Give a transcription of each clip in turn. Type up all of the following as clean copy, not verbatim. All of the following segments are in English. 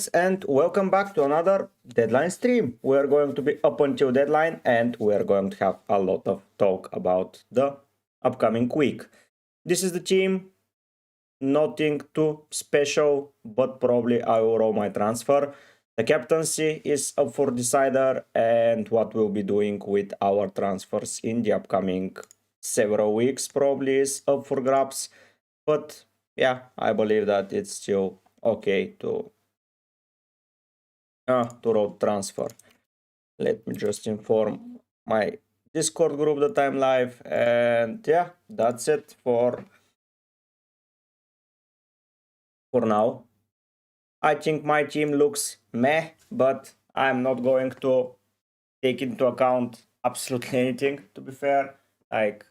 guys, and welcome back to another deadline stream. We are going to be up until deadline and we are going to have a lot of talk about the upcoming week. This is the team, nothing too special, but probably I will roll my transfer. The captaincy is up for decider and what we'll be doing with our transfers in the upcoming several weeks probably is up for grabs. But yeah, I believe that it's still okay to road transfer. Let me just inform my Discord group that I'm live, and yeah, that's it for now. I think my team looks meh, but I'm not going to take into account absolutely anything, to be fair. Like,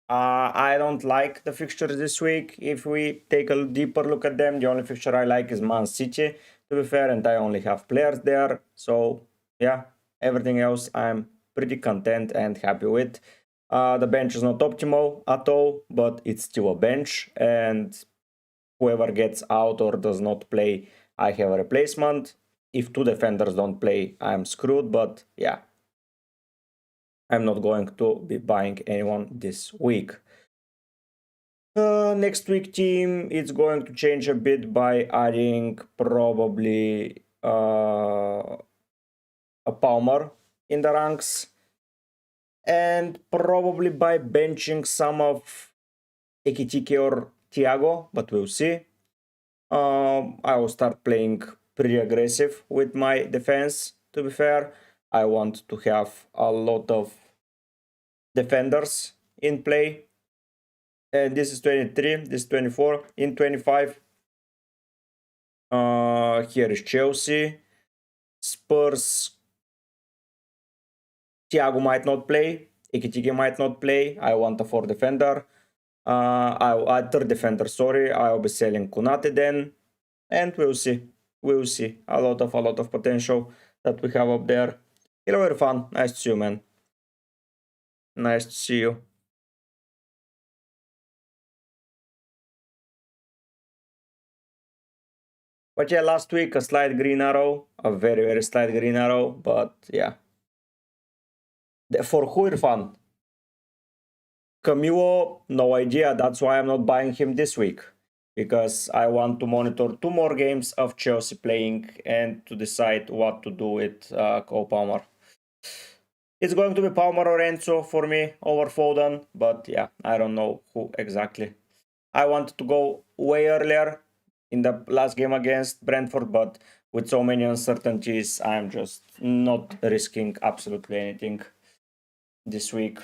I don't like the fixtures this week. If we take a deeper look at them, the only fixture I like is Man City, to be fair, and I only have players there. So, yeah, everything else I'm pretty content and happy with. The bench is not optimal at all, but it's still a bench, and whoever gets out or does not play, I have a replacement. If two defenders don't play, I'm screwed, but yeah, I'm not going to be buying anyone this week. Next week team, it's going to change a bit by adding probably a Palmer in the ranks and probably by benching some of Ekitike or Thiago, but we'll see. I will start playing pretty aggressive with my defense, to be fair. I want to have a lot of defenders in play. And this is 23, this is 24. In 25, here is Chelsea. Spurs. Thiago might not play. Ekitike might not play. I want a 4 defender. A 3rd defender, sorry. I'll be selling Konate then. And we'll see. We'll see. A lot of potential that we have up there. It'll be fun. Nice to see you, man. Nice to see you. But yeah, last week a slight green arrow. A very slight green arrow. But yeah. For Irfan. Camilo, no idea. That's why I'm not buying him this week. Because I want to monitor 2 more games of Chelsea playing and to decide what to do with Cole Palmer. It's going to be Palmer or Enzo for me over Foden, but yeah, I don't know who exactly. I wanted to go way earlier in the last game against Brentford, but with so many uncertainties, I'm just not risking absolutely anything this week.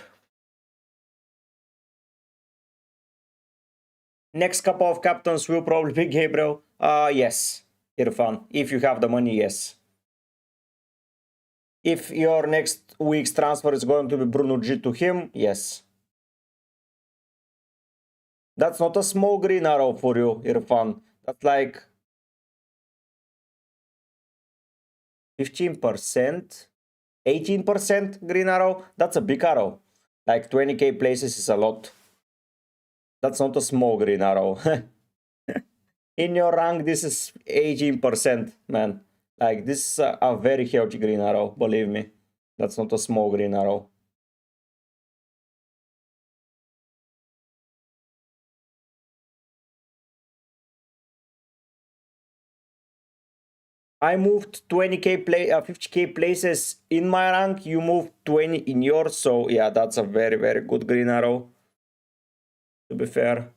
Next couple of captains will probably be Gabriel. Yes, Irfan, if you have the money, yes. If your next week's transfer is going to be Bruno G to him, yes. That's not a small green arrow for you, Irfan. That's like 15%, 18% green arrow. That's a big arrow. Like 20k places is a lot. That's not a small green arrow. In your rank, this is 18%, man. Like, this is a very healthy green arrow, believe me. That's not a small green arrow. I moved 20k 50k places in my rank. You moved 20 in yours. So yeah, that's a very good green arrow, to be fair.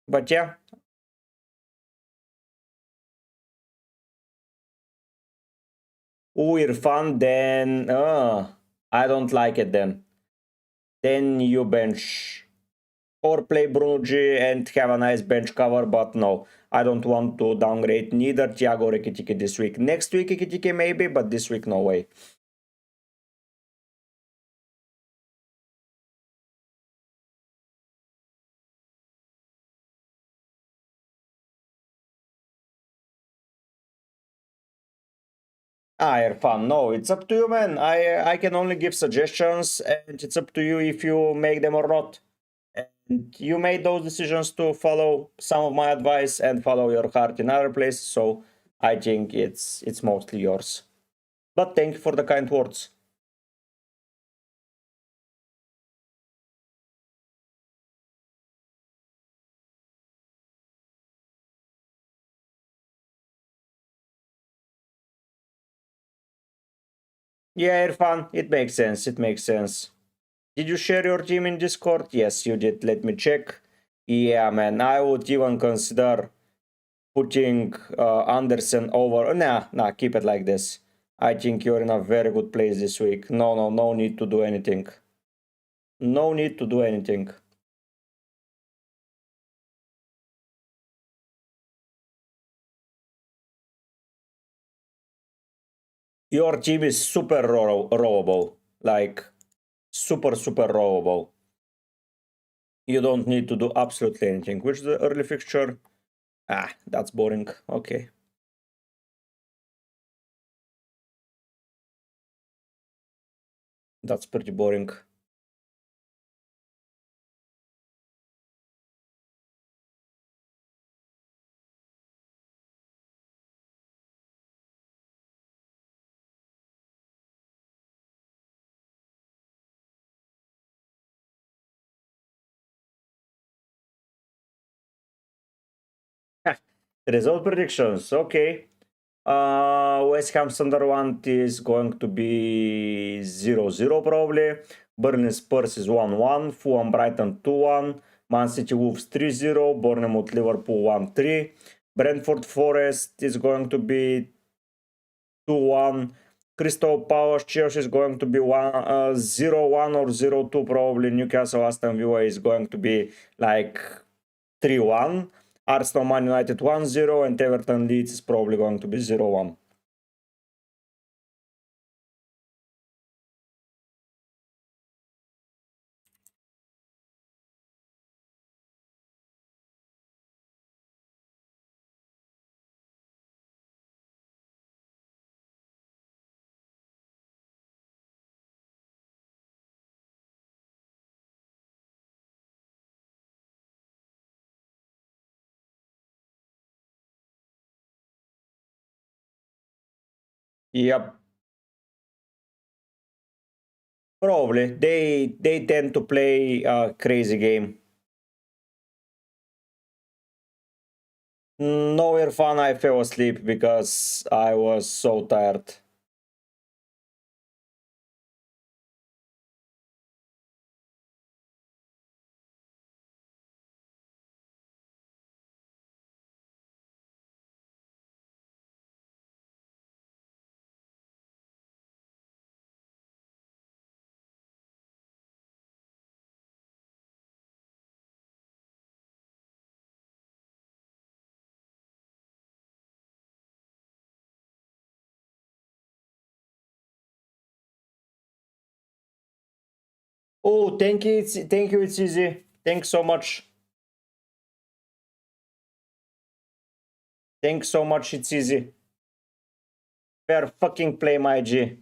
But yeah. Irfan, then I don't like it then. Then you bench or play Bruno G and have a nice bench cover, but no, I don't want to downgrade neither Thiago or Ekitike this week. Next week Ekitike maybe, but this week no way. Irfan, no, it's up to you, man. I can only give suggestions, and it's up to you if you make them or not. And you made those decisions to follow some of my advice and follow your heart in other places, so I think it's mostly yours. But thank you for the kind words. Yeah, Irfan, it makes sense. It makes sense. Did you share your team in Discord? Yes, you did. Let me check. Yeah, man, I would even consider putting Anderson over. Nah, keep it like this. I think you're in a very good place this week. No need to do anything. No need to do anything. Your team is super rowable. Like, super rowable. You don't need to do absolutely anything. Which is the early fixture? Ah, that's boring. Okay. That's pretty boring. Result predictions. Okay. West Ham Sunderland is going to be 0-0 probably. Burnley Spurs is 1-1. Fulham Brighton 2-1. Man City Wolves 3-0. Bournemouth Liverpool 1-3. Brentford Forest is going to be 2-1. Crystal Palace Chelsea is going to be 0-1 or 0-2 probably. Newcastle Aston Villa is going to be like 3-1. Arsenal Man United 1-0 and Everton Leeds is probably going to be 0-1. Yep, probably. They tend to play a crazy game. Nowhere fun. I fell asleep because I was so tired. Oh, thank you. Thank you. It's easy. Thanks so much. Thanks so much. It's easy. Fair fucking play, my G.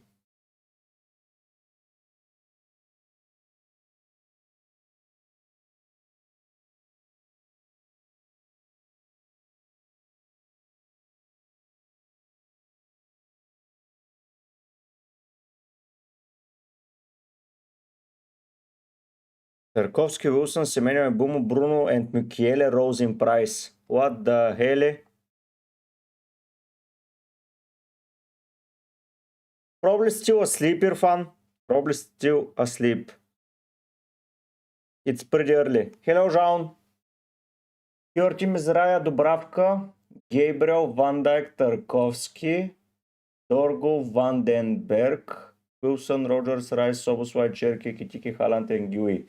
Tarkovsky, Wilson, Semenyo, Mbumo, Bruno, and Michele rose in price. What the hell? Probably still asleep, Irfan. Probably still asleep. It's pretty early. Hello, Jean. Your team is Raya, Dubravka, Gabriel, Van Dijk, Tarkovsky, Dorgo, Van den Berg, Wilson, Rogers, Rice, Soboswai, Cherky, Kitiki, Haaland, and Gui.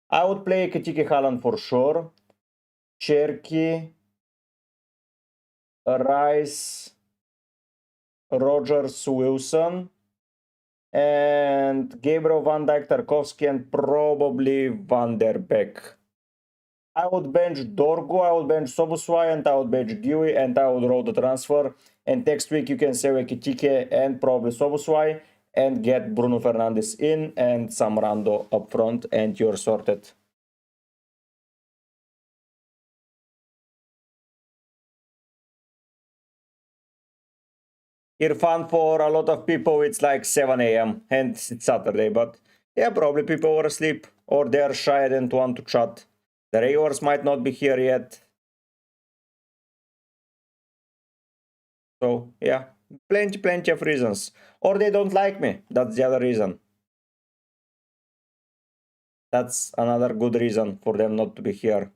I would play Kitiki, Haaland for sure. Cherky, Rice, Rogers, Wilson, and Gabriel, Van Dijk, Tarkovsky, and probably Van der Beek. I would bench Dorgo, I would bench Soboswai, and I would bench Gui, and I would roll the transfer. And next week you can sell Ekitike and probably Soboswai and get Bruno Fernandes in and some rando up front, and you're sorted. Irfan, for a lot of people, it's like 7 a.m. and it's Saturday, but yeah, probably people were asleep or they're shy and don't want to chat. The regulars might not be here yet. So yeah, plenty of reasons. Or they don't like me. That's the other reason. That's another good reason for them not to be here.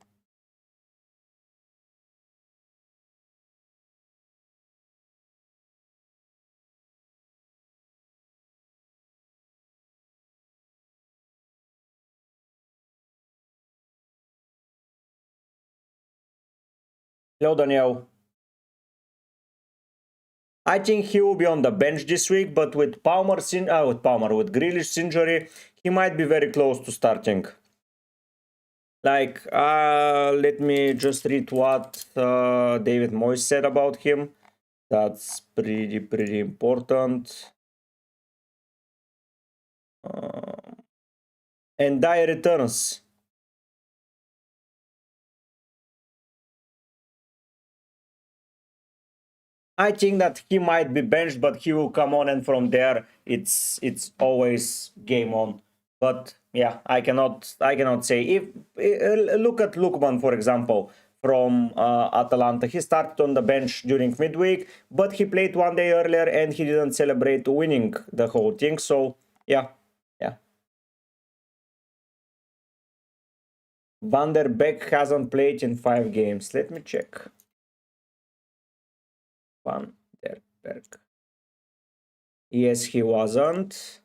Hello, Daniel. I think he will be on the bench this week, but with with Grealish's injury, he might be very close to starting. Like, let me just read what David Moyes said about him. That's pretty important. And Dye returns. I think that he might be benched, but he will come on, and from there, it's always game on. But yeah, I cannot say. If look at Lukman, for example, from Atalanta, he started on the bench during midweek, but he played one day earlier and he didn't celebrate winning the whole thing. So yeah. Van der Beek hasn't played in 5 games. Let me check. Van der Beek. Yes, he wasn't.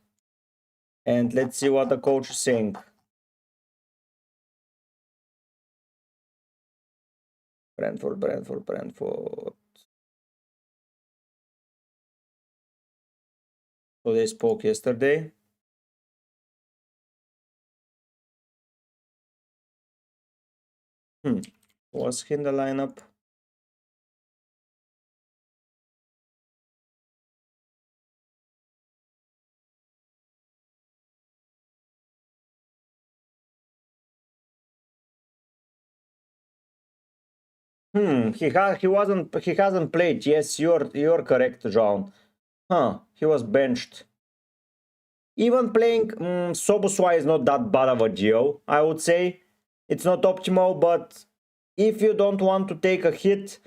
And let's see what the coach is saying. Brentford. So they spoke yesterday. Was he in the lineup? He hasn't played. Yes, you're correct, John. He was benched. Even playing Soboswai is not that bad of a deal, I would say. It's not optimal, but if you don't want to take a hit,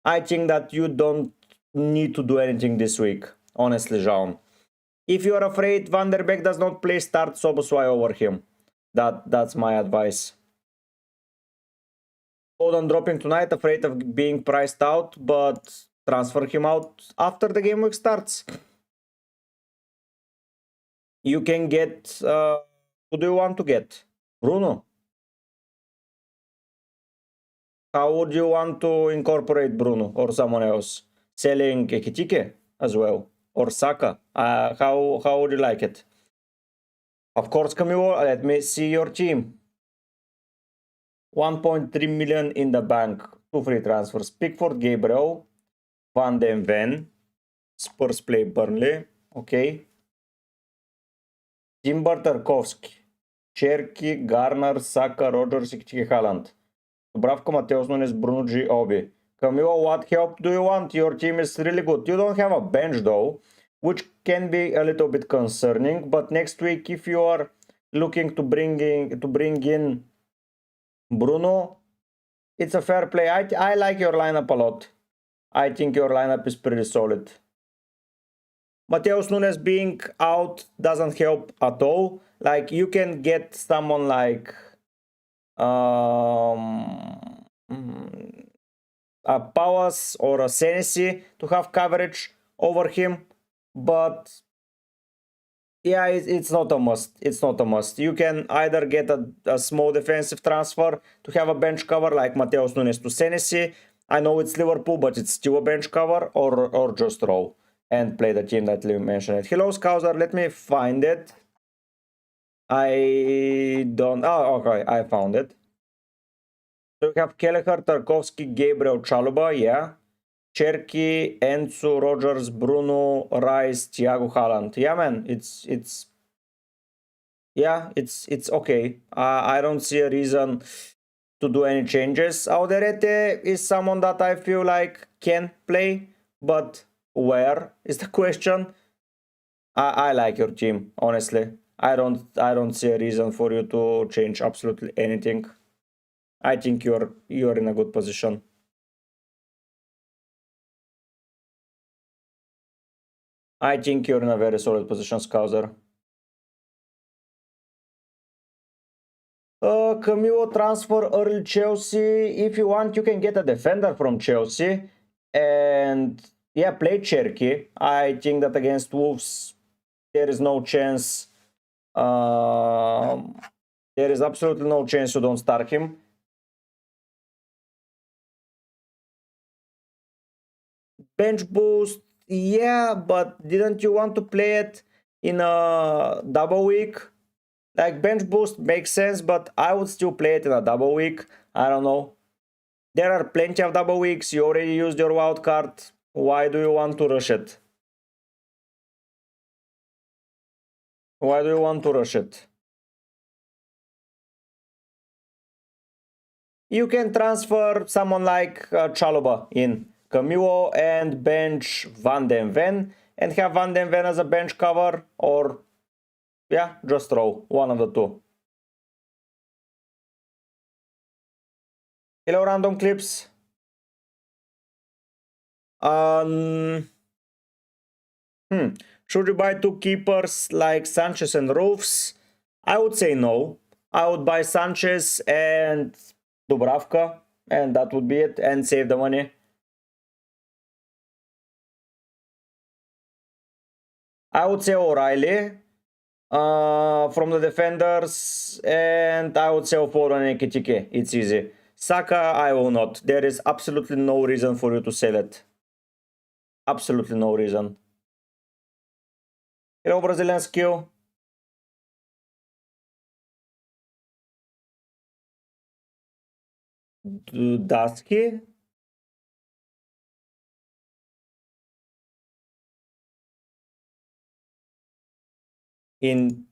I think that you don't need to do anything this week, honestly, Jean. If you're afraid Van der Beek does not play, start Soboswai over him. That's my advice. Foden dropping tonight, afraid of being priced out, but transfer him out after the game week starts. You can get... who do you want to get? Bruno? How would you want to incorporate Bruno or someone else? Selling Ekitike as well? Or Saka? How would you like it? Of course, Camilo, let me see your team. 1.3 million in the bank. 2 free transfers. Pickford, Gabriel, Van den Ven. Spurs play Burnley. Okay. Timber, Tarkovsky, Cherky, Garner, Saka, Rogers, Haaland. Dubravka, Mateus Nunes, Bruno G. Obi. Camilo, what help do you want? Your team is really good. You don't have a bench though, which can be a little bit concerning. But next week, if you are looking to bring in Bruno, it's a fair play. I like your lineup a lot. I think your lineup is pretty solid. Mateus Nunes being out doesn't help at all. Like, you can get someone like a Palace or a Senesi to have coverage over him, but yeah, it's not a must. It's not a must. You can either get a small defensive transfer to have a bench cover like Mateus Nunes to Senesi. I know it's Liverpool, but it's still a bench cover, or just roll and play the team that you mentioned. Hello, Scouser. Let me find it. I don't... Oh, okay. I found it. So we have Kelleher, Tarkovsky, Gabriel, Chaluba, yeah. Cherky, Enzo, Rogers, Bruno, Rice, Thiago, Haaland. Yeah, man, it's okay. I don't see a reason to do any changes. Alderete is someone that I feel like can play, but where is the question. I like your team, honestly. I don't see a reason for you to change absolutely anything. I think you're in a good position. I think you're in a very solid position, Scouser. Camilo transfer early Chelsea. If you want, you can get a defender from Chelsea. And yeah, play Cherky. I think that against Wolves, there is no chance. There is absolutely no chance you don't start him. Bench boost, yeah, but didn't you want to play it in a double week? Like, bench boost makes sense, but I would still play it in a double week. I don't know. There are plenty of double weeks. You already used your wild card. Why do you want to rush it? Why do you want to rush it? You can transfer someone like Chalobah in Camilo and bench Van den Ven and have Van den Ven as a bench cover, or yeah, just throw one of the two. Hello, random clips. Should you buy two keepers like Sanchez and Roofs? I would say no. I would buy Sanchez and Dubravka, and that would be it, and save the money. I would say O'Reilly from the defenders, and I would say Foden and Ekitike. It's easy. Saka, I will not. There is absolutely no reason for you to sell it. Absolutely no reason. Hello, Brazilian skill. Dusky? In...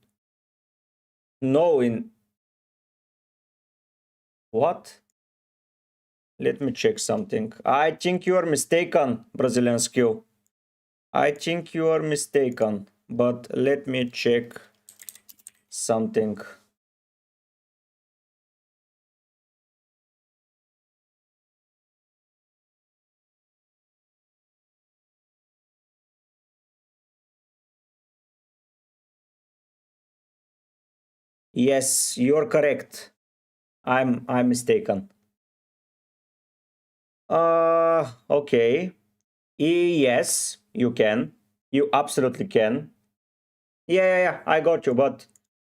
No, in... What? Let me check something. I think you are mistaken, Brazilian skill. I think you are mistaken, but let me check something. Yes, you're correct. I'm mistaken. Okay. Yes, you can. You absolutely can. Yeah, I got you, but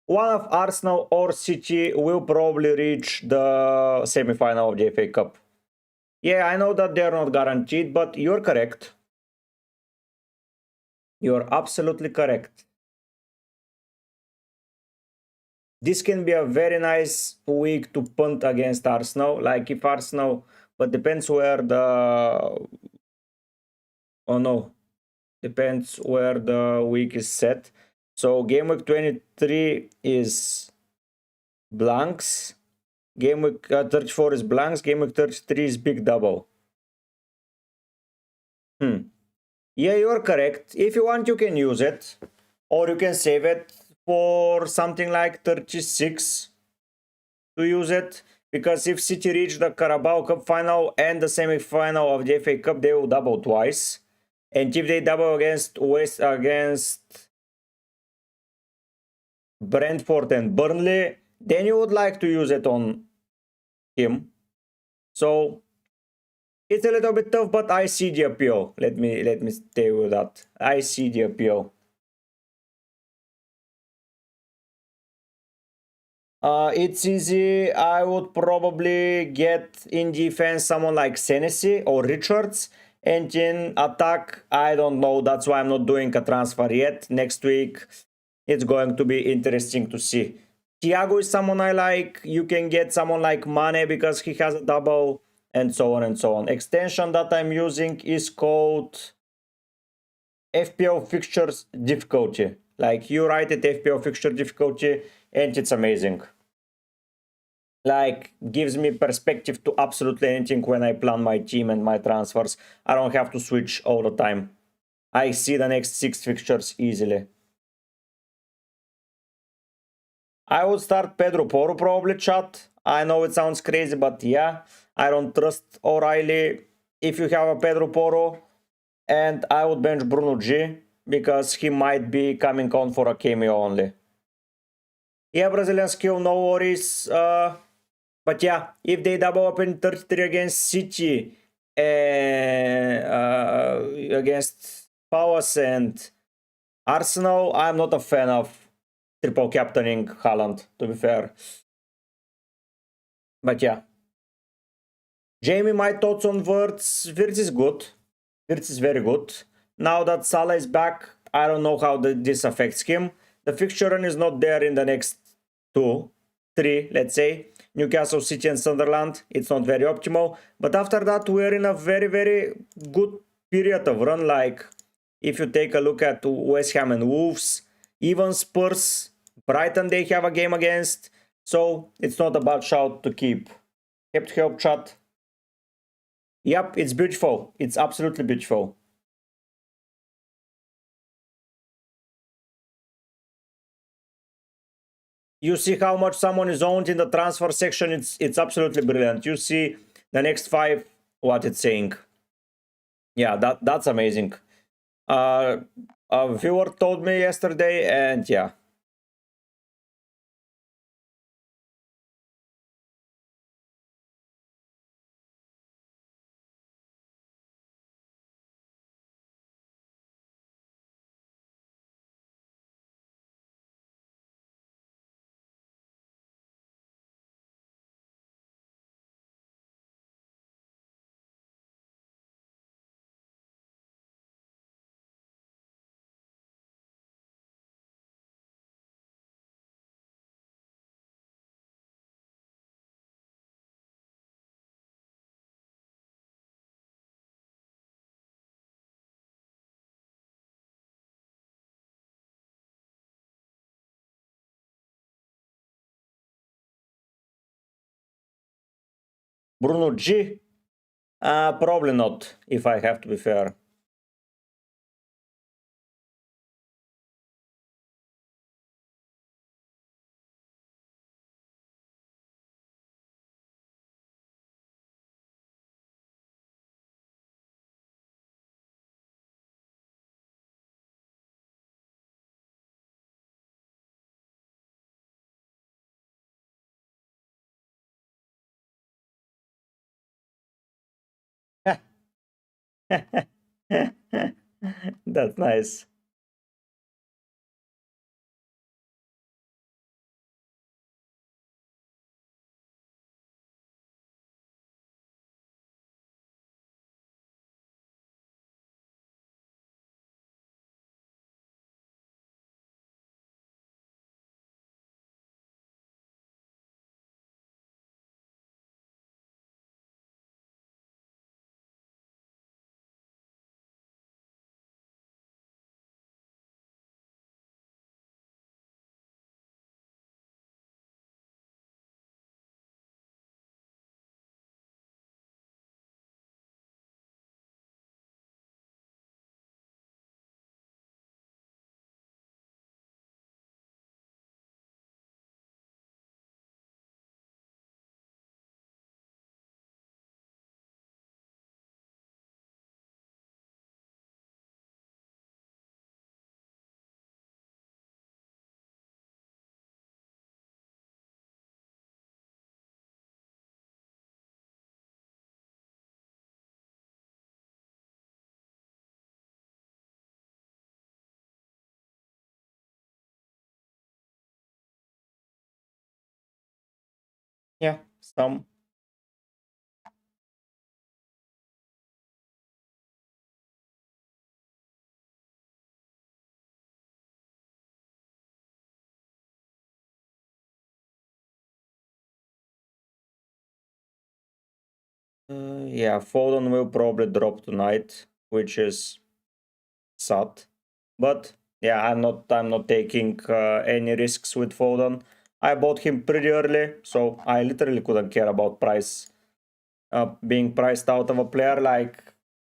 one of Arsenal or City will probably reach the semi-final of the FA Cup. Yeah, I know that they're not guaranteed, but you're correct. You're absolutely correct. This can be a very nice week to punt against Arsenal. Like, if Arsenal, but depends where the... Oh no, depends where the week is set. So game week 23 is blanks. Game week 34 is blanks. Game week 33 is big double. Yeah, you're correct. If you want, you can use it. Or you can save it for something like 36 to use it. Because if City reach the Carabao Cup final and the semi-final of the FA Cup, they will double twice. And if they double against Brentford and Burnley, then you would like to use it on him. So it's a little bit tough, but I see the appeal. Let me stay with that. I see the appeal. It's easy. I would probably get in defense someone like Senesi or Richards. And in attack, I don't know. That's why I'm not doing a transfer yet. Next week, it's going to be interesting to see. Thiago is someone I like. You can get someone like Mane because he has a double, and so on and so on. Extension that I'm using is called FPL Fixtures Difficulty. Like, you write it FPL Fixture Difficulty, and it's amazing. Like, gives me perspective to absolutely anything when I plan my team and my transfers. I don't have to switch all the time. I see the next 6 fixtures easily. I would start Pedro Porro probably, chat. I know it sounds crazy, but yeah, I don't trust O'Reilly if you have a Pedro Porro. And I would bench Bruno G because he might be coming on for a cameo only. Yeah, Brazilian skill, no worries. But yeah, if they double up in 33 against City, against Palace and Arsenal, I'm not a fan of triple captaining Haaland, to be fair. But yeah. Jamie, my thoughts on Wirtz. Wirtz is good. Wirtz is very good. Now that Salah is back, I don't know how this affects him. The fixture run is not there in the next 2, 3, let's say. Newcastle, City and Sunderland. It's not very optimal. But after that, we're in a very, very good period of run. Like, if you take a look at West Ham and Wolves, even Spurs, Brighton, they have a game against. So, it's not a bad shout to keep. Have to help, chat. Yep, it's beautiful. It's absolutely beautiful. You see how much someone is owned in the transfer section. It's absolutely brilliant. You see the next 5, what it's saying. Yeah, that's amazing. A viewer told me yesterday, and yeah. Bruno G? Probably not, if I have to be fair. That's nice. Yeah, some. Yeah, Foden will probably drop tonight, which is sad. But yeah, I'm not taking any risks with Foden. I bought him pretty early, so I literally couldn't care about price, being priced out of a player. Like,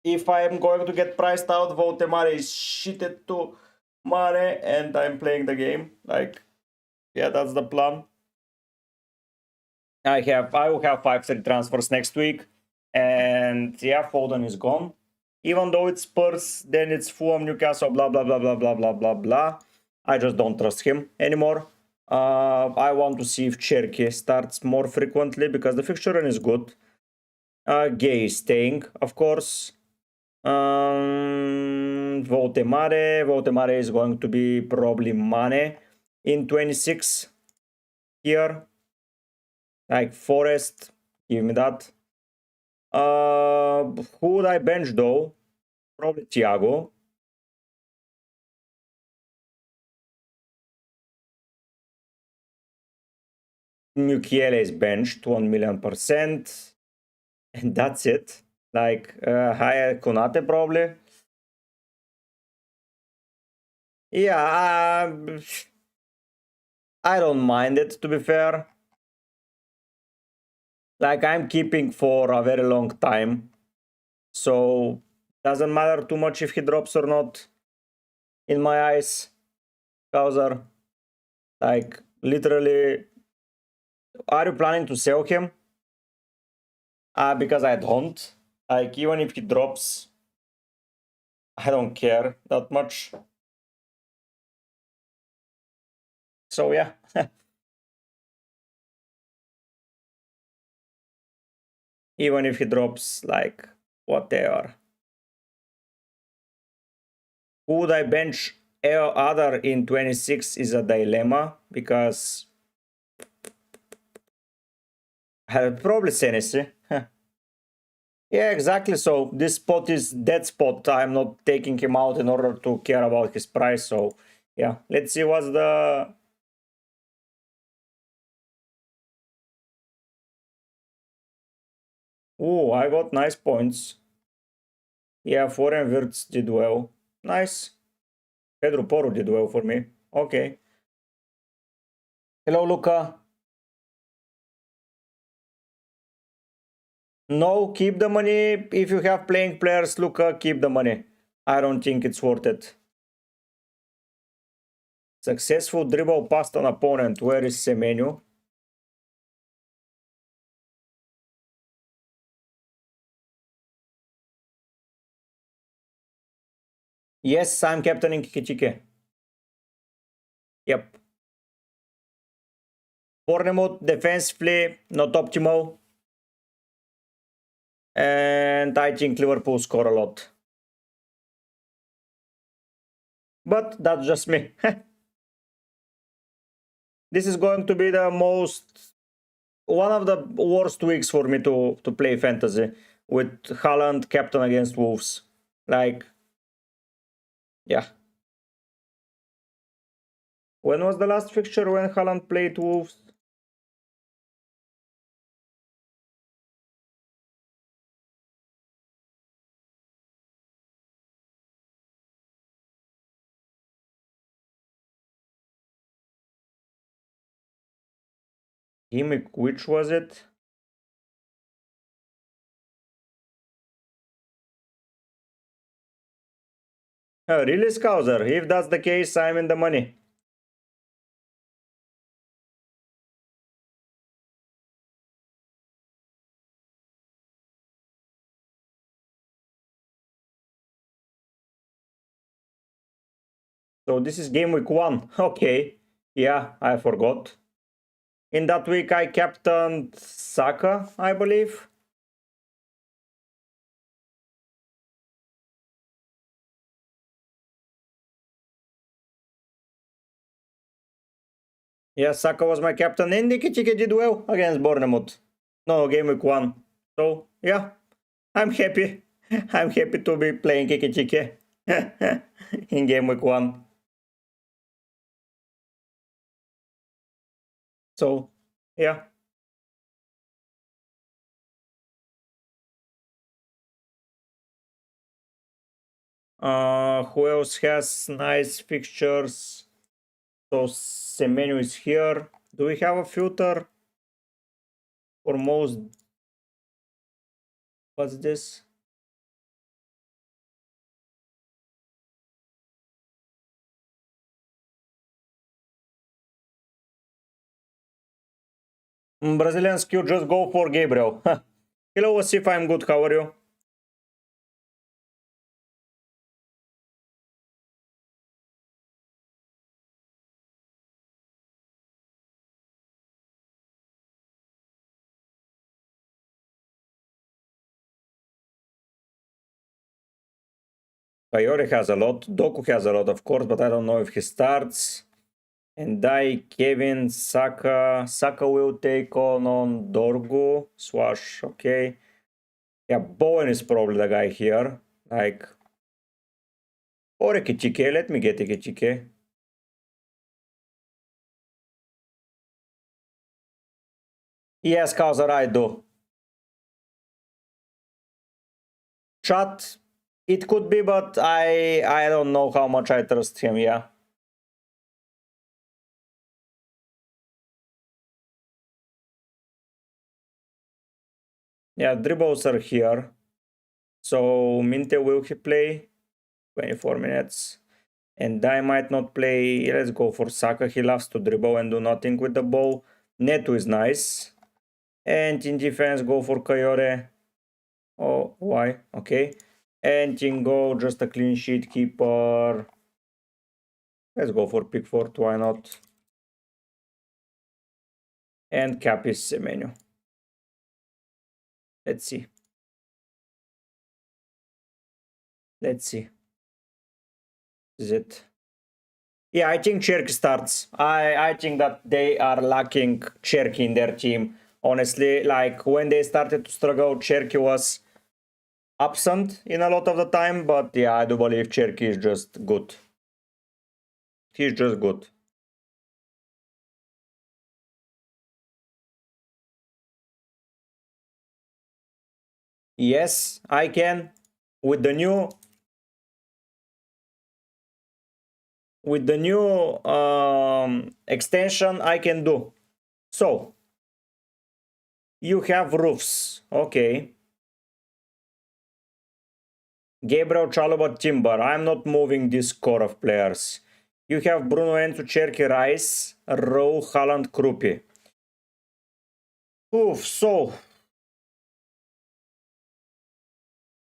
if I am going to get priced out, Votemare is shitted to money and I'm playing the game. Like, yeah, that's the plan. I will have 5-3 transfers next week. And yeah, Foden is gone. Even though it's Spurs, then it's Fulham, Newcastle, blah, blah, blah, blah, blah, blah, blah, blah. I just don't trust him anymore. I want to see if Cherky starts more frequently because the fixture run is good. Gay is staying, of course. Votemare is going to be probably Mane in 26 here. Like Forest, give me that. Who would I bench though? Probably Thiago. Mukiele is benched 1,000,000%. And that's it. Like, higher Konate probably. Yeah, I don't mind it, to be fair. Like, I'm keeping for a very long time. So, doesn't matter too much if he drops or not. In my eyes, Bowser. Like, literally, are you planning to sell him? Because I don't. Like, even if he drops, I don't care that much. So, yeah. Even if he drops, like, whatever. Who would I bench other in 26 is a dilemma, because I'll probably Senesi. Yeah, exactly. So this spot is dead spot. I'm not taking him out in order to care about his price. So yeah, let's see what's the... Oh, I got nice points. Yeah, Foreign Wirtz did well. Nice. Pedro Porro did well for me. Okay. Hello, Luca. No, keep the money. If you have playing players, Luca, keep the money. I don't think it's worth it. Successful dribble past an opponent. Where is Semenyo? Yes, I'm captaining Kikichike. Yep. Bournemouth defensively not optimal. And I think Liverpool score a lot. But that's just me. This is going to be the one of the worst weeks for me to play fantasy with Haaland captain against Wolves. Like, yeah. When was the last fixture when Haaland played Wolves? Gimmick, which was it? Really, Scouser? If that's the case, I'm in the money. So this is game week 1. Okay. Yeah, I forgot. In that week, I captained Saka, I believe. Yeah, Saka was my captain, and Nikichike did well against Bournemouth. No, game week 1. So, yeah, I'm happy. I'm happy to be playing Kikichike in game week 1. So, yeah. Who else has nice fixtures? So, Semenyo is here. Do we have a filter for most? What's this? Brazilian skill, just go for Gabriel. Hello, Asif, I'm good, how are you? Payore has a lot, Doku has a lot, of course, but I don't know if he starts. And Kevin, Saka. Saka will take on Dorgu. Swash, okay. Yeah, Bowen is probably the guy here. Like, or Ekechike. Let me get Ekechike. Yes, Kauser, I do. Chat, it could be, but I don't know how much I trust him, yeah. Yeah, dribbles are here. So Minte will he play? 24 minutes. And I might not play. Let's go for Saka. He loves to dribble and do nothing with the ball. Neto is nice. And in defense, go for Kayore. Oh, why? Okay. And in goal, just a clean sheet keeper. Let's go for Pickford. Why not? And cap is Semenyo. Let's see. Let's see. Is it? Yeah, I think Cherky starts. I think that they are lacking Cherky in their team. Honestly, like when they started to struggle, Cherky was absent in a lot of the time, but yeah, I do believe Cherky is just good. He's just good. Yes, I can. With the new extension, I can do. So you have roofs, okay. Gabriel, Chalobah, Timber. I'm not moving this core of players. You have Bruno, Enzo, Cherky, Rice, Rowe, Haaland, Krupi. Oof, so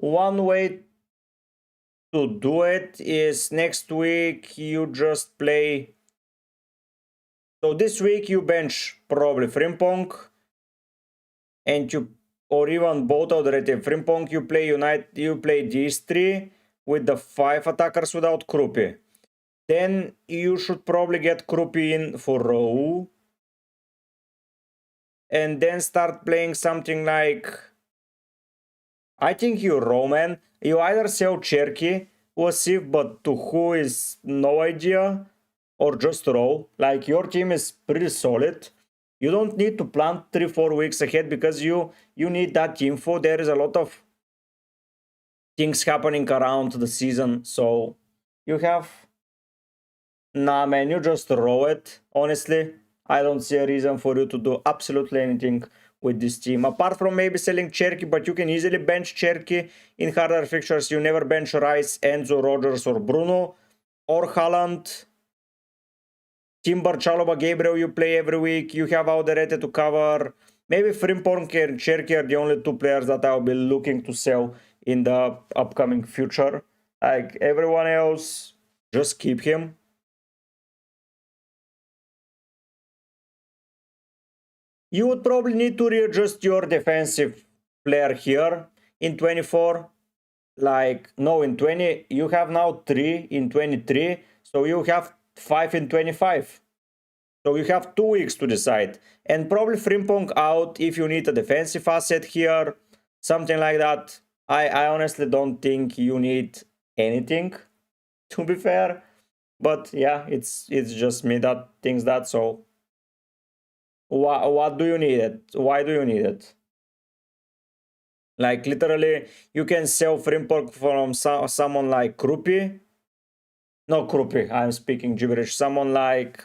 one way to do it is next week you just play. So this week you bench probably Frimpong and you, or even both already Frimpong, you play these three with the 5 attackers without Krupi. Then you should probably get Krupi in for Rowe. And then start playing something like, I think you Roman. You either sell Cherky or Sif, but to who is no idea, or just row. Like your team is pretty solid. You don't need to plan 3-4 weeks ahead because you need that info. There is a lot of things happening around the season, so you have. Nah, man, you just row it. Honestly, I don't see a reason for you to do absolutely anything with this team. Apart from maybe selling Cherky, but you can easily bench Cherky in harder fixtures. You never bench Rice, Enzo, Rogers, or Bruno, or Haaland. Timber, Chalobah, Gabriel you play every week. You have Alderete to cover. Maybe Frimpong and Cherky are the only two players that I'll be looking to sell in the upcoming future. Like everyone else, just keep him. You would probably need to readjust your defensive player here in 24. Like, no, in 20, you have now 3 in 23, so you have 5 in 25. So you have 2 weeks to decide. And probably Frimpong out if you need a defensive asset here, something like that. I honestly don't think you need anything, to be fair. But yeah, it's just me that thinks that, so what do you need it? Why do you need it? Like literally, you can sell Frimpong from someone like Krupi. No, Krupi, I'm speaking gibberish. Someone like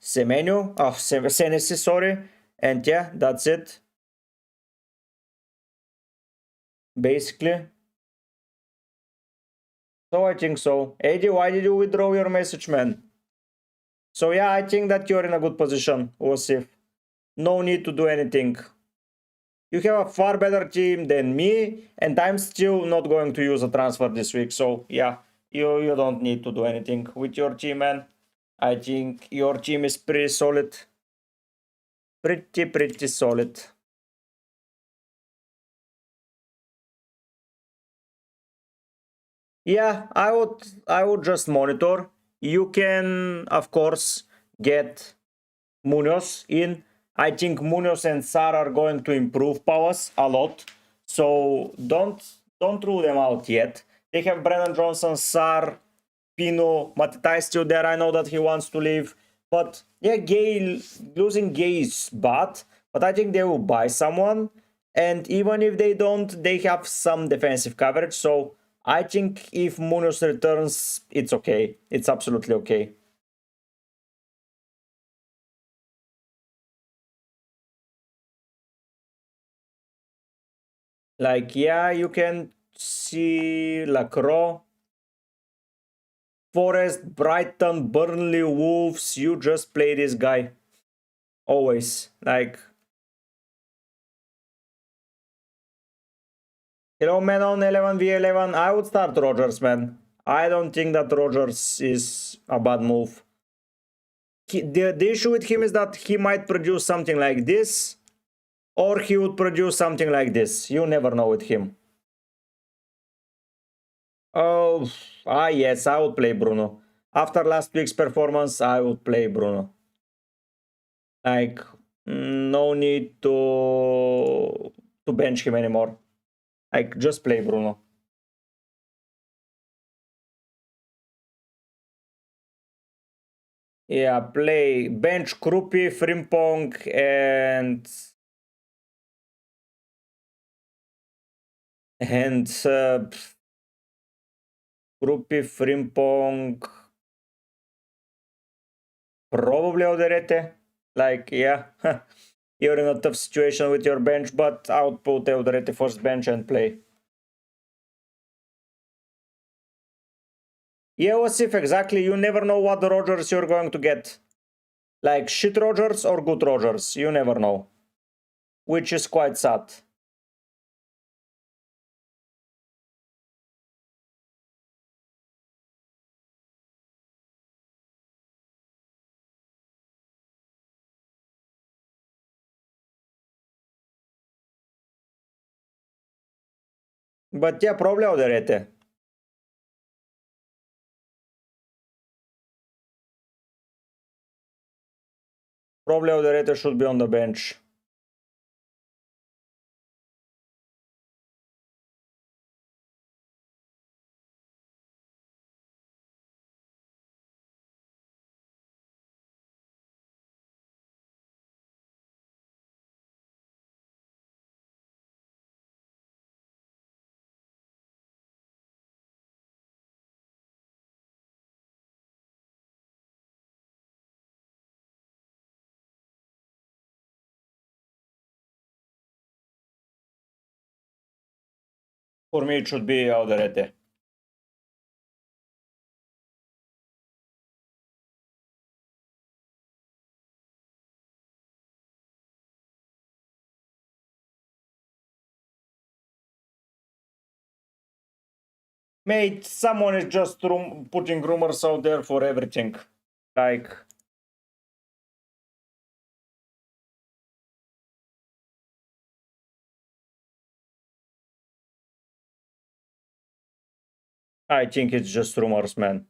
Semenyo, Senesi, sorry. And yeah, that's it. Basically. So I think so. AD, why did you withdraw your message, man? So yeah, I think that you're in a good position, Osif. No need to do anything. You have a far better team than me, and I'm still not going to use a transfer this week. So yeah, you don't need to do anything with your team, man. I think your team is pretty solid. Pretty solid. Yeah, I would just monitor. You can of course get Munoz in. I think Munoz and Sar are going to improve powers a lot. So don't rule them out yet. They have Brennan Johnson, Sar, Pino, Matitai still there. I know that he wants to leave. But yeah, Gay losing Gay is bad. But I think they will buy someone. And even if they don't, they have some defensive coverage. So I think if Munoz returns, it's okay. It's absolutely okay. Like, yeah, you can see Lacroix, Forest, Brighton, Burnley, Wolves. You just play this guy. Always. Like, hello, man, on 11v11. I would start Rogers, man. I don't think that Rogers is a bad move. The issue with him is that he might produce something like this, or he would produce something like this. You never know with him. Oh, yes, I would play Bruno. After last week's performance, I would play Bruno. Like, no need to bench him anymore. Like, just play Bruno. Yeah, play bench Krupi, Frimpong, and Krupi, Frimpong, probably Alderete. Like, yeah, you're in a tough situation with your bench, but I would put Alderete first bench and play. Yeah, Wasif, exactly. You never know what the Rogers you're going to get. Like shit Rogers or good Rogers. You never know. Which is quite sad. But yeah, probably Alderete. Probably Alderete should be on the bench. For me, it should be Alderete. Mate, someone is just putting rumors out there for everything. Like, I think it's just rumors, man.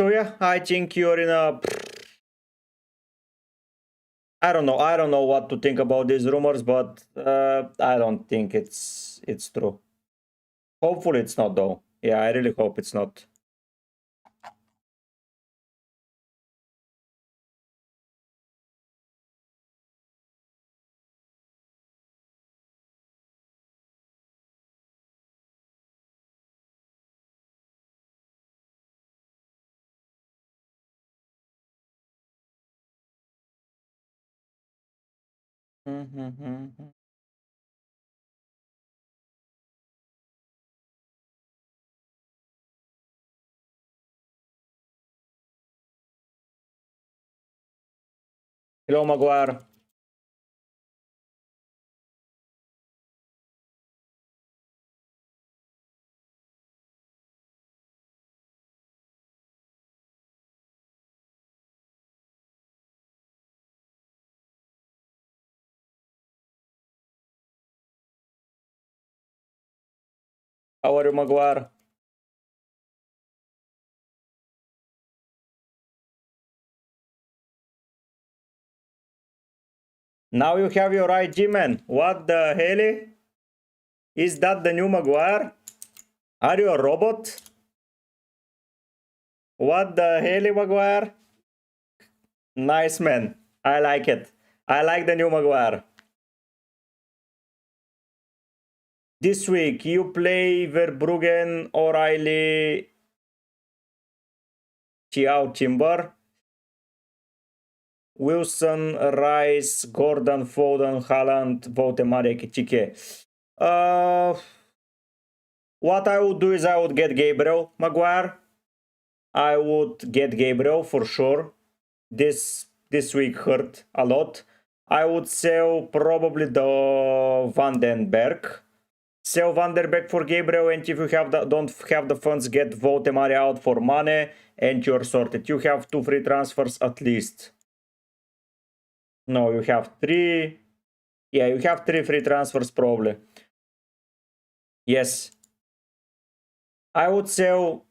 So yeah, I think you're in a... I don't know. I don't know what to think about these rumors, but I don't think it's true. Hopefully it's not, though. Yeah, I really hope it's not. Hello, Maguire. How are you, Maguire? Now you have your IG, man. What the hell? Is that the new Maguire? Are you a robot? What the hell, Maguire? Nice, man. I like it. I like the new Maguire. This week, you play Verbruggen, O'Reilly, Chiao Timber, Wilson, Rice, Gordon, Foden, Haaland, Votemare, Kichike. What I would do is I would get Gabriel Maguire. I would get Gabriel for sure. This week hurt a lot. I would sell probably the Van den Berg. Sell Van der Beek for Gabriel, and if you don't have the funds, get Votemare out for Mane, and you're sorted. You have 2 free transfers at least. No, you have 3. Yeah, you have 3 free transfers probably. Yes. I would sell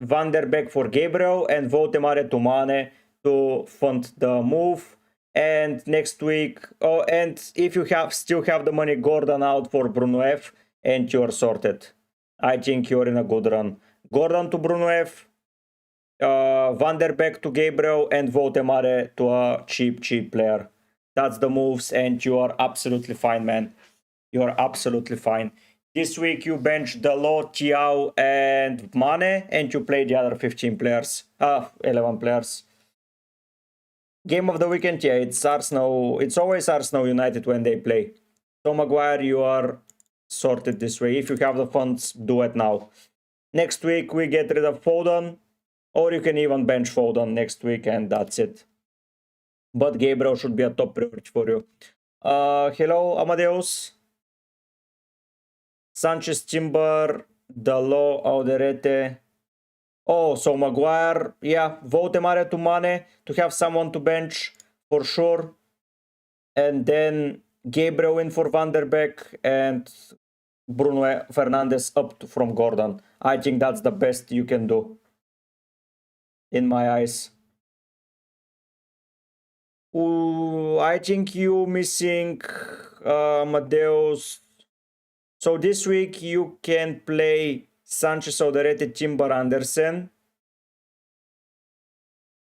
Van der Beek for Gabriel and Votemare to Mane to fund the move. And next week, and if you still have the money, Gordon out for Bruno F, and you're sorted. I think you're in a good run. Gordon to Bruno F, Van der Beek to Gabriel, and Votemare to a cheap player. That's the moves, and you are absolutely fine, man. You are absolutely fine. This week you bench Dalot, Tiao, and Mane, and you play the other 15 players. 11 players. Game of the weekend, yeah, it's Arsenal. It's always Arsenal United when they play. So Maguire, you are sorted this way. If you have the funds, do it now. Next week we get rid of Foden, or you can even bench Foden next week, and that's it. But Gabriel should be a top priority for you. Hello, Amadeus. Sanchez, Timber, Dalot, Alderete. Oh, so Maguire, yeah, Votemare to Mane to have someone to bench for sure. And then Gabriel in for Van der Beek and Bruno Fernandes up from Gordon. I think that's the best you can do in my eyes. Ooh, I think you missing Amadeus. So this week you can play Sanchez, Alderete, Timber, Andersen,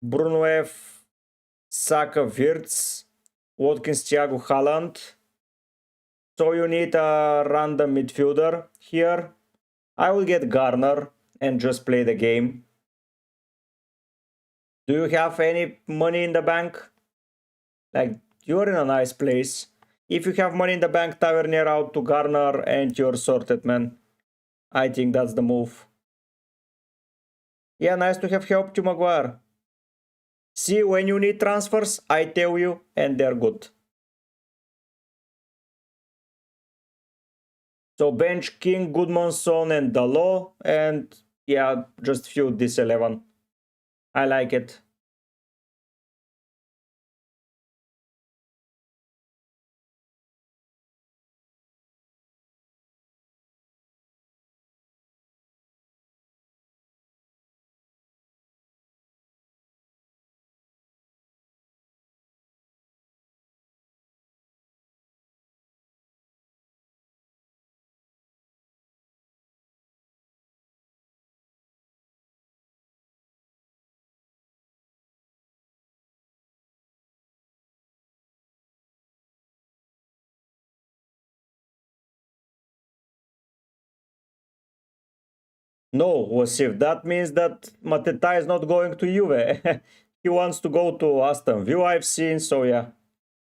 Bruno F, Saka, Wirtz, Watkins, Thiago, Haaland. So you need a random midfielder here. I will get Garner and just play the game. Do you have any money in the bank? Like, you're in a nice place. If you have money in the bank, Tavernier out to Garner and you're sorted, man. I think that's the move. Yeah, nice to have helped you, Maguire. See, when you need transfers, I tell you, and they're good. So bench King, Goodmanson, and Dalot, and yeah, just feud this 11. I like it. No, Wasif, that means that Mateta is not going to Juve. He wants to go to Aston Villa, I've seen, so yeah.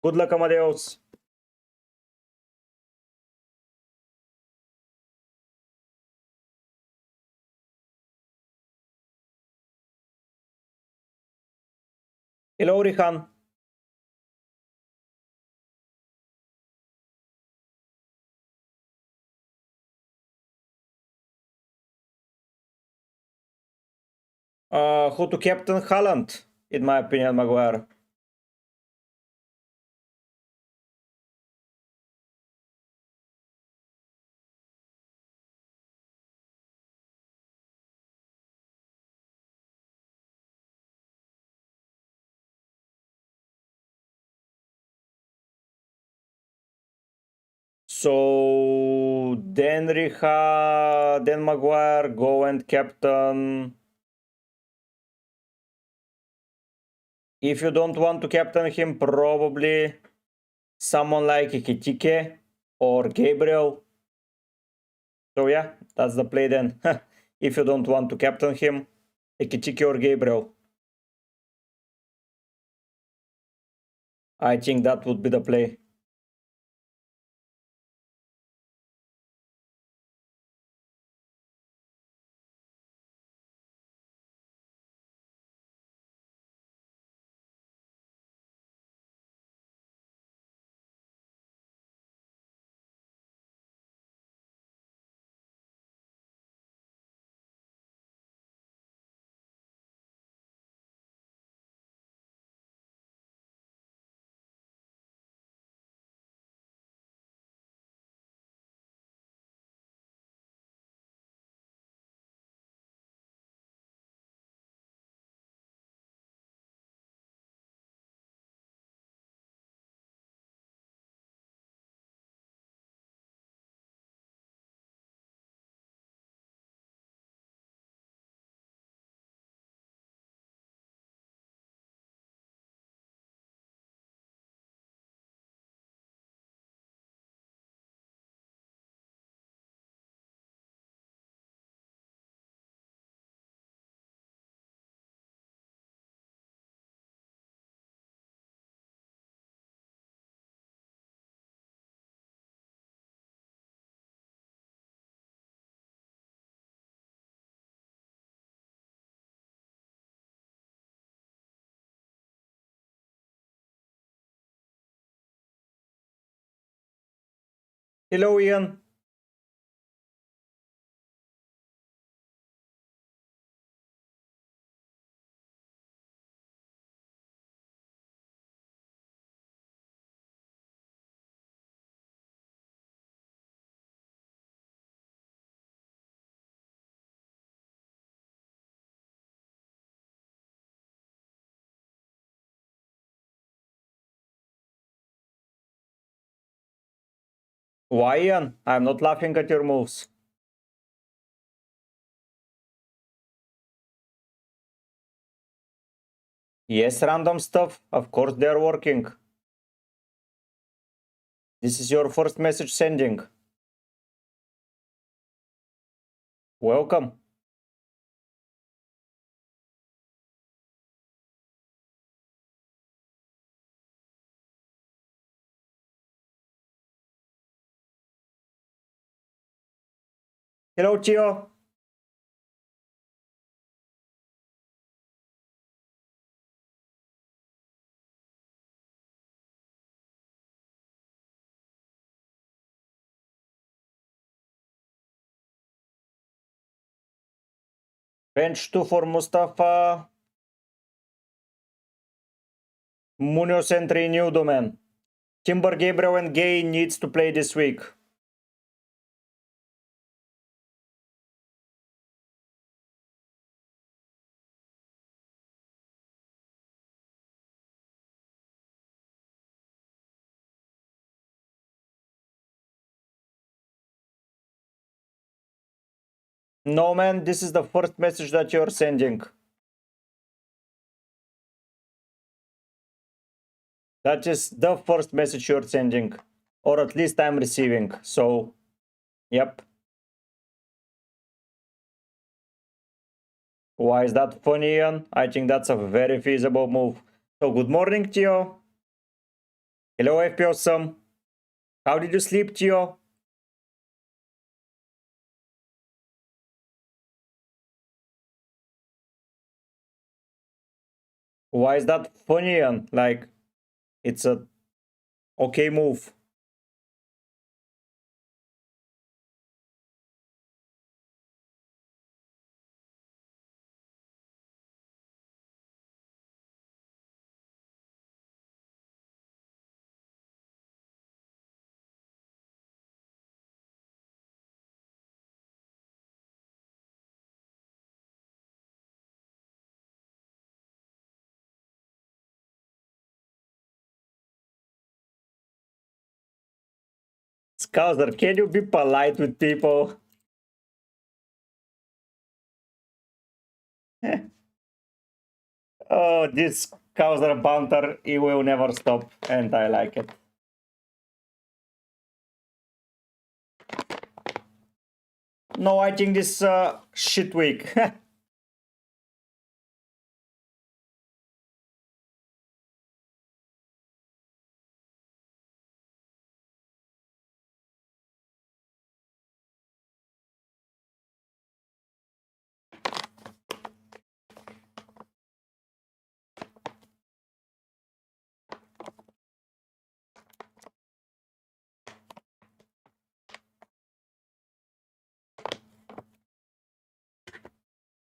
Good luck, Amadeus. Hello, Rihan. Who to captain Haaland, in my opinion, Maguire. So then Riha, then Maguire, go and captain. If you don't want to captain him, probably someone like Ekitike or Gabriel. So yeah, that's the play then. If you don't want to captain him, Ekitike or Gabriel. I think that would be the play. Hello, Ian. Why, Ian? I'm not laughing at your moves. Yes, random stuff. Of course they're working. This is your first message sending. Welcome. Hello, Chio. Bench 2 for Mustafa. Munoz entry new domain. Timber, Gabriel and Gay needs to play this week. No, man, this is the first message that you're sending. That is the first message you're sending. Or at least I'm receiving. So, yep. Why is that funny, Ian? I think that's a very feasible move. So good morning, Tio. Hello, FPL Sam. How did you sleep, Tio? Why is that funny, Ian? Like, it's a okay move. Scouser, can you be polite with people? Oh, this Scouser banter, it will never stop, and I like it. No, I think this shit week.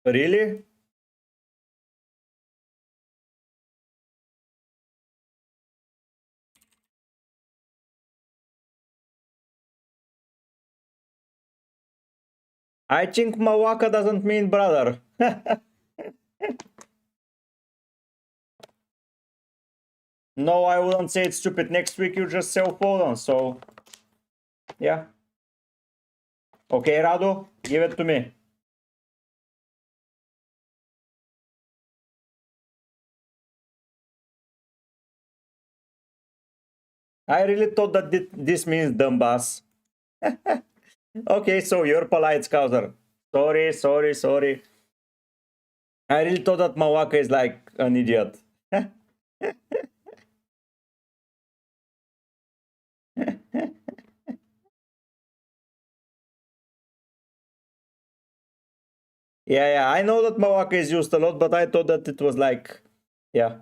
Really? I think Mawaka doesn't mean brother. No, I wouldn't say it's stupid. Next week you just sell Poland, so yeah. Okay, Radu, give it to me. I really thought that this means Donbass. Okay, so you're polite, Scouser. Sorry. I really thought that Mawaka is like an idiot. Yeah, I know that Mawaka is used a lot, but I thought that it was like, yeah.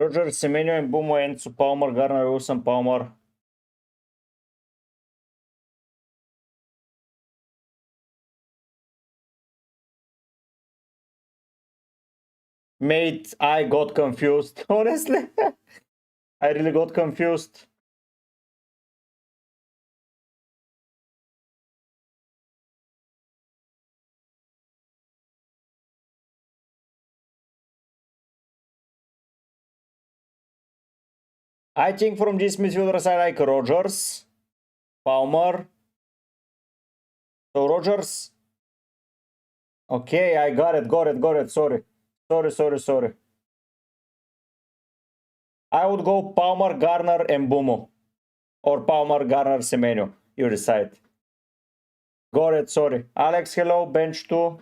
Roger, Semenyo, and Bumo, Enzo, Palmer, Garner, Wilson, Palmer. Mate, I got confused, honestly. I really got confused. I think from these midfielders I like Rogers, Palmer. So Rogers. Okay, I got it. Sorry. I would go Palmer, Garner, and Bumo. Or Palmer, Garner, Semenyo. You decide. Got it, sorry. Alex, hello, bench 2.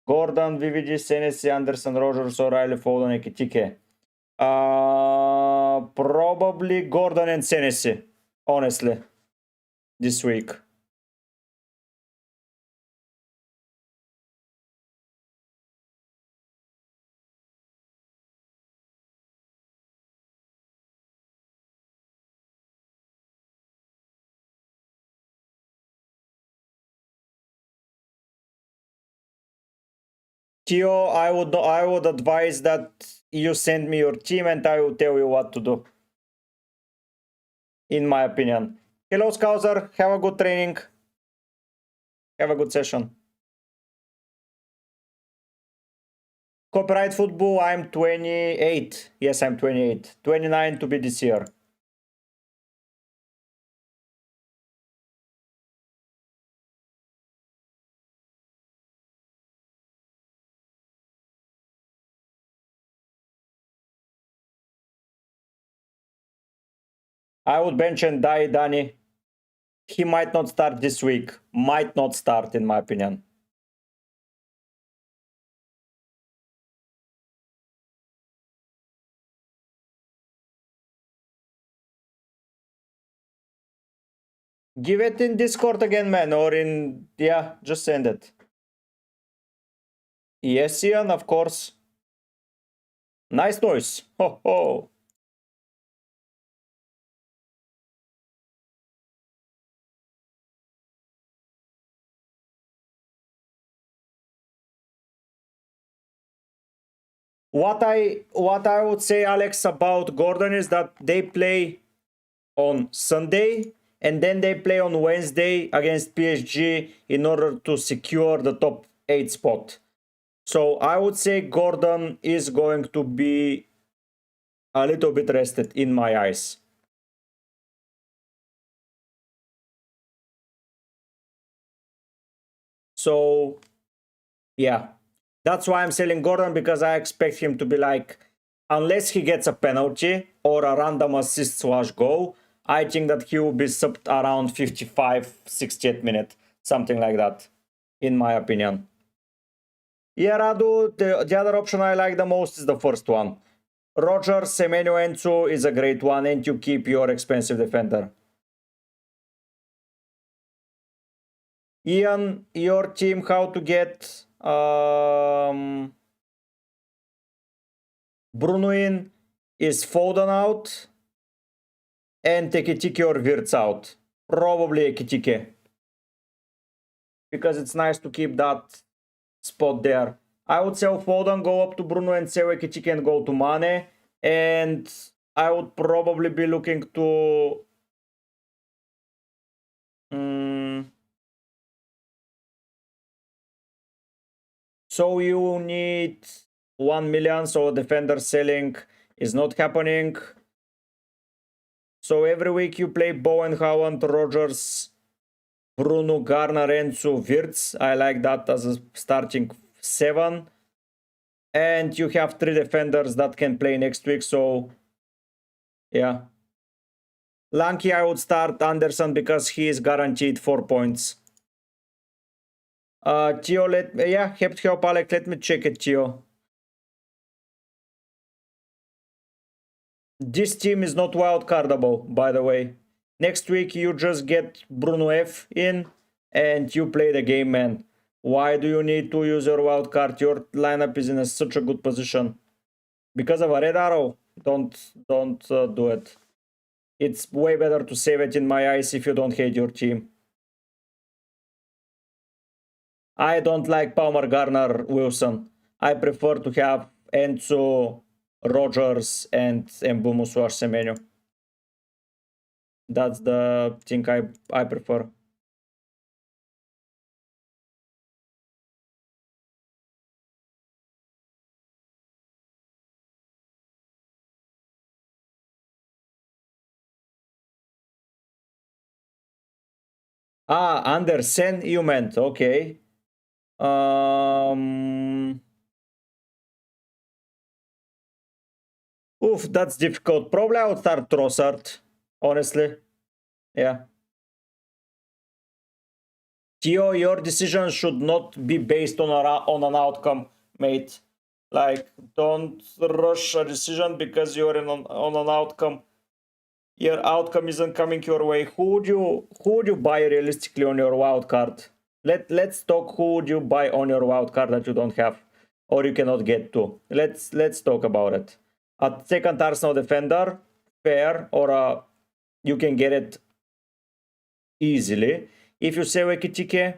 Gordon, VVG, Senesi, Anderson, Rogers, O'Reilly, Foden, Ekitike. Probably Gordon and Senesi, honestly, this week. Tio, I would advise that you send me your team and I will tell you what to do. In my opinion. Hello, Scouser. Have a good training. Have a good session. Copyright football, I'm 28. Yes, I'm 28. 29 to be this year. I would bench and die Danny. He might not start this week. Might not start, in my opinion. Give it in Discord again, man, or in... Yeah, just send it. Yes, Ian, of course. Nice noise. Ho ho. What I would say, Alex, about Gordon is that they play on Sunday and then they play on Wednesday against PSG in order to secure the top 8 spot. So I would say Gordon is going to be a little bit rested in my eyes. So yeah, that's why I'm selling Gordon, because I expect him to be like, unless he gets a penalty or a random assist / goal, I think that he will be subbed around 55, 68 minute, something like that, in my opinion. Yeah, Radu, the other option I like the most is the first one. Rogers, Semenyo, Enzo is a great one, and you keep your expensive defender. Ian, your team, how to get Bruno in is Foden out and Ekitike or Wirtz out. Probably Ekitike, because it's nice to keep that spot there. I would sell Foden, go up to Bruno, and sell Ekitike and go to Mane. And I would probably be looking to... So you need 1 million, so defender selling is not happening. So every week you play Bowen, Haaland, Rogers, Bruno, Garner, Enzo, Wirtz. I like that as a starting 7. And you have 3 defenders that can play next week, so yeah. Lanky, I would start Anderson because he is guaranteed 4 points. Tio, help Alec, let me check it, Tio. This team is not wildcardable, by the way. Next week you just get Bruno F in and you play the game, man. Why do you need to use your wildcard? Your lineup is in such a good position. Because of a red arrow? Don't do it. It's way better to save it, in my eyes, if you don't hate your team. I don't like Palmer, Garner, Wilson. I prefer to have Enzo, Rogers, and Mbumo / Semenyo. That's the thing I prefer. Andersen, you meant. Okay. Oof, that's difficult. Probably I would start Trossard, honestly. Yeah. Tio, your decision should not be based on an outcome, mate. Like, don't rush a decision because you're on an outcome. Your outcome isn't coming your way. Who would you buy realistically on your wild card? Let's talk. Who would you buy on your wild card that you don't have or you cannot get to? Let's talk about it. A second Arsenal defender, fair, or you can get it easily. If you say Ekitike,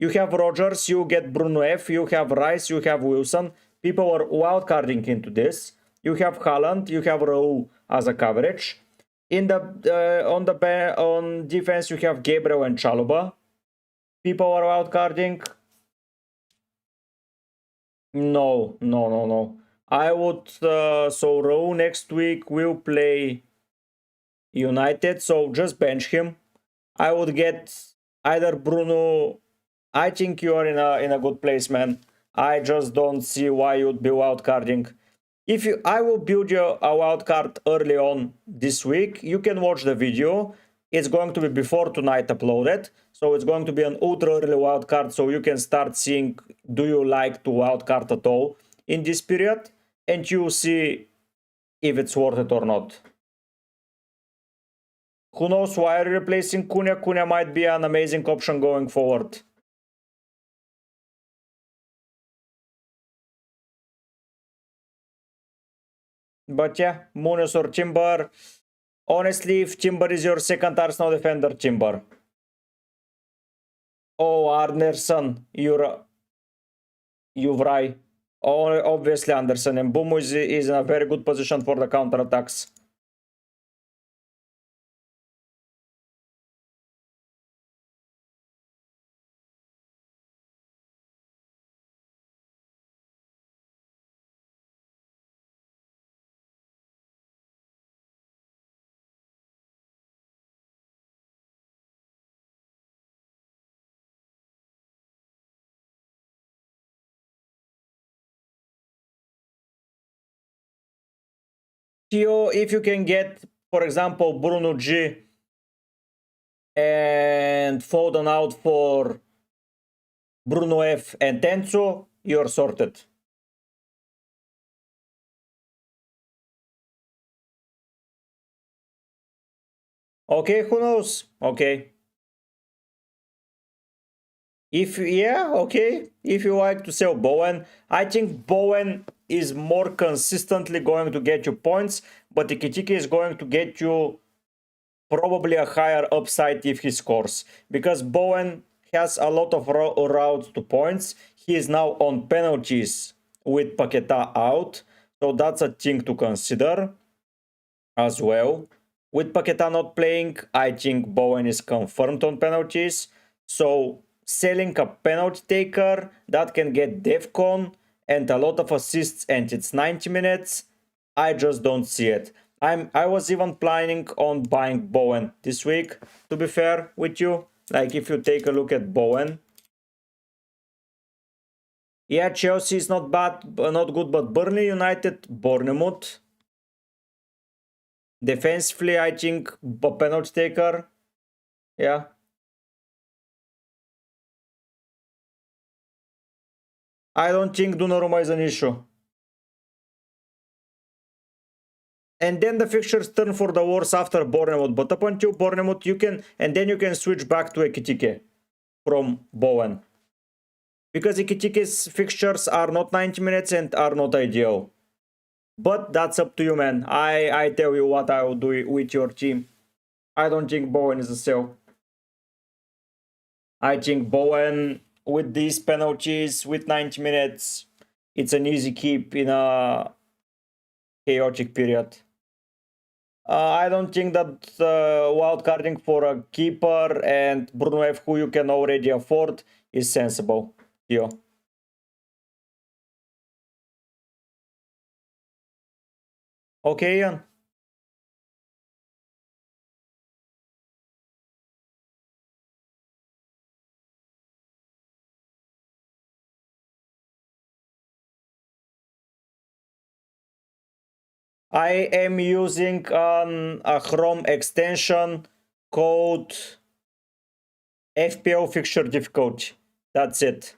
You have Rogers, you get Bruno F, you have Rice, you have Wilson. People are wildcarding into this. You have Haaland, you have Raul as a coverage. In the on defense, you have Gabriel and Chaluba. People are wildcarding. No. I would so Raul next week will play United, so just bench him. I would get either Bruno. I think you are in a good place, man. I just don't see why you'd be wildcarding. If you, I will build you a wildcard early on this week. You can watch the video. It's going to be before tonight uploaded, so it's going to be an ultra early wildcard. So you can start seeing, do you like to wildcard at all in this period, and you see if it's worth it or not. Who knows why are you replacing Cunha? Cunha might be an amazing option going forward. But yeah, Munoz or Timber. Honestly, if Timber is your second Arsenal defender, Timber. Oh, Anderson, you've right. Oh, obviously Anderson, and Bumo is in a very good position for the counter attacks. Theo, if you can get, for example, Bruno G and Foden out for Bruno F and Tenzo, you're sorted. Okay, who knows? Okay. If you like to sell Bowen, I think Bowen is more consistently going to get you points, but Ikitiki is going to get you probably a higher upside if he scores, because Bowen has a lot of routes to points. He is now on penalties with Paqueta out, so that's a thing to consider as well. With Paqueta not playing, I think Bowen is confirmed on penalties, so selling a penalty taker that can get Defcon and a lot of assists and it's 90 minutes, I just don't see it. I was even planning on buying Bowen this week, to be fair with you. Like, if you take a look at Bowen. Yeah, Chelsea is not bad, not good, but Burnley, United, Bournemouth. Defensively, I think a penalty taker. Yeah. I don't think Donnarumma is an issue. And then the fixtures turn for the worse after Bournemouth. But up until Bournemouth, you can, and then you can switch back to Ekitike from Bowen. Because Ekitike's fixtures are not 90 minutes and are not ideal. But that's up to you, man. I tell you what I will do with your team. I don't think Bowen is a sell. I think Bowen, with these penalties, with 90 minutes, it's an easy keep in a chaotic period. I don't think that wildcarding for a keeper and Bruno F, who you can already afford, is sensible. Theo. Okay, Ian. I am using a Chrome extension called FPL Fixture Difficulty. That's it.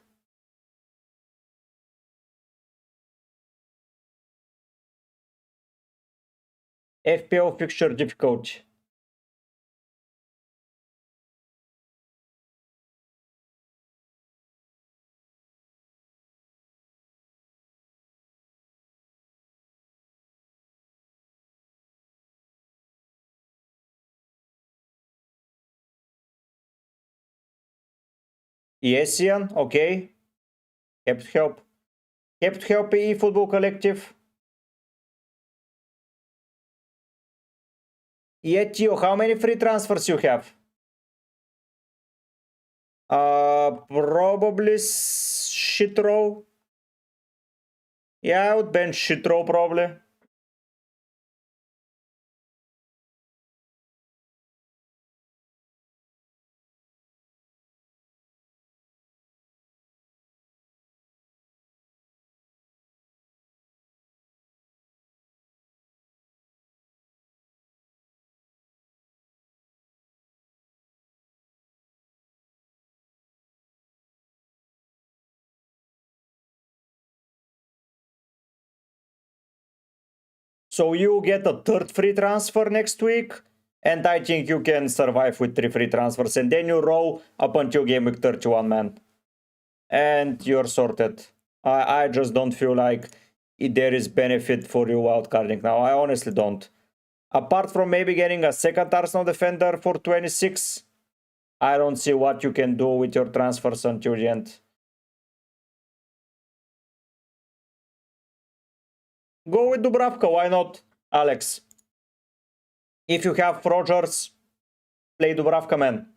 FPL Fixture Difficulty. Yes, Ian, okay. Happy to help. Happy to help eFootball Collective. Yeah, Tio, how many free transfers you have? Probably Shitro. Yeah, I would bench Shitro probably. So you get a third free transfer next week, and I think you can survive with 3 free transfers, and then you roll up until game week 31, man. And you're sorted. I just don't feel like there is benefit for you wildcarding now. I honestly don't. Apart from maybe getting a second Arsenal defender for 26, I don't see what you can do with your transfers until the end. Go with Dubravka, why not, Alex? If you have Rogers, play Dubravka, man.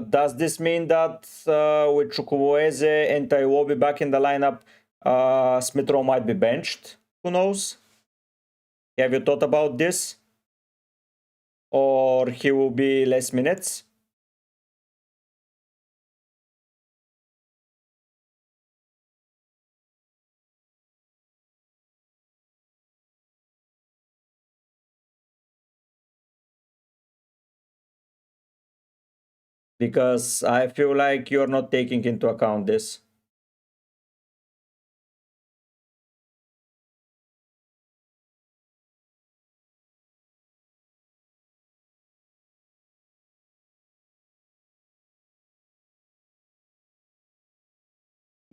Does this mean that with Chukwueze and Iwobi back in the lineup, Smith Rowe might be benched? Who knows? Have you thought about this? Or he will be less minutes? Because I feel like you're not taking into account this.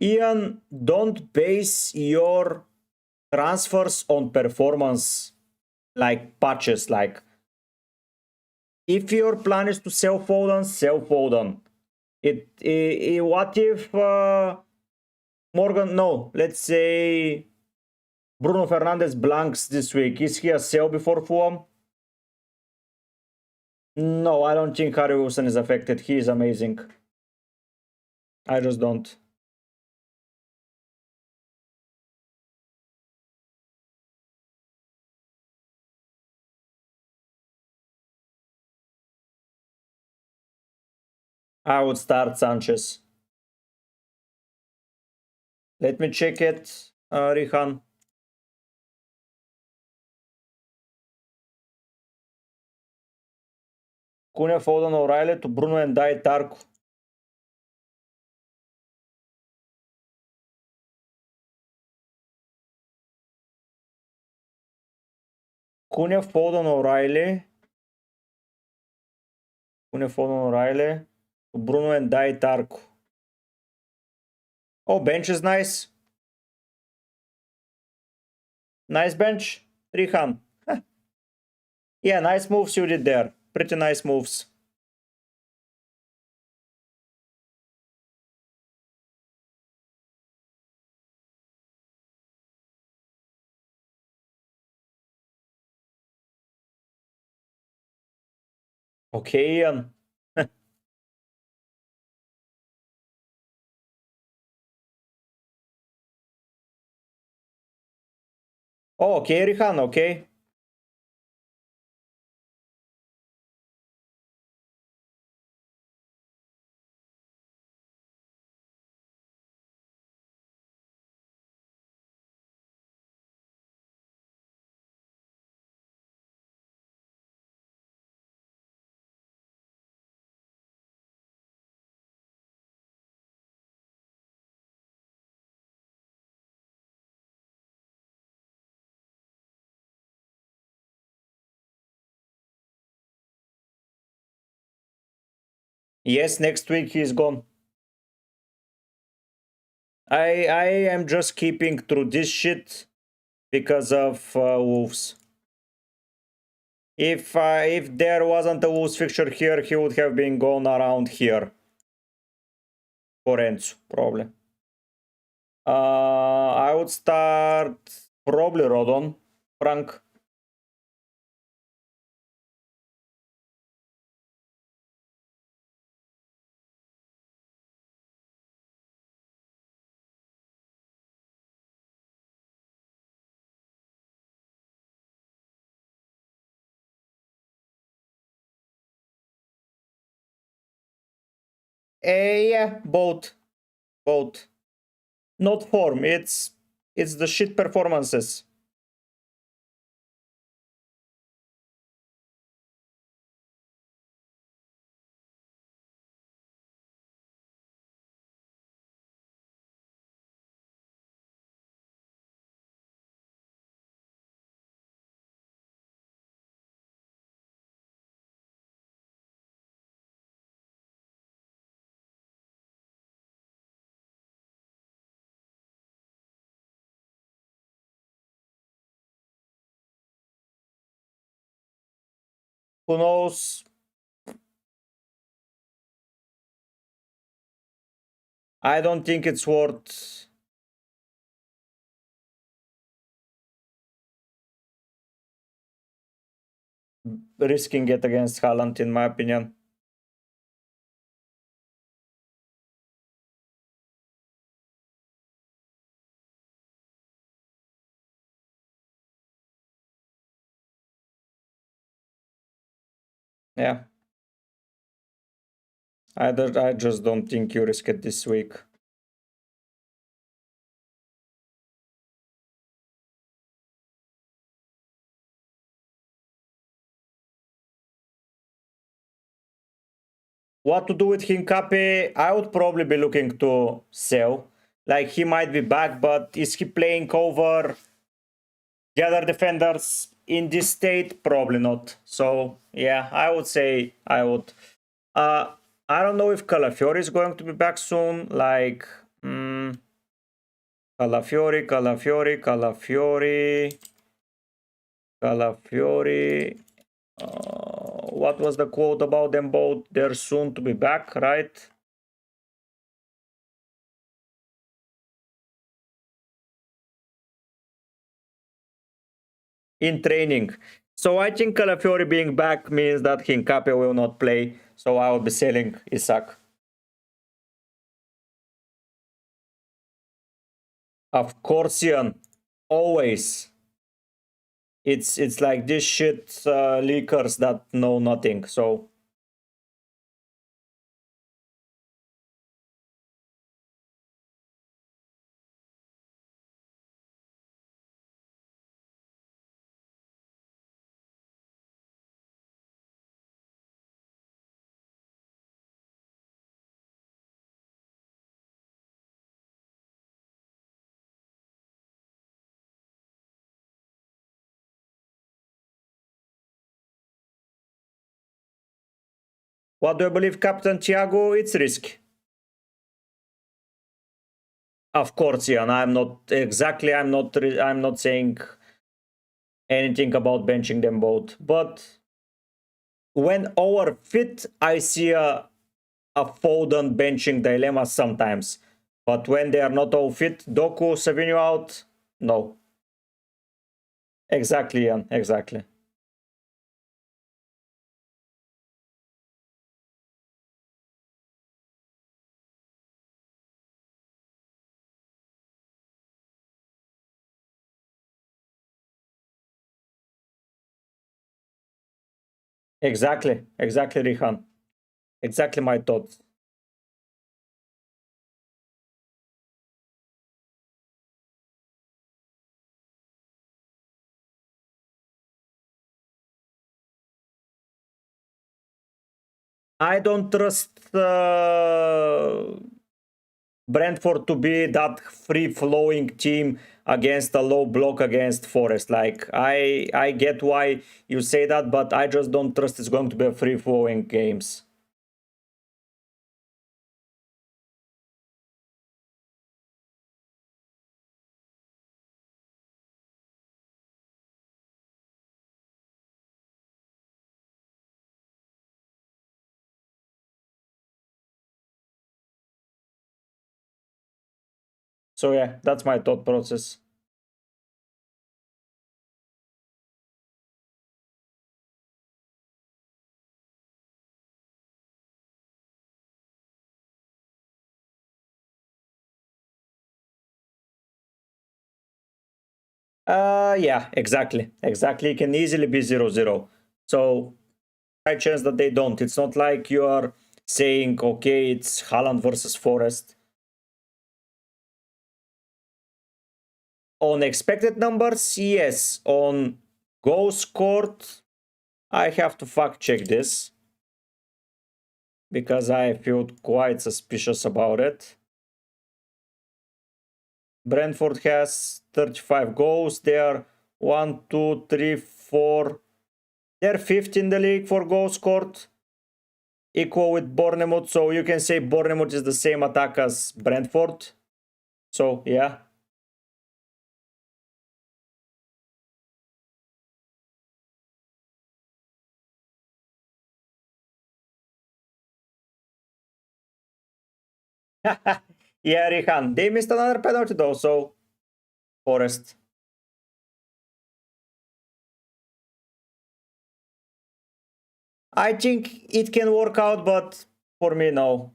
Ian, don't base your transfers on performance like patches. Like, if your plan is to sell Foden, sell Foden. What if Morgan? No, let's say Bruno Fernandes blanks this week. Is he a sell before Fulham? No, I don't think Harry Wilson is affected. He is amazing. I just don't. I would start Sanchez. Let me check it, Rihan. Cunha, Foden, O'Reilly to Bruno and Dai Tarko. Cunha, Foden, O'Reilly. Cunha, Foden, O'Reilly to Bruno and Dai Tarko. Oh, bench is nice. Nice bench, Rihan. Yeah, nice moves you did there. Pretty nice moves. Okay, Ian. Oh, okay, Rihan, okay. Yes, next week he's gone. I am just keeping through this shit because of Wolves. If there wasn't a Wolves fixture here, he would have been going around here for Enzo, probably. I would start probably Rodon, Frank. Yeah, both. Both. Not form, it's the shit performances. Who knows? I don't think it's worth risking it against Haaland, in my opinion. Yeah. I just don't think you risk it this week. What to do with Hincape? I would probably be looking to sell. Like, he might be back, but is he playing over the other defenders in this state? Probably not. So, yeah, I would say I would. I don't know if Calafiori is going to be back soon. Like, Calafiori, Calafiori, Calafiori, Calafiori. What was the quote about them both? They're soon to be back, right? In training. So I think Calafiori being back means that Hincape will not play. So I will be selling Isak. Of course, Ian. Always. It's like this shit leakers that know nothing. So what do I believe, Captain Thiago? It's risk. Of course, Ian. I'm not exactly. I'm not saying anything about benching them both. But when our fit, I see a Foden benching dilemma sometimes. But when they are not all fit, Doku, Savinho out, no. Exactly, Ian. Exactly. Exactly. Exactly, Rihan. Exactly my thoughts. I don't trust Brentford to be that free-flowing team against a low block against Forest. Like, I get why you say that, but I just don't trust it's going to be a free-flowing games. So yeah, that's my thought process. Yeah, exactly. It can easily be 0-0. So high chance that they don't. It's not like you are saying, okay, it's Haaland versus Forest. On expected numbers, yes. On goals scored, I have to fact check this because I feel quite suspicious about it. Brentford has 35 goals. They are 1, 2, 3, 4. They're fifth in the league for goals scored, equal with Bournemouth. So you can say Bournemouth is the same attack as Brentford. So yeah. Yeah, Rihan. They missed another penalty though, so Forest. I think it can work out, but for me, no.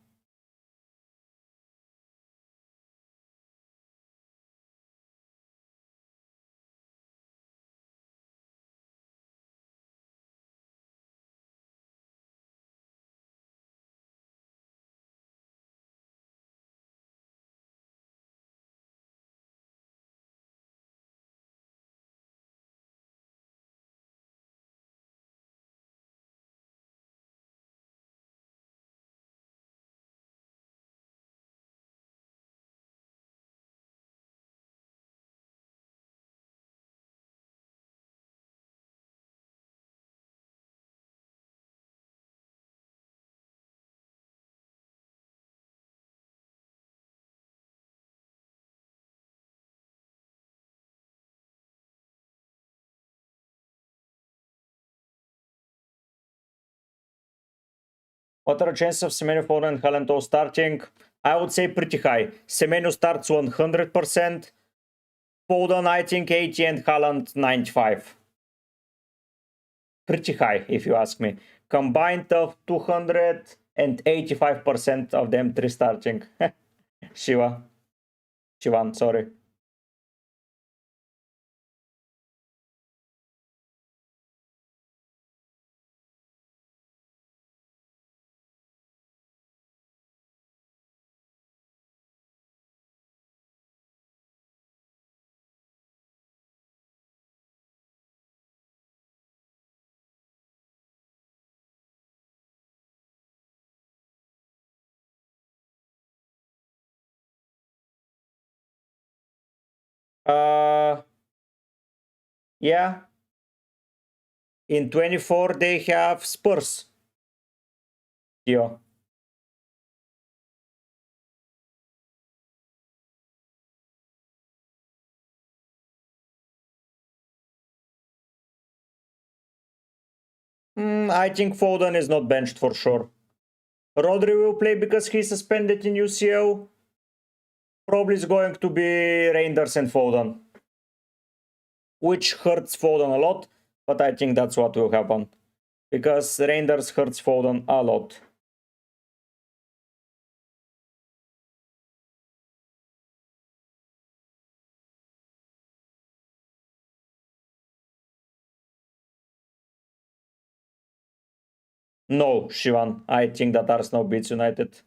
What are the chances of Semenyo, Foden, and Haaland all starting? I would say pretty high. Semenyo starts 100%. Foden, I think 80, and Haaland 95. Pretty high, if you ask me. Combined of 285% of them three starting. Shiva. Shivan, sorry. Uh, yeah. In 24, they have Spurs. Yo. I think Foden is not benched for sure. Rodri will play because he's suspended in UCL. Probably is going to be Reinders and Foden, which hurts Foden a lot, but I think that's what will happen because Reinders hurts Foden a lot. No, Shivan, I think that Arsenal beats United.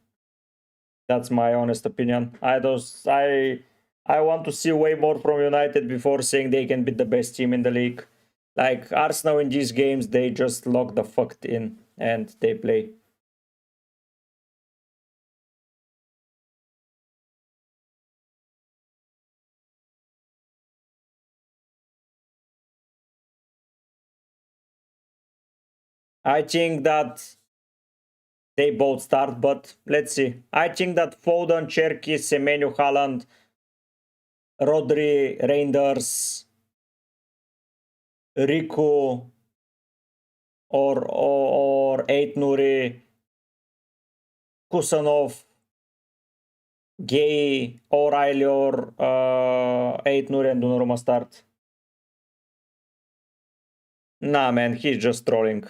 That's my honest opinion. I want to see way more from United before saying they can be the best team in the league. Like Arsenal in these games, they just lock the fuck in and they play. I think that they both start, but let's see. I think that Foden, Cherki, Semenyo, Haaland, Rodri, Reinders, Riku, or Ait Nuri, Kusanov, Gay, O'Reilly or 8 Nuren do not start. Nah, man, he's just trolling.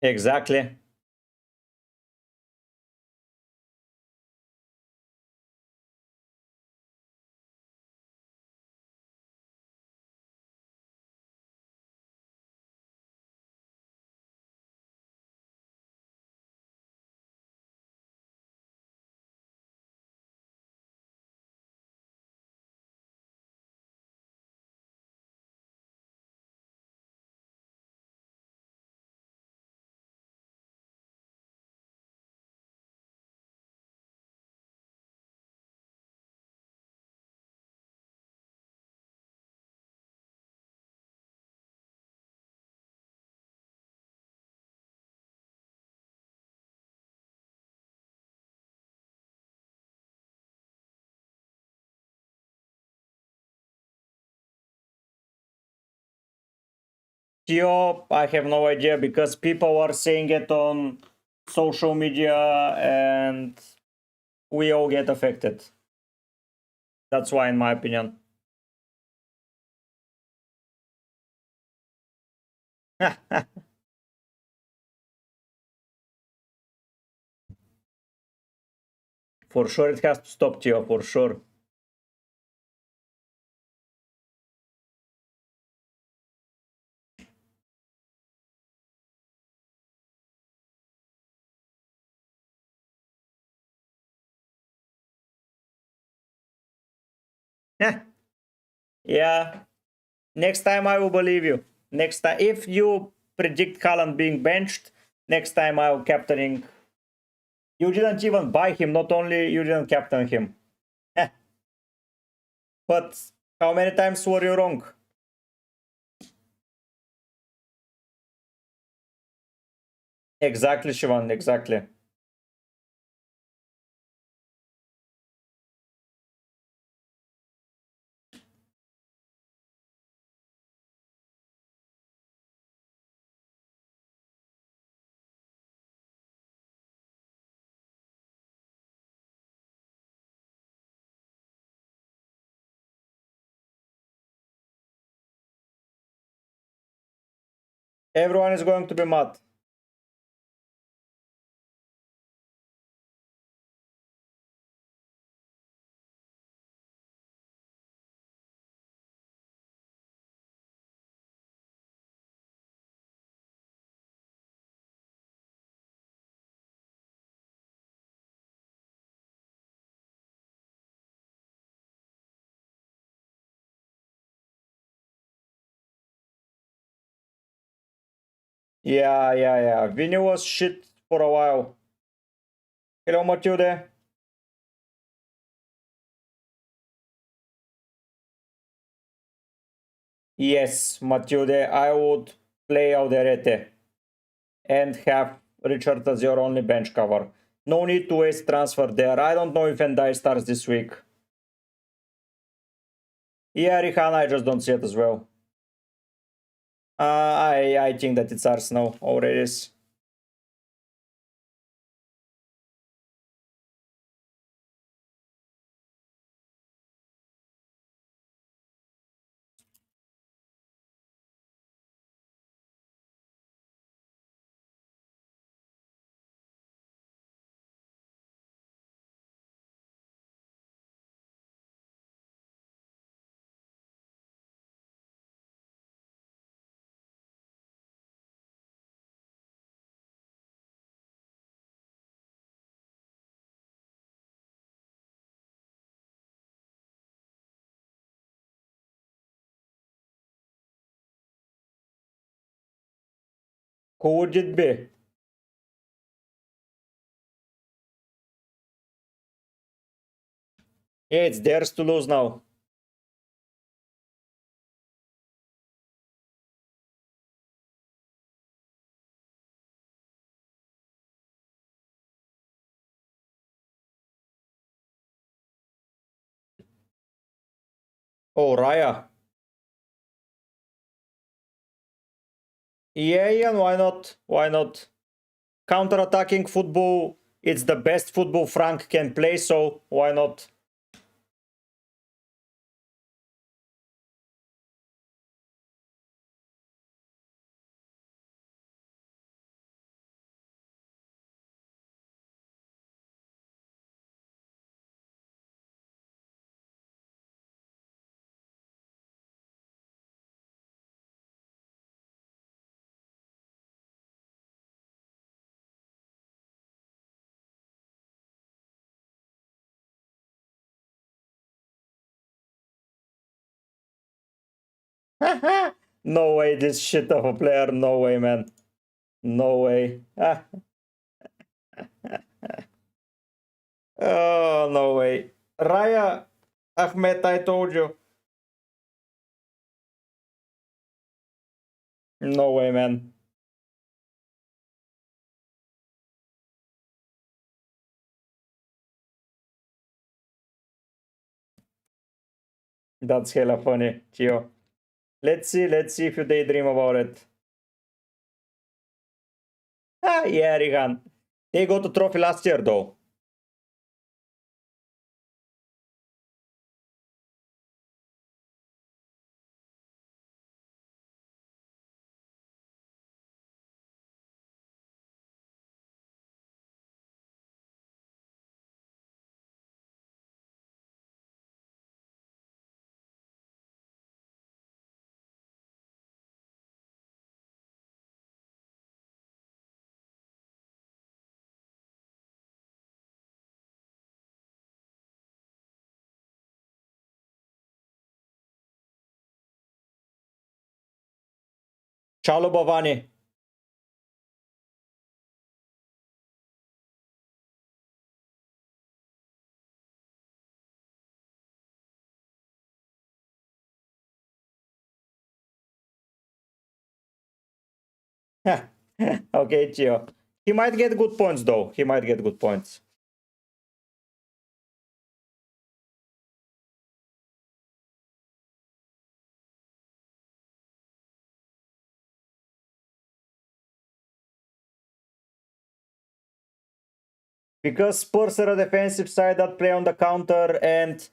Exactly. Geo, I have no idea because people are saying it on social media and we all get affected. That's why, in my opinion. For sure, it has to stop, Geo, for sure. Yeah. Next time I will believe you. Next time, if you predict Haaland being benched, next time I will captaining. You didn't even buy him, not only you didn't captain him. But how many times were you wrong? Exactly, Shivan, exactly. Everyone is going to be mad. Yeah. Vinny was shit for a while. Hello, Matilde. Yes, Matilde, I would play Alderete and have Richard as your only bench cover. No need to waste transfer there. I don't know if Ndai starts this week. Yeah, Rihanna, I just don't see it as well. I think that it's Arsenal already. Who would it be? Yeah, it's theirs to lose now. Oh, Raya. Yeah, Ian, why not? Why not? Counter-attacking football, it's the best football Frank can play, so why not? No way, this shit of a player. No way, man. No way. Oh, no way. Raya, Ahmed, I told you. No way, man. That's hella funny, Gio. Let's see if you daydream about it. Yeah, Rihan. They got a trophy last year, though. Ciao, Bavani. Okay, Gio. He might get good points, though. He might get good points. Because Spurs are a defensive side that play on the counter and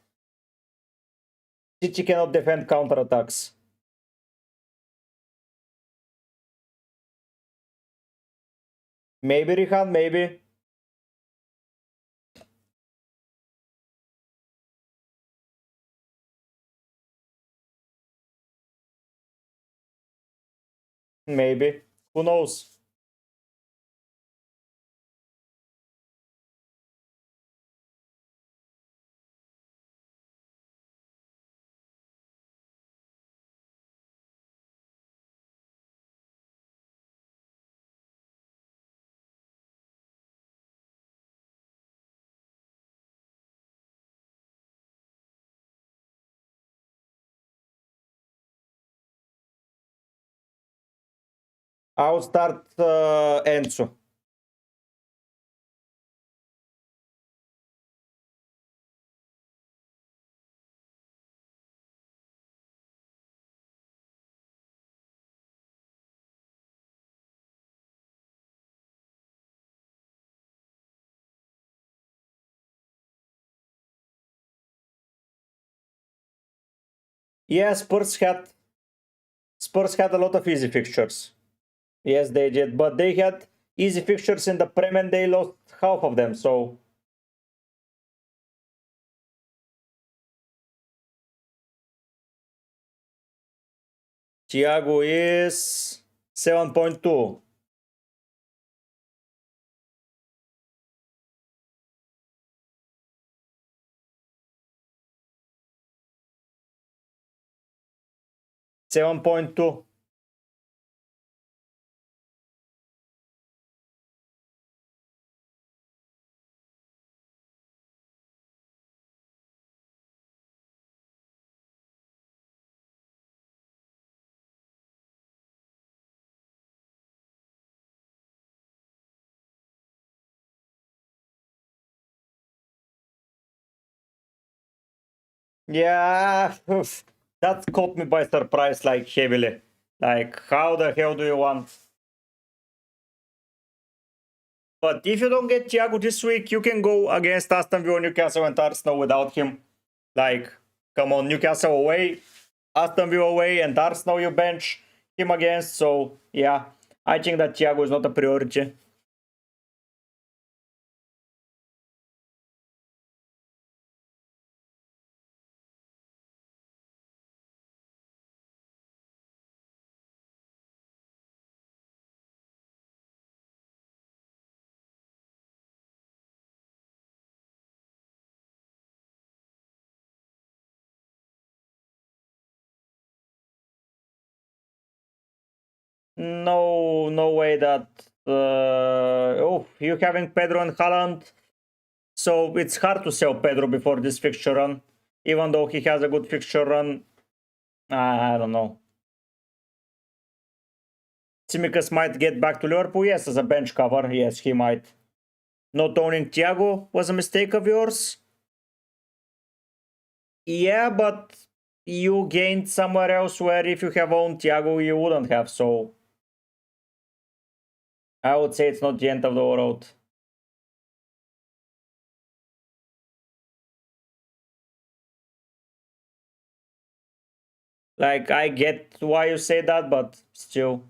City cannot defend counter attacks. Maybe, Rihan, maybe. Maybe. Who knows? I'll start Enzo. Yeah, Spurs had a lot of easy fixtures. Yes, they did, but they had easy fixtures in the Prem and they lost half of them, so Thiago is 7.2. 7.2. Yeah, oof, that caught me by surprise, like heavily. Like, how the hell do you want? But if you don't get Thiago this week, you can go against Aston Villa, Newcastle, and Arsenal without him. Like, come on, Newcastle away, Aston Villa away, and Arsenal you bench him against. So yeah, I think that Thiago is not a priority. No, no way that. Oh, you having Pedro and Haaland, so it's hard to sell Pedro before this fixture run, even though he has a good fixture run. I don't know. Tsimikas might get back to Liverpool, yes, as a bench cover. Yes, he might. Not owning Thiago was a mistake of yours. Yeah, but you gained somewhere else where if you have owned Thiago, you wouldn't have. So I would say it's not the end of the world. Like, I get why you say that, but still.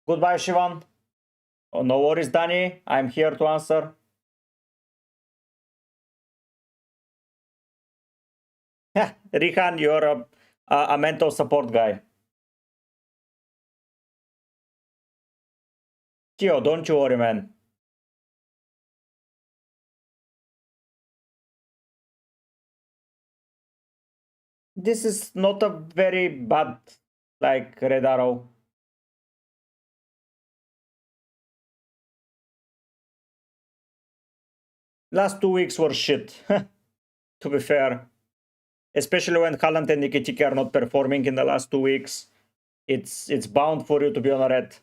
Goodbye, Shivan. Oh, no worries, Danny. I'm here to answer. Rihan, you're a mental support guy. Gio, don't you worry, man. This is not a very bad, like, red arrow. Last 2 weeks were shit, to be fair. Especially when Haaland and Nikitic are not performing in the last 2 weeks. It's bound for you to be on a red.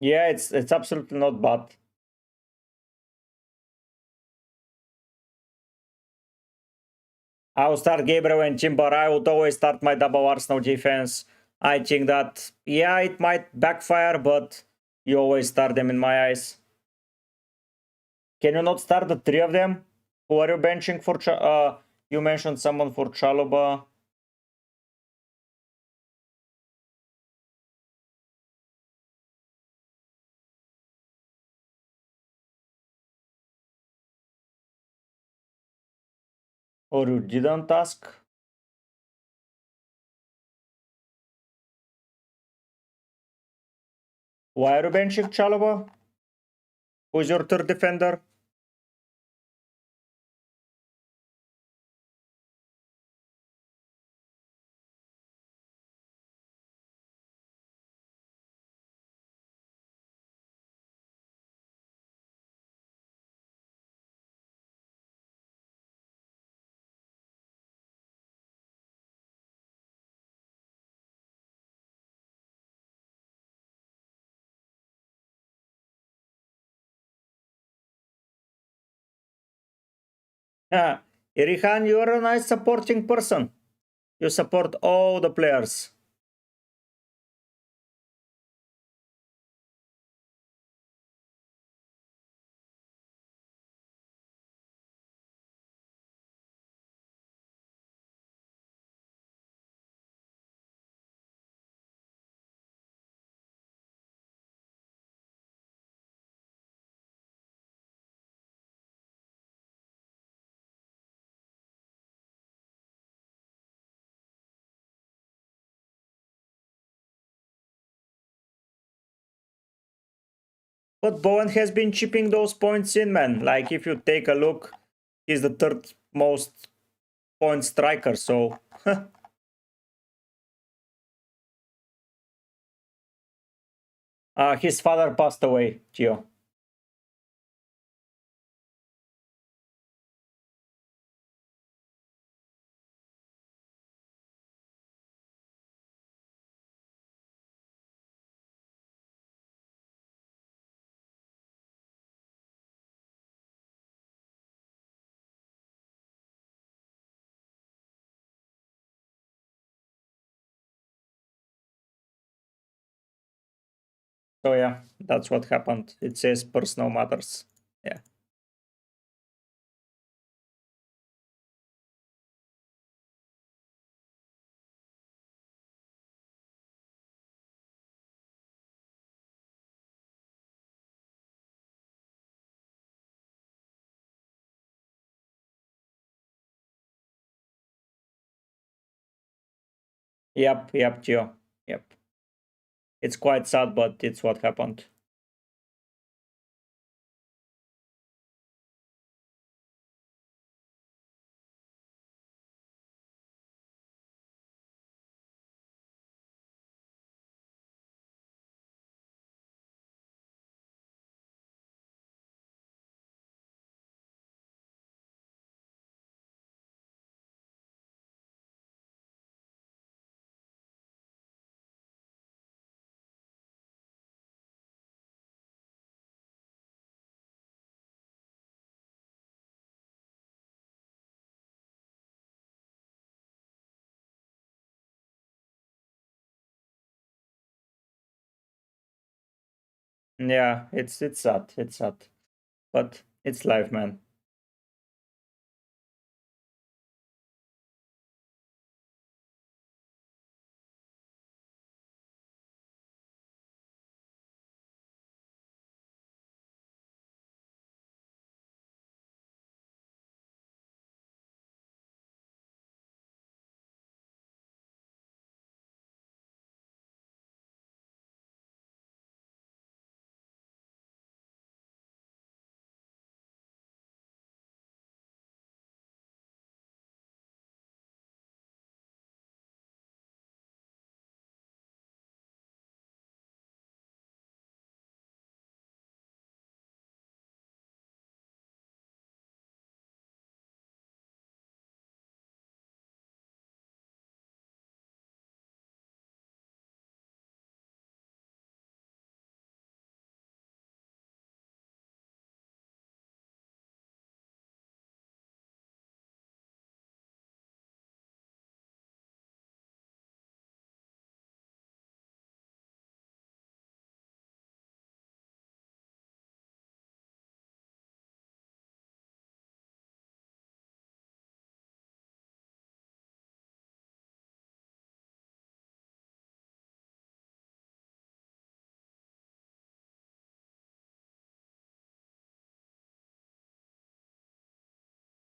Yeah, it's absolutely not bad. I will start Gabriel and Chimbar. I would always start my double Arsenal defense. I think that, yeah, it might backfire, but you always start them in my eyes. Can you not start the three of them? Who are you benching for? You mentioned someone for Chalobah. Or you didn't ask? Why are you benching Chalobah? Who's your third defender? Yeah, Irihan, you're a nice supporting person. You support all the players. But Bowen has been chipping those points in, man. Like, if you take a look, he's the third most point striker, so... his father passed away, Gio. So yeah, that's what happened. It says personal matters. Yeah. Yep, Gio. Yep. It's quite sad, but it's what happened. Yeah, it's sad. It's sad. But it's life, man.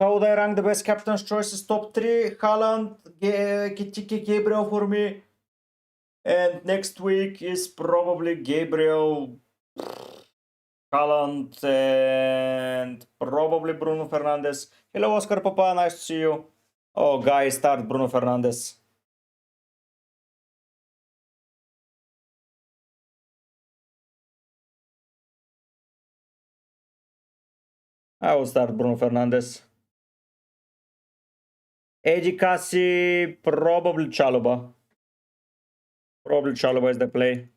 How would I rank the best captain's choices? Top 3, Haaland, Kitiki, Gabriel for me. And next week is probably Gabriel, Haaland, and probably Bruno Fernandes. Hello, Oscar Papa, nice to see you. Oh, guys, start Bruno Fernandes. I will start Bruno Fernandes. Eddie Cassi, probably Chalobah. Probably Chalobah is the play.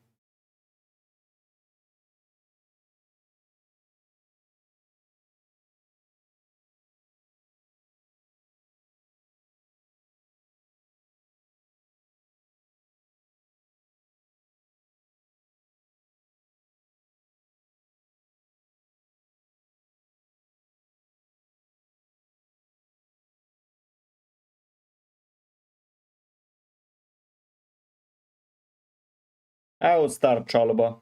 I will start Chalobah.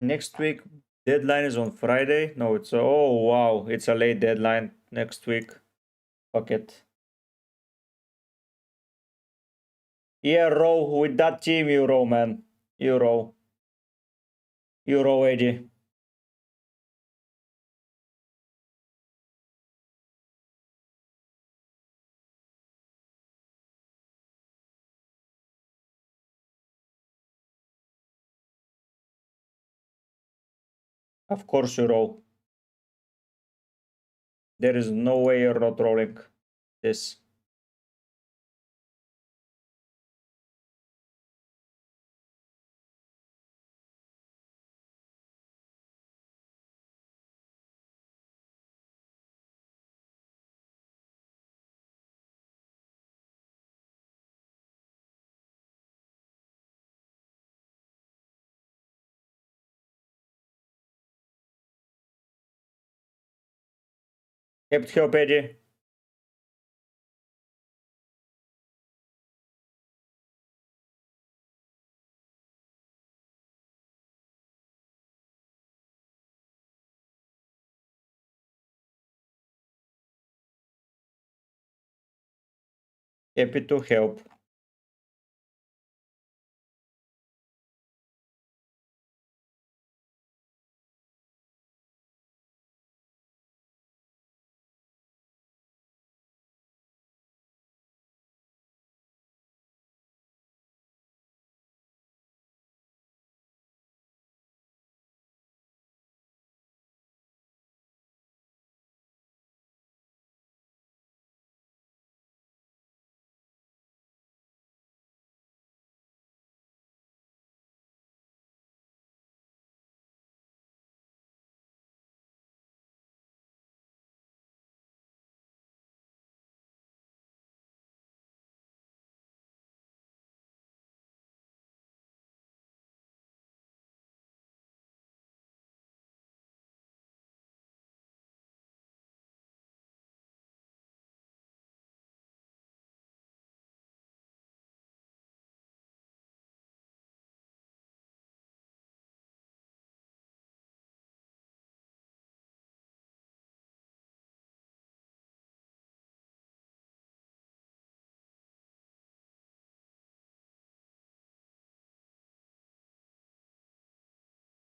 Next week deadline is on Friday. No, it's oh wow, it's a late deadline next week. Fuck it. Yeah, row with that team, you row, man. You row. You row, AG. Of course you row. There is no way you're not rolling this. Hebt help, AG. Happy to help.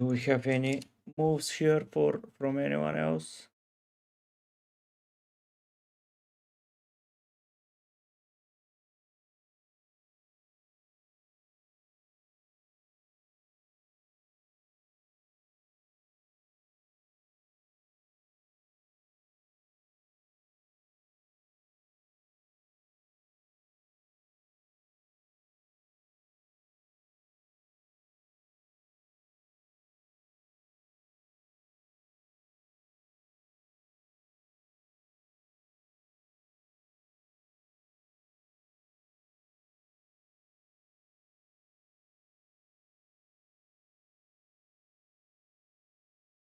Do we have any moves here from anyone else?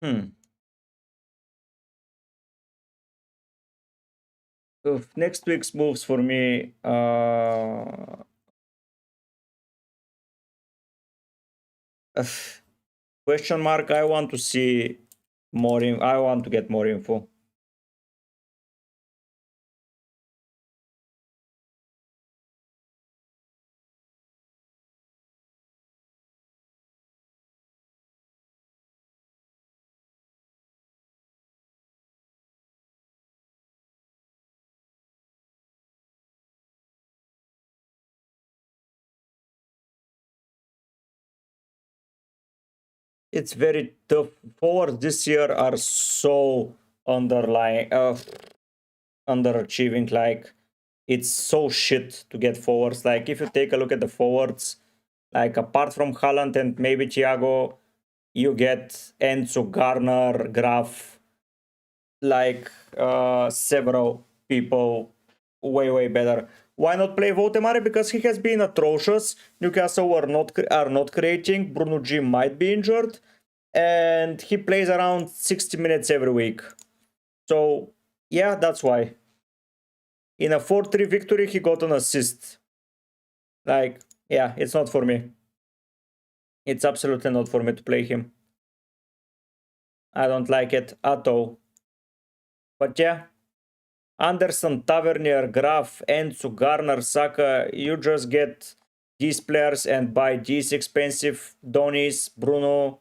Hmm. So next week's moves for me. Question mark. I want to see more. I want to get more info. It's very tough. Forwards this year are so underachieving. Like it's so shit to get forwards. Like if you take a look at the forwards, like apart from Haaland and maybe Thiago, you get Enzo, Garner, Graf, like several people way better. Why not play Votemare? Because he has been atrocious. Newcastle are not creating. Bruno G might be injured, and he plays around 60 minutes every week. So yeah, that's why. In a 4-3 victory, he got an assist. Like, yeah, it's not for me. It's absolutely not for me to play him. I don't like it at all. But yeah, Anderson, Tavernier, Graf, Enzo, Garner, Saka, you just get these players and buy these expensive Donis, Bruno,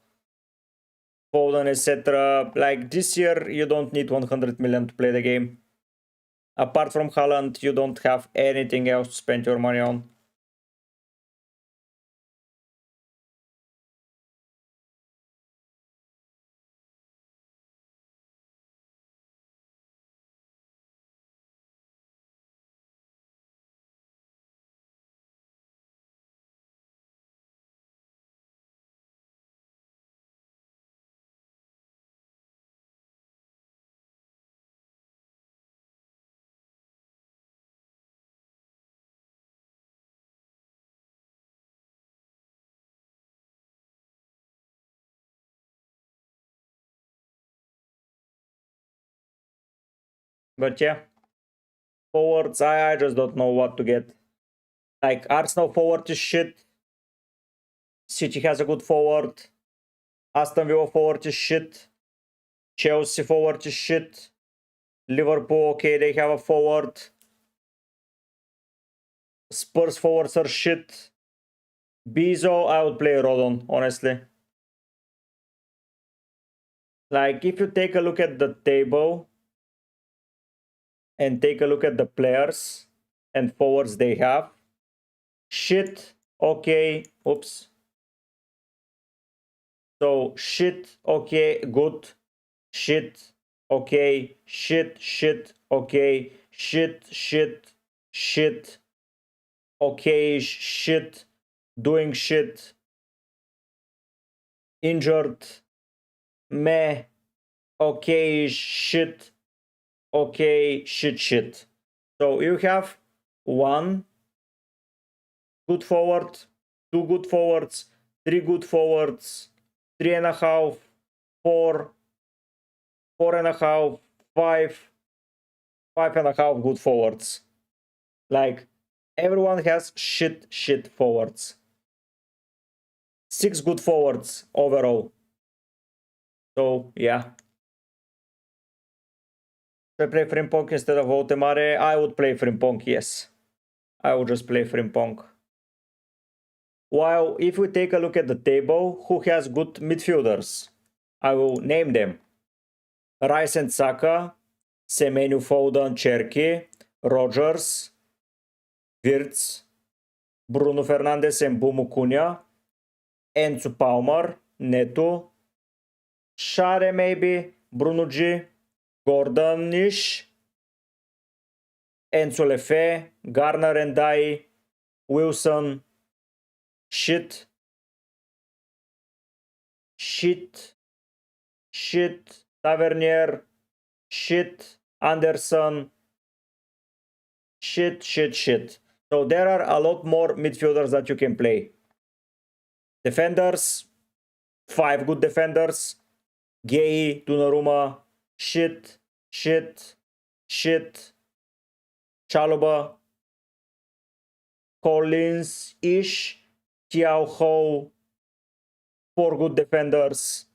Foden, etc. Like this year, you don't need 100 million to play the game. Apart from Haaland, you don't have anything else to spend your money on. But yeah, forwards, I just don't know what to get. Like, Arsenal forward is shit. City has a good forward. Aston Villa forward is shit. Chelsea forward is shit. Liverpool, okay, they have a forward. Spurs forwards are shit. Bezo, I would play Rodon, honestly. Like, if you take a look at the table and take a look at the players and forwards they have, shit, okay, oops. So, shit, okay, good, shit, okay, shit, okay, shit, okay, shit, doing shit, injured, meh, okay, shit, okay, shit. So you have one good forward, two good forwards, three good forwards, 3.5, 4, 4.5, 5, 5.5 good forwards. Like, everyone has shit forwards. 6 good forwards overall. So yeah. Should I play Frimpong instead of Votemare? I would play Frimpong, yes. I would just play Frimpong. While if we take a look at the table, who has good midfielders? I will name them. Rice and Saka, Semenyo, Foden, Cherki, Rogers, Wirtz, Bruno Fernandes and Bumu Cunha, Enzo Palmer, Neto, Share maybe, Bruno G, Gordonish, Enzo Lefe, Garner and Dai, Wilson, shit, Tavernier, shit, Anderson, shit. So there are a lot more midfielders that you can play. Defenders, 5 good defenders. Gay, Donnarumma, shit. Chalobah, Collins-ish, Tiao Ho, 4 good defenders.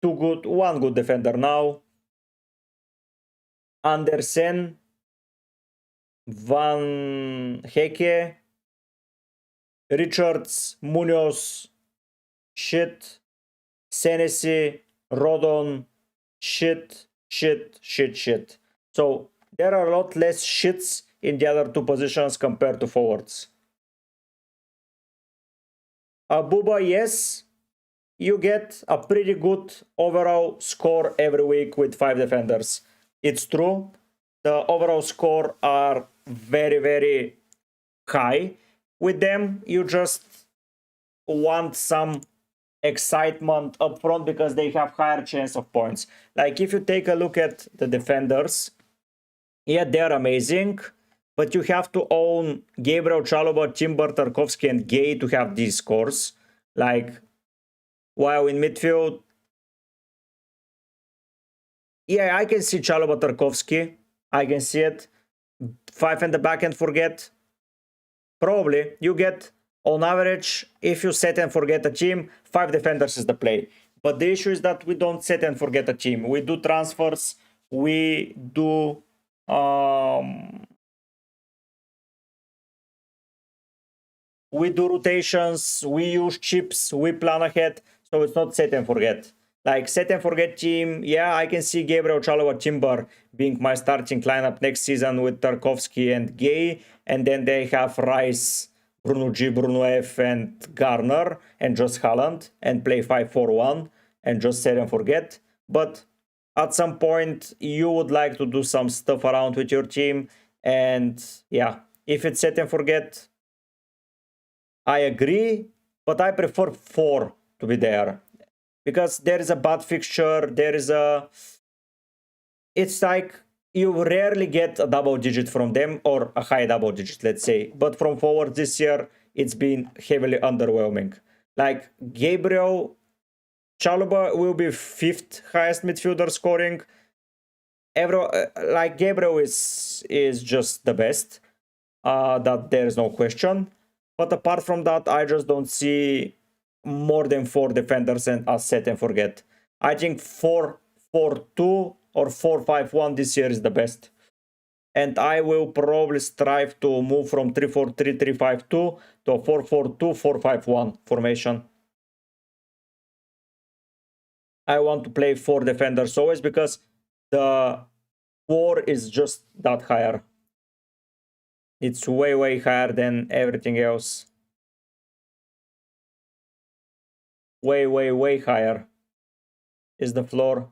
1 good defender now. Andersen, Van Heke, Richards, Munoz, shit. Senesi, Rodon, shit. So there are a lot less shits in the other 2 positions compared to forwards. Abuba, yes, you get a pretty good overall score every week with 5 defenders. It's true. The overall score are very high. With them, you just want some excitement up front because they have higher chance of points. Like, if you take a look at the defenders, yeah, they're amazing, but you have to own Gabriel, Chalobah, Timber, Tarkovsky, and Gay to have these scores. Like, while in midfield, yeah, I can see Chalobah, Tarkovsky. I can see it. 5 in the back and forget. Probably you get, on average, if you set and forget a team, 5 defenders is the play. But the issue is that we don't set and forget a team. We do transfers, we do rotations, we use chips, we plan ahead. So it's not set and forget. Like set and forget team, yeah, I can see Gabriel Chalova Timber being my starting lineup next season with Tarkovsky and Gay, and then they have Rice, Bruno G, Bruno F, and Garner, and just Haaland, and play 5-4-1, and just set and forget. But at some point, you would like to do some stuff around with your team, and yeah, if it's set and forget, I agree, but I prefer 4 to be there. Because there is a bad fixture, it's like you rarely get a double digit from them, or a high double digit, let's say. But from forward this year, it's been heavily underwhelming. Like Gabriel Chalobah will be 5th highest midfielder scoring. Like Gabriel is just the best. That there is no question. But apart from that, I just don't see more than 4 defenders and a set and forget. I think 4-4-2 or 4-5-1 this year is the best. And I will probably strive to move from 3-4-3, 3-5-2 to a 4-4-2, 4-5-1 formation. I want to play 4 defenders always because the 4 is just that higher. It's way higher than everything else. Way higher is the floor.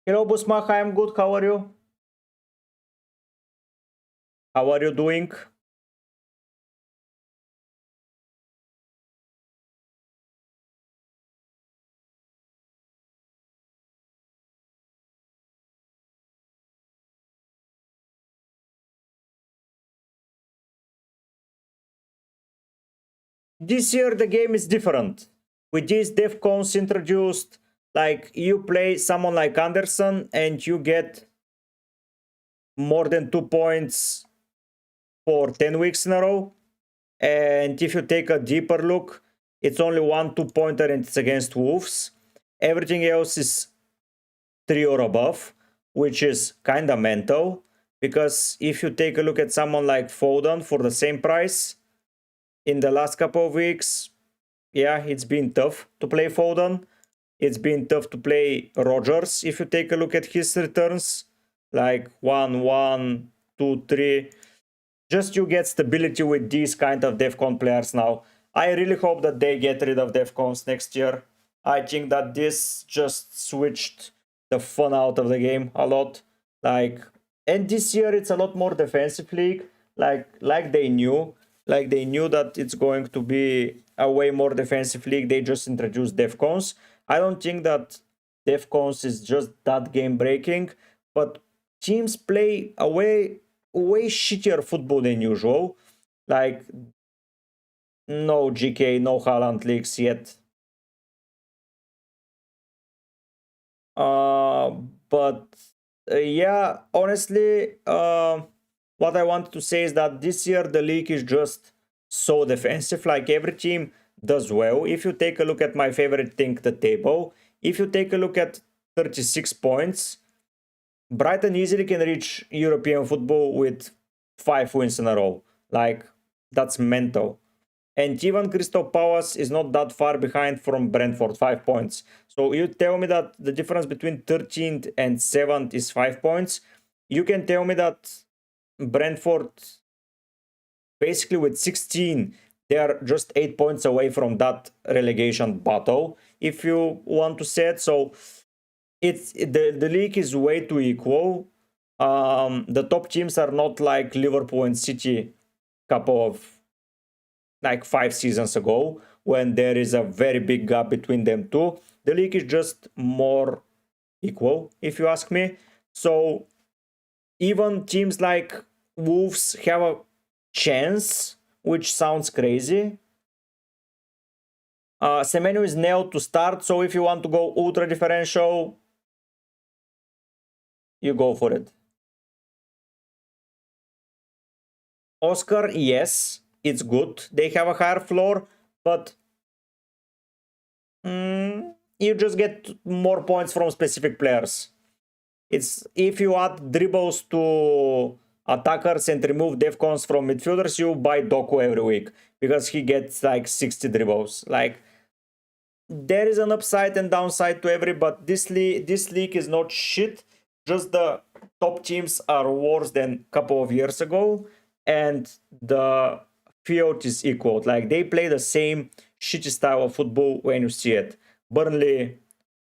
Hello, Busmach, I am good. How are you? How are you doing? This year the game is different. With these defcons introduced, like you play someone like Anderson and you get more than 2 points for 10 weeks in a row. And if you take a deeper look, it's only 1 2-pointer and it's against Wolves. Everything else is 3 or above, which is kinda mental. Because if you take a look at someone like Foden for the same price, in the last couple of weeks, yeah, it's been tough to play Foden. It's been tough to play Rodgers if you take a look at his returns. Like 1-1, 2-3. Just you get stability with these kind of DEFCON players now. I really hope that they get rid of DEFCONs next year. I think that this just switched the fun out of the game a lot. Like, and this year it's a lot more defensive league. Like they knew that it's going to be a way more defensive league. They just introduced DEFCONs. I don't think that DEFCONs is just that game breaking, but teams play a way shittier football than usual. Like, no GK, no Haaland leagues yet. But yeah, honestly, what I wanted to say is that this year the league is just so defensive. Like every team does well. If you take a look at my favorite thing, the table, if you take a look at 36 points, Brighton easily can reach European football with 5 wins in a row. Like, that's mental. And even Crystal Palace is not that far behind from Brentford, 5 points. So you tell me that the difference between 13th and 7th is 5 points. You can tell me that Brentford, basically with 16, they are just 8 points away from that relegation battle, if you want to say it. So it's the league is way too equal. The top teams are not like Liverpool and City couple of like 5 seasons ago, when there is a very big gap between them two. The league is just more equal, if you ask me. So even teams like Wolves have a chance, which sounds crazy. Semenyo is nailed to start, so if you want to go ultra differential, you go for it. Oscar, yes, it's good. They have a higher floor, but you just get more points from specific players. It's if you add dribbles to attackers and remove defcons from midfielders, you buy Doku every week because he gets like 60 dribbles. Like, there is an upside and downside to every, but this league is not shit. Just the top teams are worse than a couple of years ago, and the field is equal. Like, they play the same shitty style of football when you see it. Burnley,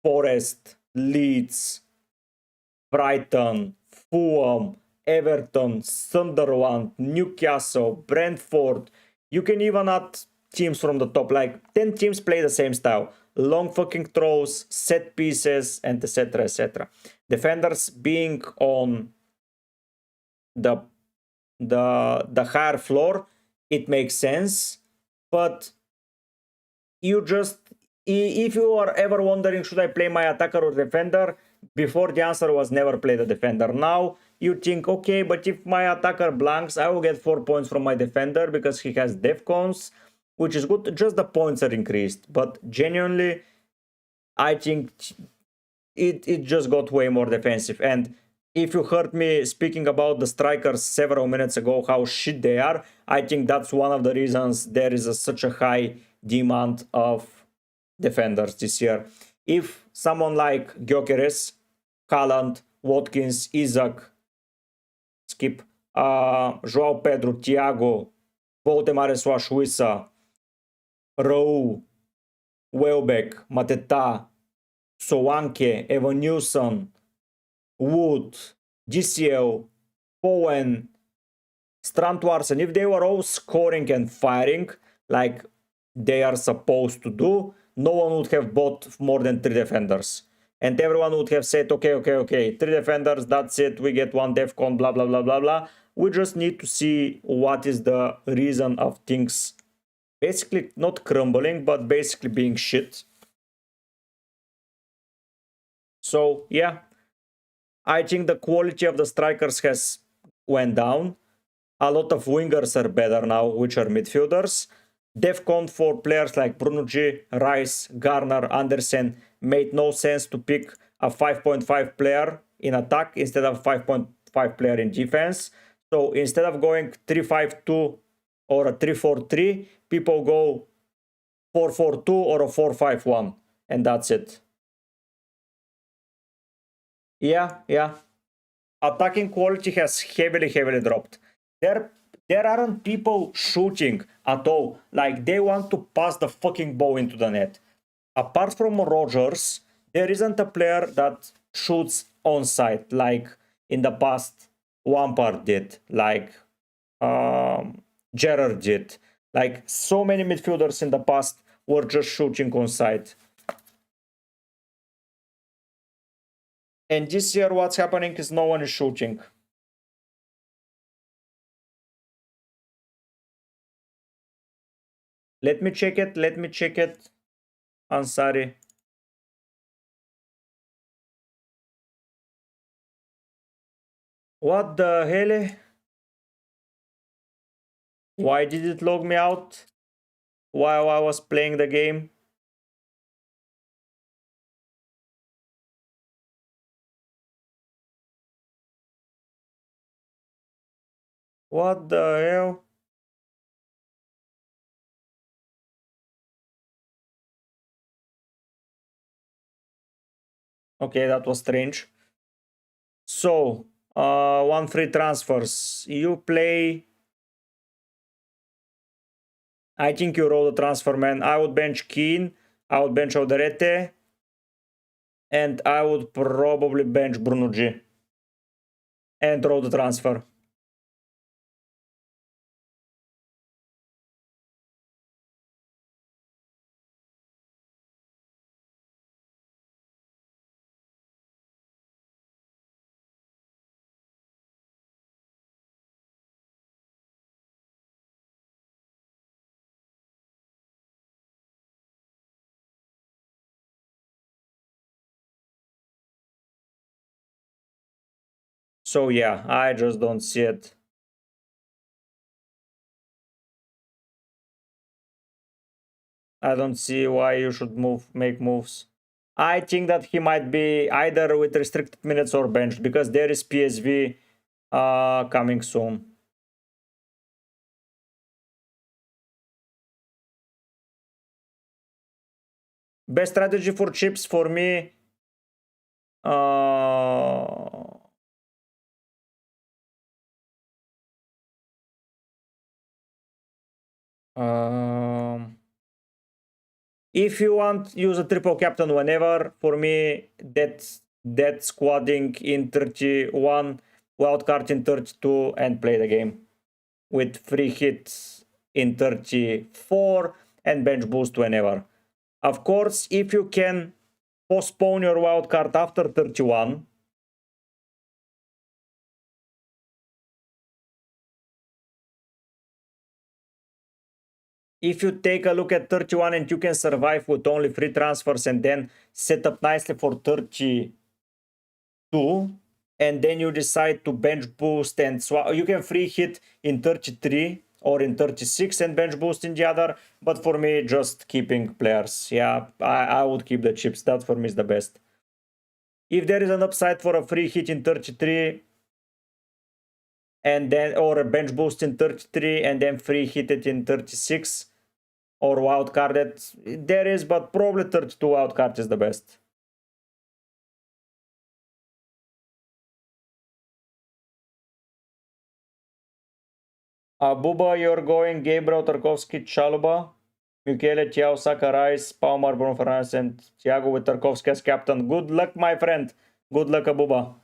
Forest, Leeds, Brighton, Fulham, Everton, Sunderland, Newcastle, Brentford. You can even add teams from the top. Like 10 teams play the same style. Long fucking throws, set pieces, and etc. etc. Defenders being on the higher floor, it makes sense. But you just, if you are ever wondering, should I play my attacker or defender? Before, the answer was never play the defender. Now you think, okay, but if my attacker blanks, I will get 4 points from my defender because he has defcons, which is good. Just the points are increased. But genuinely, I think it just got way more defensive. And if you heard me speaking about the strikers several minutes ago, how shit they are, I think that's one of the reasons there is such a high demand of defenders this year. If someone like Gyökeres, Haaland, Watkins, Isaac, skip, João Pedro, Thiago, Voldemar Swashwissa, Raul, Welbeck, Mateta, Solanke, Evan Nilsson, Wood, GCL, Bowen, Strandwarsen, if they were all scoring and firing like they are supposed to do, no one would have bought more than 3 defenders. And everyone would have said, okay, 3 defenders, that's it, we get 1 defcon, blah, blah, blah, blah, blah. We just need to see what is the reason of things basically not crumbling, but basically being shit. So, yeah, I think the quality of the strikers has went down. A lot of wingers are better now, which are midfielders. Defcon for players like Bruno G, Rice, Garner, Andersen made no sense to pick a 5.5 player in attack instead of 5.5 player in defense. So instead of going 3-5-2 or a 3-4-3, people go 4-4-2 or a 4-5-1, and that's it. Yeah. Attacking quality has heavily dropped. There aren't people shooting at all. Like, they want to pass the fucking ball into the net. Apart from Rogers, there isn't a player that shoots on site like in the past Lampard did, like Gerrard did. Like, so many midfielders in the past were just shooting on site. And this year what's happening is no one is shooting. Let me check it. Ansari. What the hell? Why did it log me out while I was playing the game? What the hell? Okay, that was strange. So, 1 free transfers. You play. I think you roll the transfer, man. I would bench Keane. I would bench Alderete. And I would probably bench Bruno G. And roll the transfer. So yeah, I just don't see it. I don't see why you should make moves. I think that he might be either with restricted minutes or benched because there is PSV coming soon. Best strategy for chips for me. If you want, use a triple captain whenever. For me, that squadding in 31, wildcard in 32, and play the game with free hits in 34 and bench boost whenever. Of course, if you can postpone your wildcard after 31, if you take a look at 31 and you can survive with only free transfers and then set up nicely for 32, and then you decide to bench boost and swap, you can free hit in 33 or in 36 and bench boost in the other. But for me, just keeping players. Yeah, I would keep the chips. That for me is the best. If there is an upside for a free hit in 33 and then, or a bench boost in 33 and then free hit it in 36 or wildcarded, there is, but probably 32 wildcard is the best. Buba, you're going Gabriel, Tarkovsky, Chaluba, Michele, Thiago, Saka, Rice, Palmer, Bruno Fernandes, and Thiago with Tarkovsky as captain. Good luck, my friend. Good luck, Abuba.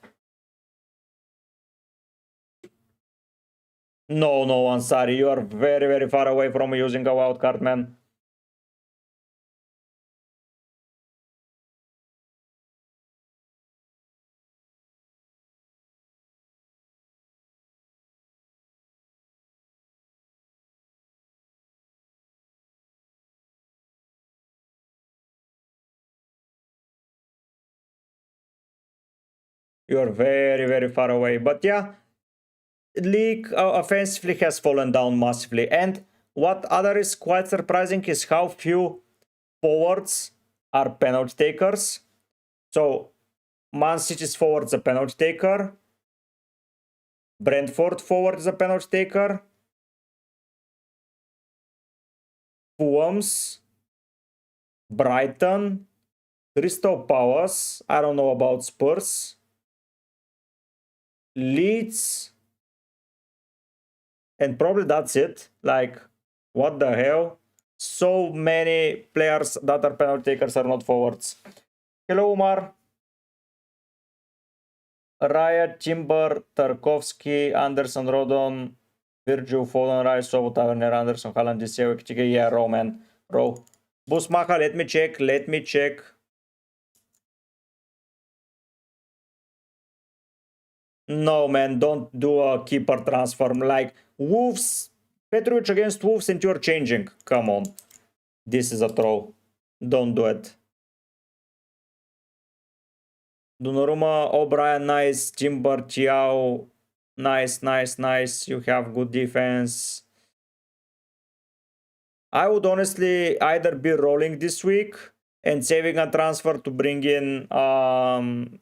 No, no, Ansari, you are very, very far away from using a wildcard, man. You are very, very far away. But yeah, League offensively has fallen down massively. And what other is quite surprising is how few forwards are penalty takers. So Man City's forward is a penalty taker. Brentford forward is a penalty taker. Fulham's, Brighton, Crystal Palace. I don't know about Spurs. Leeds. And probably that's it. Like, what the hell? So many players that are penalty takers are not forwards. Hello, Umar. Raya, Timber, Tarkovsky, Anderson, Rodon, Virgil, Foden, Rice, Sobo, Taverner, Anderson, Haaland, DCA, yeah, Row, man. Row. Busmacher, let me check, let me check. No, man, don't do a keeper transfer. Like, Wolves, Petrovic against Wolves and you're changing. Come on. This is a throw. Don't do it. Donnarumma, O'Brien, nice. Timber, Thiago, nice, nice, nice. You have good defense. I would honestly either be rolling this week and saving a transfer to bring in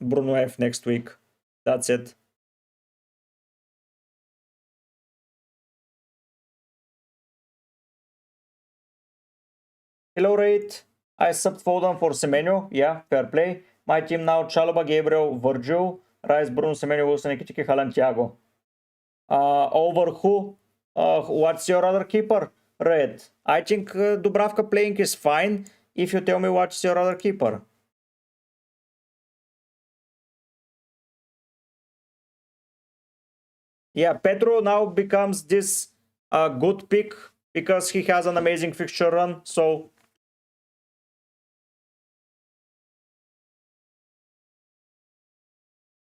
Bruno F next week. That's it. Hello, Rate. I subbed Foden for Semenyo. Yeah, fair play. My team now: Chalobah, Gabriel, Virgil, Rice, Bruno, Semenyo, Wilson, Ekitike, Haaland, Thiago. Over who? What's your other keeper? Red. I think Dubravka playing is fine if you tell me what's your other keeper. Yeah, Pedro now becomes this good pick because he has an amazing fixture run. So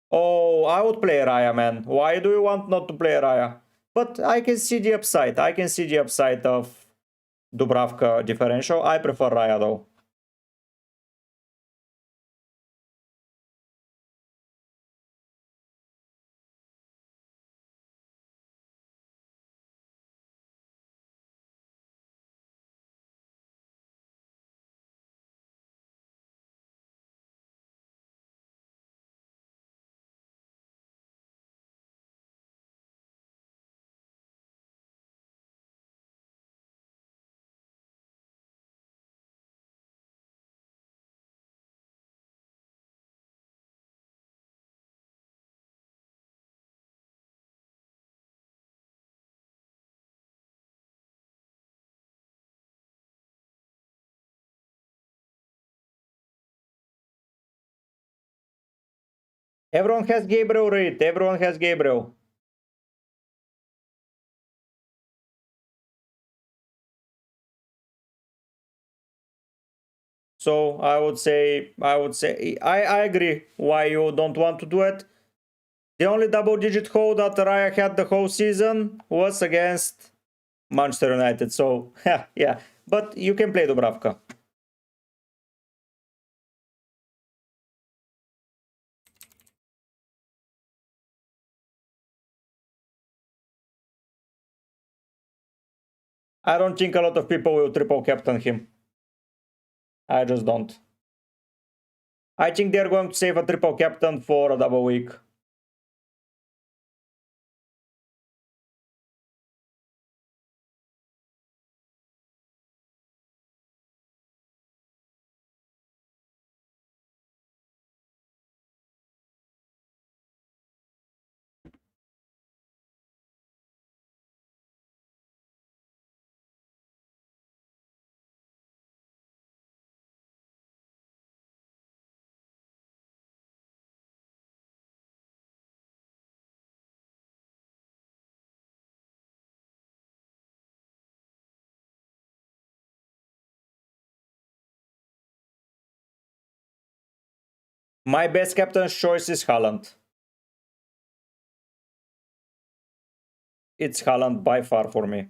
oh, I would play Raya, man. Why do you want not to play Raya? But I can see the upside. I can see the upside of Dubravka differential. I prefer Raya though. Everyone has Gabriel Reed. Everyone has Gabriel. So I would say I agree why you don't want to do it. The only double-digit hold that Raya had the whole season was against Manchester United. So yeah, but you can play Dubravka. I don't think a lot of people will triple captain him. I just don't. I think they're going to save a triple captain for a double week. My best captain's choice is Haaland. It's Haaland by far for me.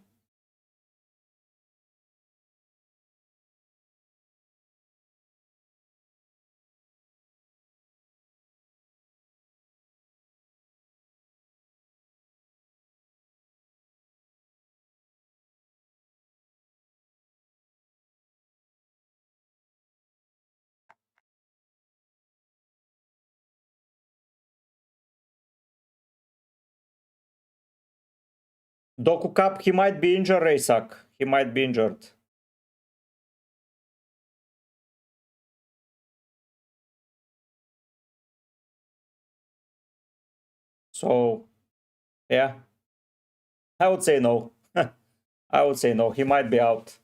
Doku Cup, he might be injured, Raysak. He might be injured. So, yeah. I would say no. I would say no. He might be out.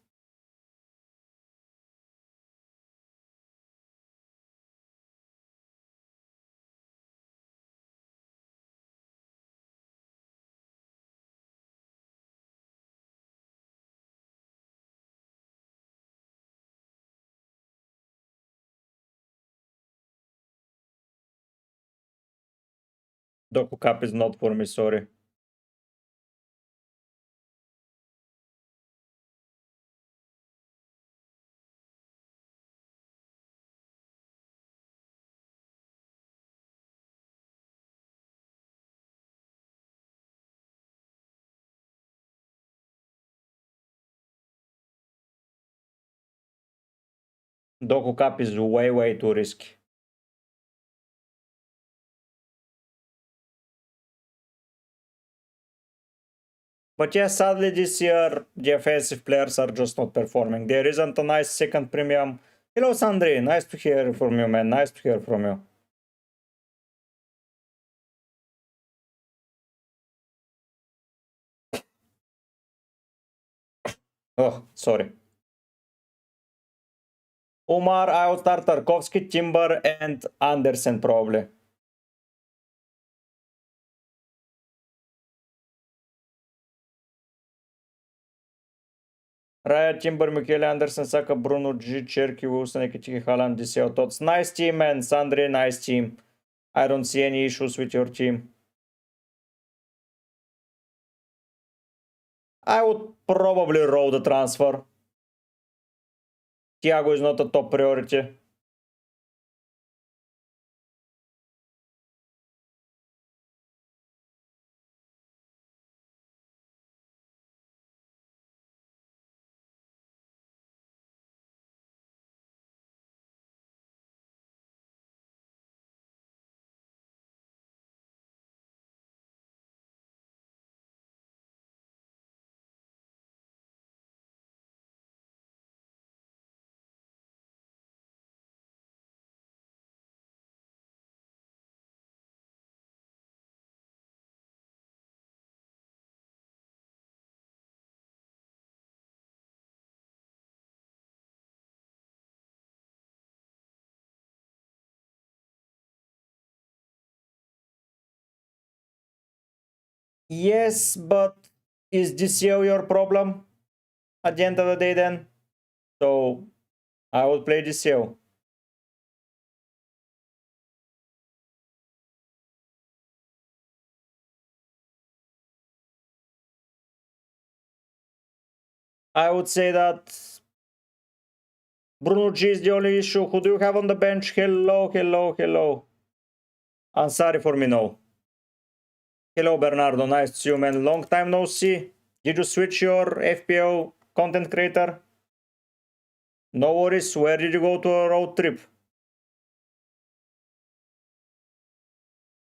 Doku Cup is not for me, sorry. Doku Cup is way too risky. But yeah, sadly this year the offensive players are just not performing. There isn't a nice second premium. Hello Sandri, nice to hear from you, man. Nice to hear from you. Oh, sorry. Umar, I would start Tarkovsky, Timber, and Andersen probably. Raya, Timber, Michele Anderson, Saka, Bruno, G, Cherky, Wilson, Ekitiki, Haaland, DCL, Tots. Nice team, man. Sandri, nice team. I don't see any issues with your team. I would probably roll the transfer. Thiago is not a top priority. Yes, but is DCO your problem at the end of the day then? So I will play DCO. I would say that Bruno G is the only issue. Who do you have on the bench? Hello, hello, hello. Ansari for me, no. Hello, Bernardo. Nice to see you, man. Long time no see. Did you switch your FPL content creator? No worries. Where did you go to a road trip?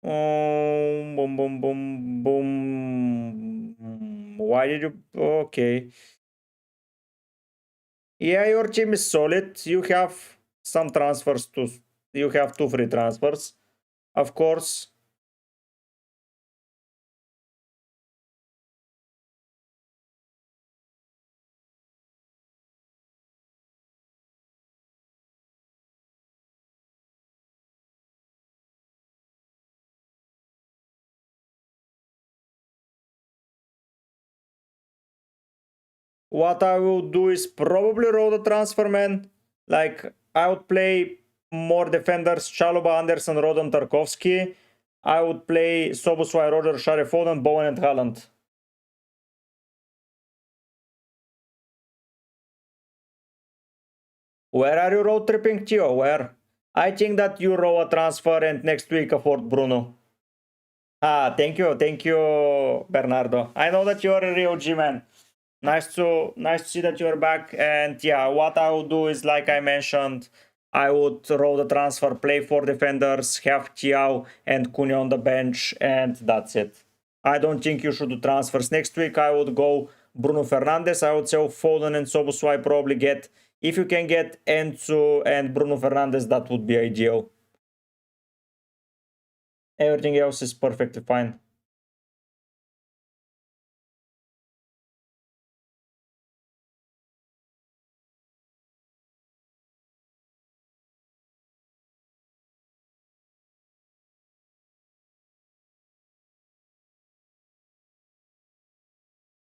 Boom, boom, boom, boom. Why did you? Okay. Yeah, your team is solid. You have some transfers to. You have 2 free transfers, of course. What I will do is probably roll the transfer, man. Like, I would play more defenders, Chalobah, Anderson, Rodon, Tarkovsky. I would play Soboswai, Roger, Share, Foden, Bowen, and Haaland. Where are you road tripping, Tio? Where? I think that you roll a transfer and next week afford Bruno. Ah, thank you, Bernardo. I know that you're a real G man. Nice to see that you're back. And yeah, what I would do is, like I mentioned, I would roll the transfer, play 4 defenders, have Tiao and Cunha on the bench, and that's it. I don't think you should do transfers. Next week I would go Bruno Fernandes. I would sell Foden and Soboswai, probably get, if you can get Enzo and Bruno Fernandes, that would be ideal. Everything else is perfectly fine.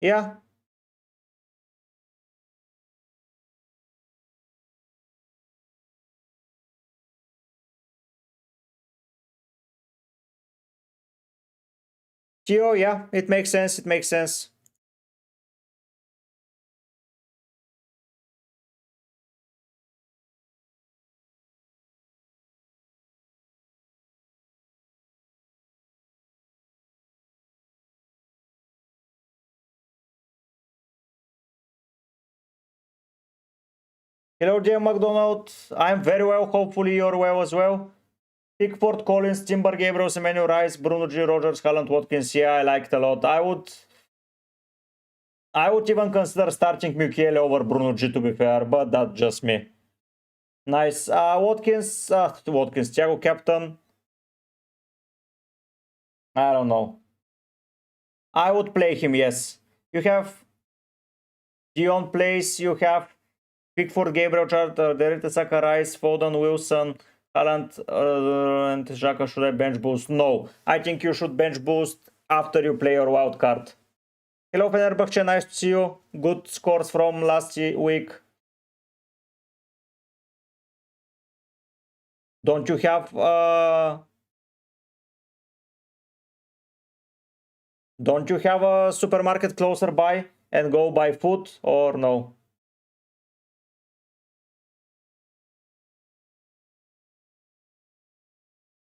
Yeah, Gio, yeah, it makes sense. It makes sense. Hello, Jay McDonald. I'm very well. Hopefully, you're well as well. Pickford, Collins, Timber, Gabriel, Emmanuel Rice, Bruno G, Rogers, Haaland, Watkins. Yeah, I liked a lot. I would even consider starting Mukiele over Bruno G, to be fair, but that's just me. Nice. Watkins, Thiago captain. I don't know. I would play him, yes. You have Dion plays, you have Pickford, Gabriel, Charter, Derrida, Saka, Rice, Foden, Wilson, Haaland, and Xhaka. Should I bench boost? No. I think you should bench boost after you play your wild card. Hello, Fenerbahce. Nice to see you. Good scores from last week. Don't you have a supermarket closer by and go buy food, or no?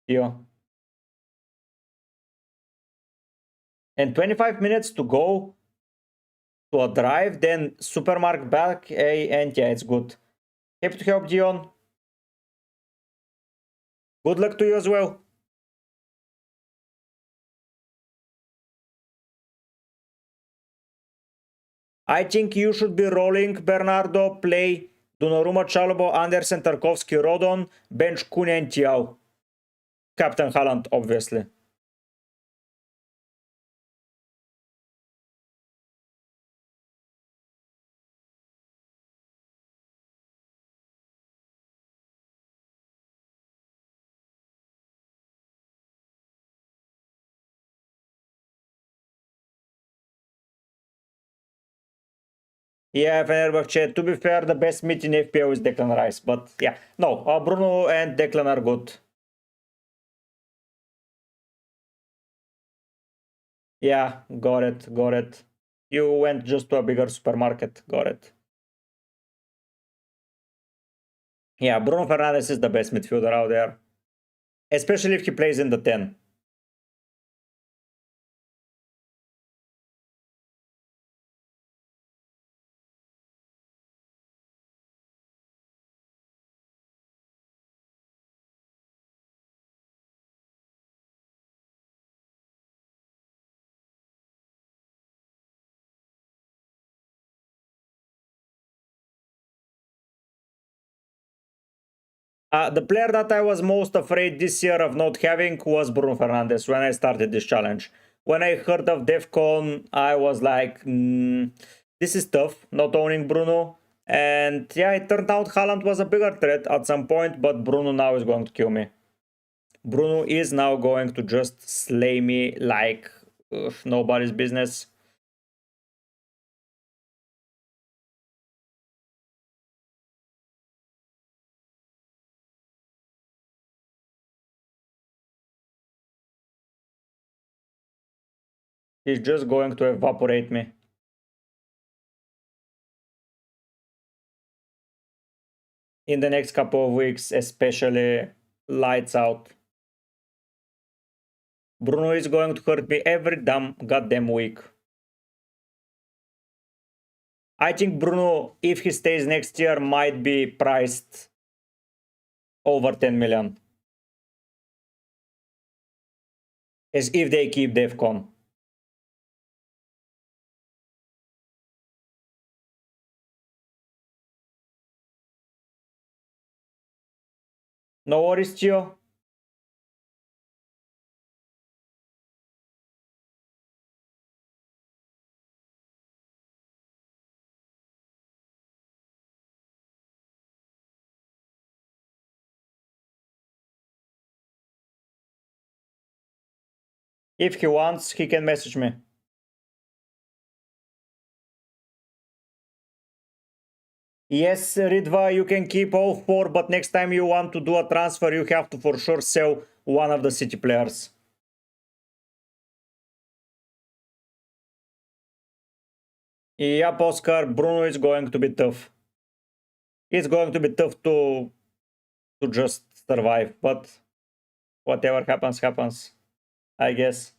Yeah. And 25 minutes to go to a drive, then supermarket back, and yeah, it's good. Happy to help, Dion. Good luck to you as well. I think you should be rolling Bernardo, play Donnarumma, Chalobah, Andersen, Tarkovsky, Rodon, bench Cunha and Thiaw. Captain Haaland, obviously. Yeah, Fenerbahce. To be fair, the best mid in FPL is Declan Rice. But yeah, no, Bruno and Declan are good. Yeah, got it, got it. You went just to a bigger supermarket. Got it. Yeah, Bruno Fernandes is the best midfielder out there. Especially if he plays in the 10. The player that I was most afraid this year of not having was Bruno Fernandes when I started this challenge. When I heard of DEFCON, I was like, this is tough, not owning Bruno. And yeah, it turned out Haaland was a bigger threat at some point, but Bruno now is going to kill me. Bruno is now going to just slay me like nobody's business. He's just going to evaporate me. In the next couple of weeks, especially lights out. Bruno is going to hurt me every damn goddamn week. I think Bruno, if he stays next year, might be priced over 10 million. As if they keep DEFCON. No worries, Chio. If he wants, he can message me. Yes, Ridva, you can keep all 4, but next time you want to do a transfer, you have to for sure sell one of the City players. Yep, Oscar, Bruno is going to be tough. It's going to be tough to just survive, but whatever happens, happens, I guess.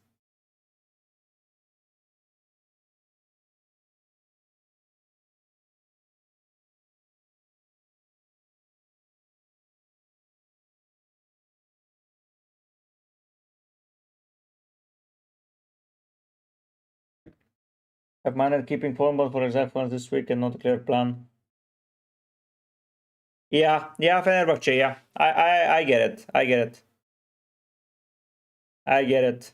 Have Miner keeping form, but for example, this week and not a clear plan. Yeah, Fenerbahce, yeah. I get it. I get it. I get it.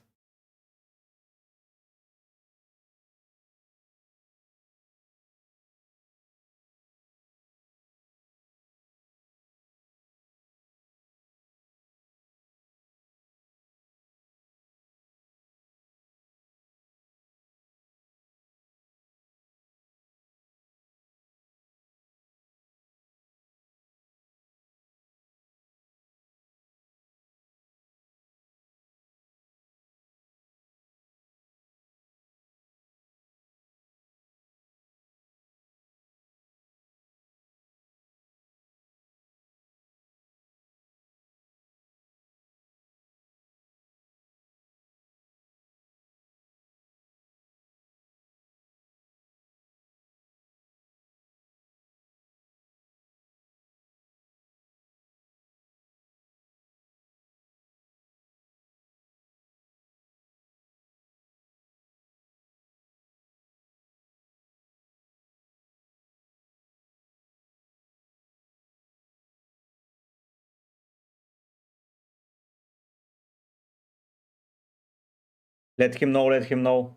Let him know, let him know.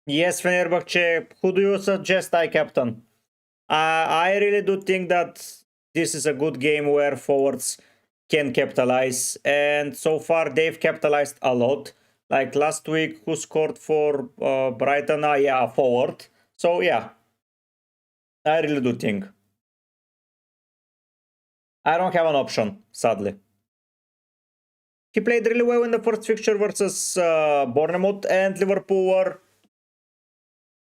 Yes, Fenerbahce, who do you suggest I captain? I really do think that this is a good game where forwards can capitalize, and so far they've capitalized a lot. Like last week, who scored for Brighton? Yeah, forward. So yeah, I really do think. I don't have an option, sadly. He played really well in the first fixture versus Bournemouth, and Liverpool were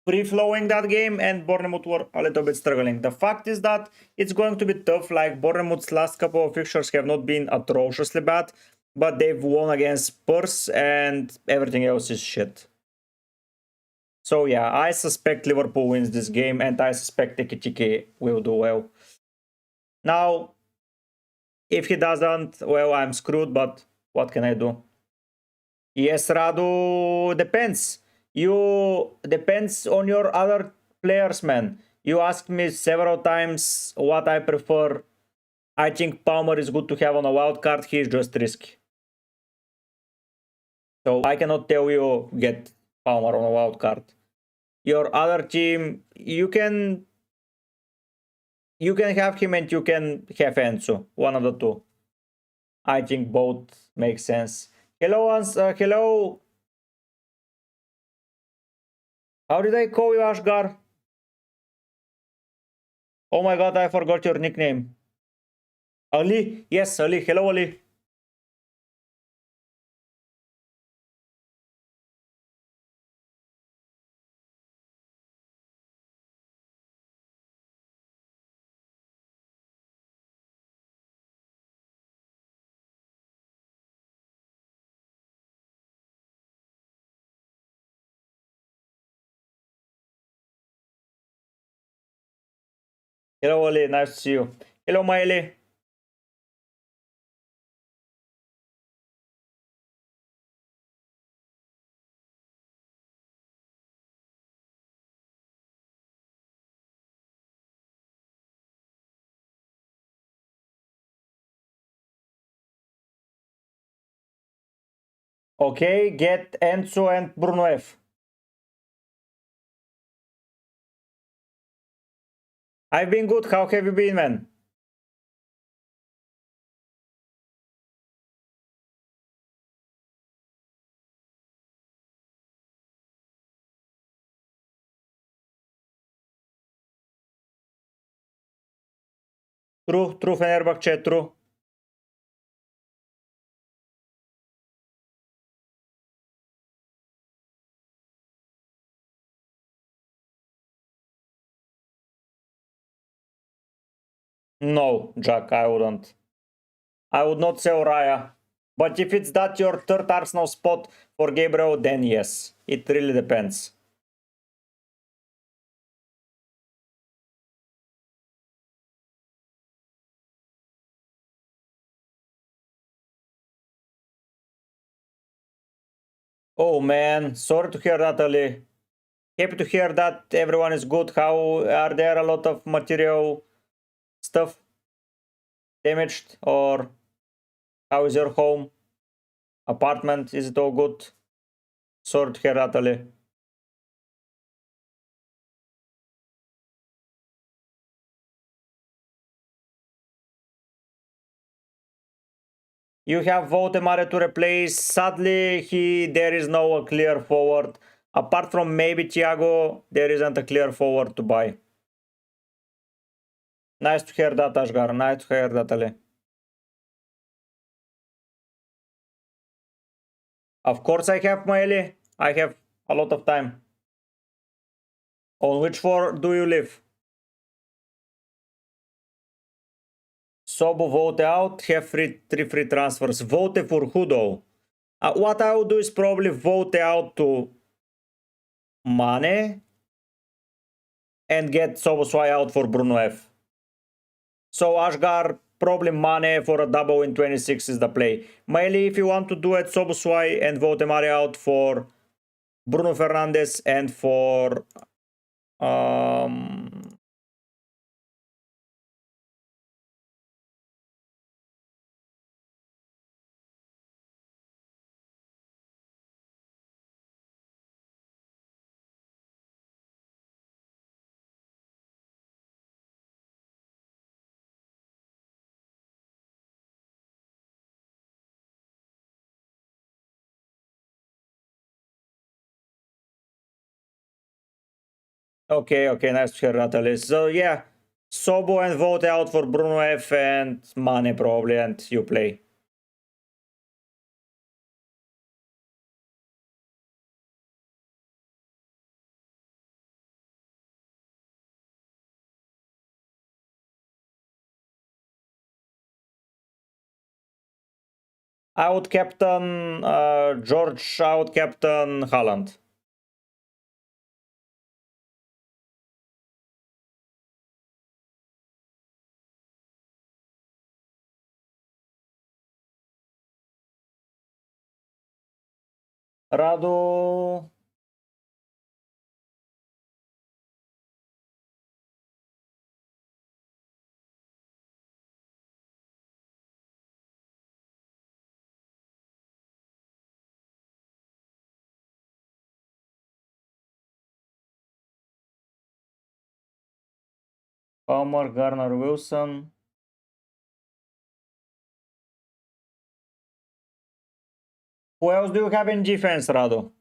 free-flowing that game, and Bournemouth were a little bit struggling. The fact is that it's going to be tough. Like Bournemouth's last couple of fixtures have not been atrociously bad, but they've won against Spurs, and everything else is shit. So yeah, I suspect Liverpool wins this game, and I suspect Tiki will do well. Now, if he doesn't, well, I'm screwed, but what can I do? Yes, Radu, depends. You depends on your other players, man. You asked me several times what I prefer. I think Palmer is good to have on a wild card. He's just risky. So I cannot tell you get Palmer on a wild card. Your other team, you can have him and you can have Enzo. One of the two. I think both make sense. Hello, hello. How did I call you, Ashgar? Oh my god, I forgot your nickname. Ali? Yes, Ali. Hello, Ali. Hello, Ali. Nice to see you. Hello, Miley. Okay, get Enzo and Bruno F. I've been good. How have you been, man? True, true, Fenerbahce, true. No, Jack, I wouldn't. I would not sell Raya. But if it's that your third Arsenal spot for Gabriel, then yes. It really depends. Oh man, sorry to hear that, Ali. Happy to hear that everyone is good. How are there a lot of material stuff damaged, or how is your home, apartment? Is it all good? Sorry to hear that, Ali. You have Votemare to replace. Sadly, there is no clear forward. Apart from maybe Thiago, there isn't a clear forward to buy. Nice to hear that, Ashgar. Nice to hear that, Ali. Of course I have, my Ali. I have a lot of time. On which floor do you live? Sobo vote out, have three free transfers. Vote for who though? What I will do is probably vote out to Mane and get Soboswai out for Bruno F. So Ashgar, probably Mane for a double in 26 is the play. Mainly if you want to do it, Soboswai and Votemare out for Bruno Fernandes and for um Okay, nice to hear, Natalie. So yeah, Sobo and vote out for Bruno F and Mane probably, and you play. I would captain George, I would captain Haaland. Radu, Palmer, Garner, Wilson. Who else do you have in defense, Radu?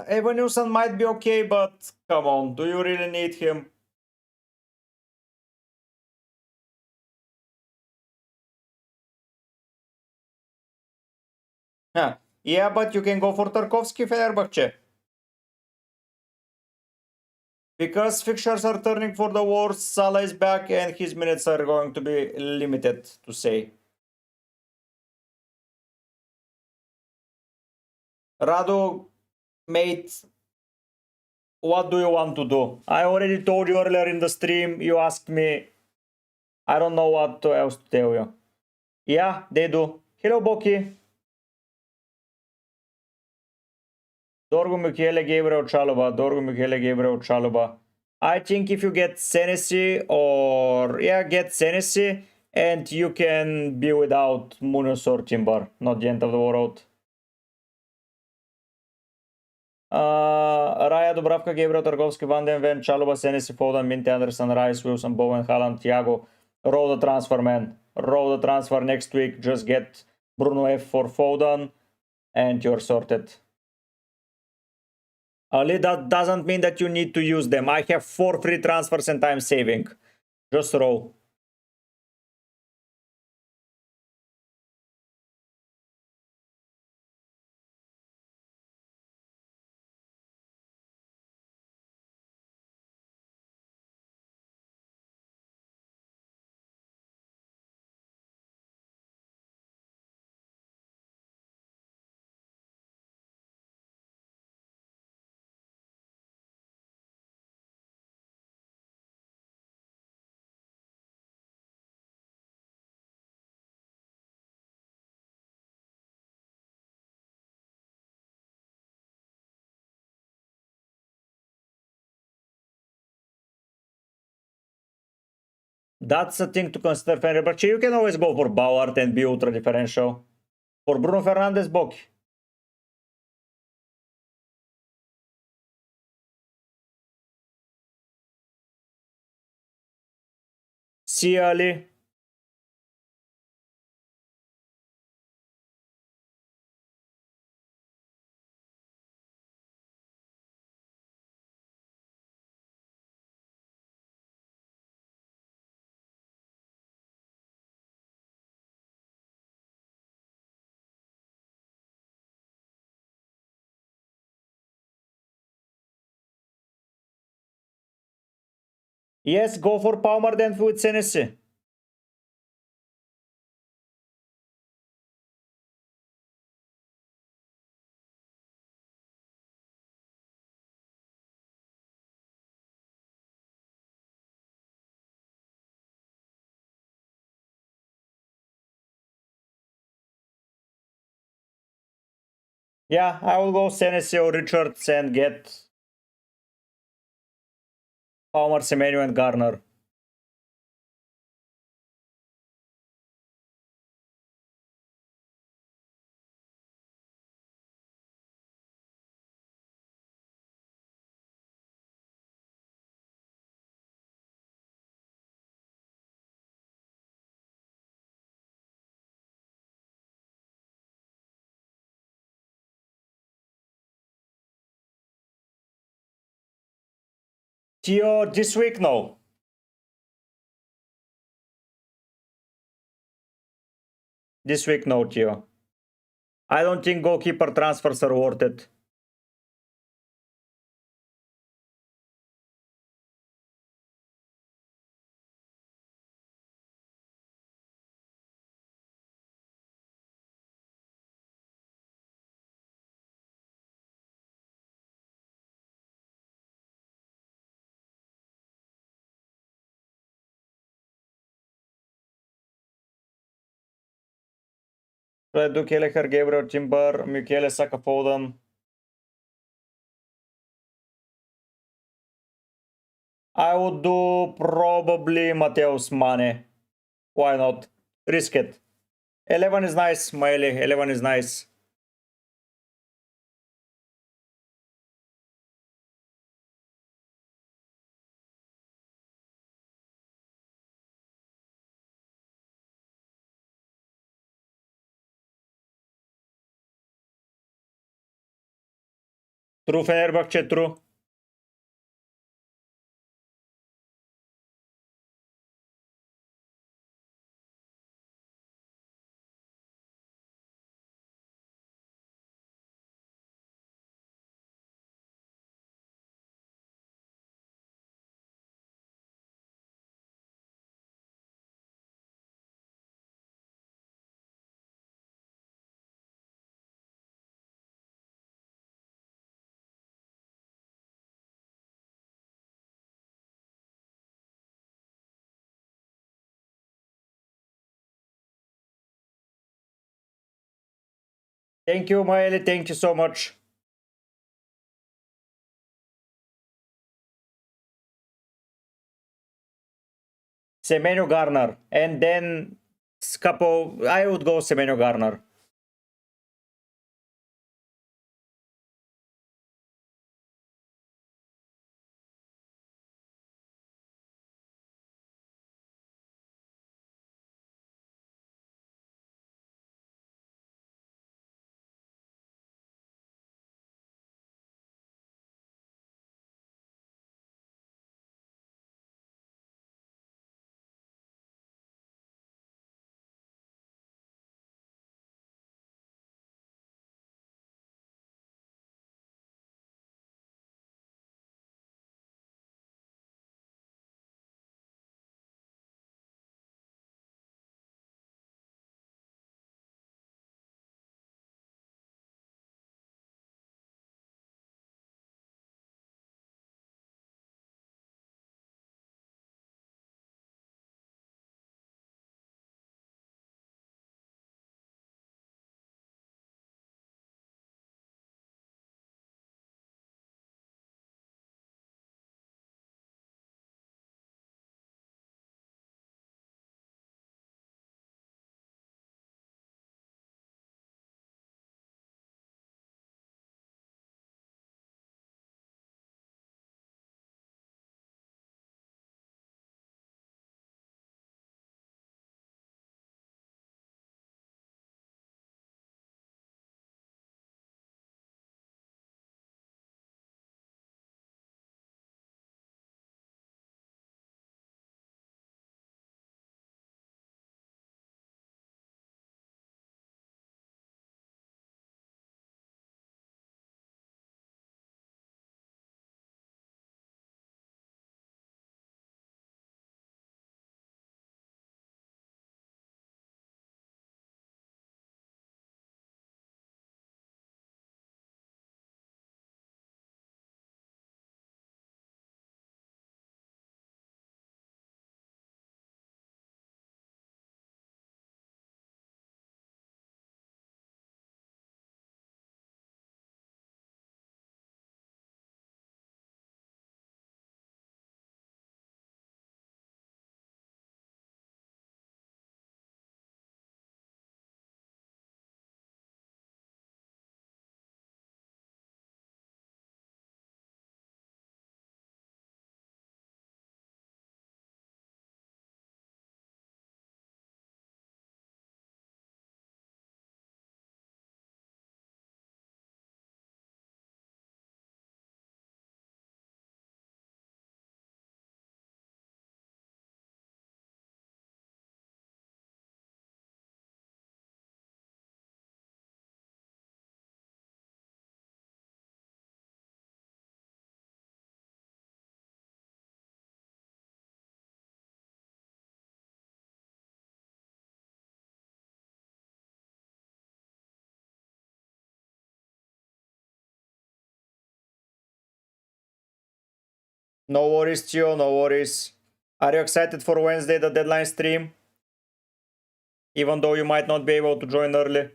Evan might be okay, but come on, do you really need him? Huh. Yeah, but you can go for Tarkovsky, Fenerbahce. Because fixtures are turning for the worse, Salah is back and his minutes are going to be limited, to say. Radu, mate, what do you want to do? I already told you earlier in the stream, you asked me. I don't know what else to tell you. Yeah, they do. Hello, Boki. Dorgu Michele Gabriel Chalobah. Dorgu Michele Gabriel Chalobah. I think if you get Senesi or get Senesi and you can be without Munoz or Timber, not the end of the world. Raya Dubravka, Gabriel Tarkovsky, Van den Ven, Chalobah, Senesi, Foden, Mint Anderson, Rice, Wilson, Bowen, Haaland, Thiago. Roll the transfer, man. Roll the transfer next week. Just get Bruno F for Foden and you're sorted. Ali, that doesn't mean that you need to use them. I have 4 free transfers and I'm saving. Just roll. That's a thing to consider, Fenerbahce. You can always go for Bauer and be ultra differential. For Bruno Fernandes, Boki. See Ali. Yes, go for Palmer then with Senesi. Yeah, I will go Senesi or Richards and get Palmer, Semenyo and Garner. Gio, this week, no. This week, no, Gio. I don't think goalkeeper transfers are worth it. Radu Kelleher, Gabriel Timber, Michele Saka Foden. I would do probably Mateus Mane. Why not? Risk it. 11 is nice, Miley. 11 is nice. True Fenerbahce, true. Thank you, Miley. Thank you so much. Semenyo Garner. And then Scapo. I would go Semenyo Garner. No worries, Tio, no worries. Are you excited for Wednesday, the deadline stream? Even though you might not be able to join early.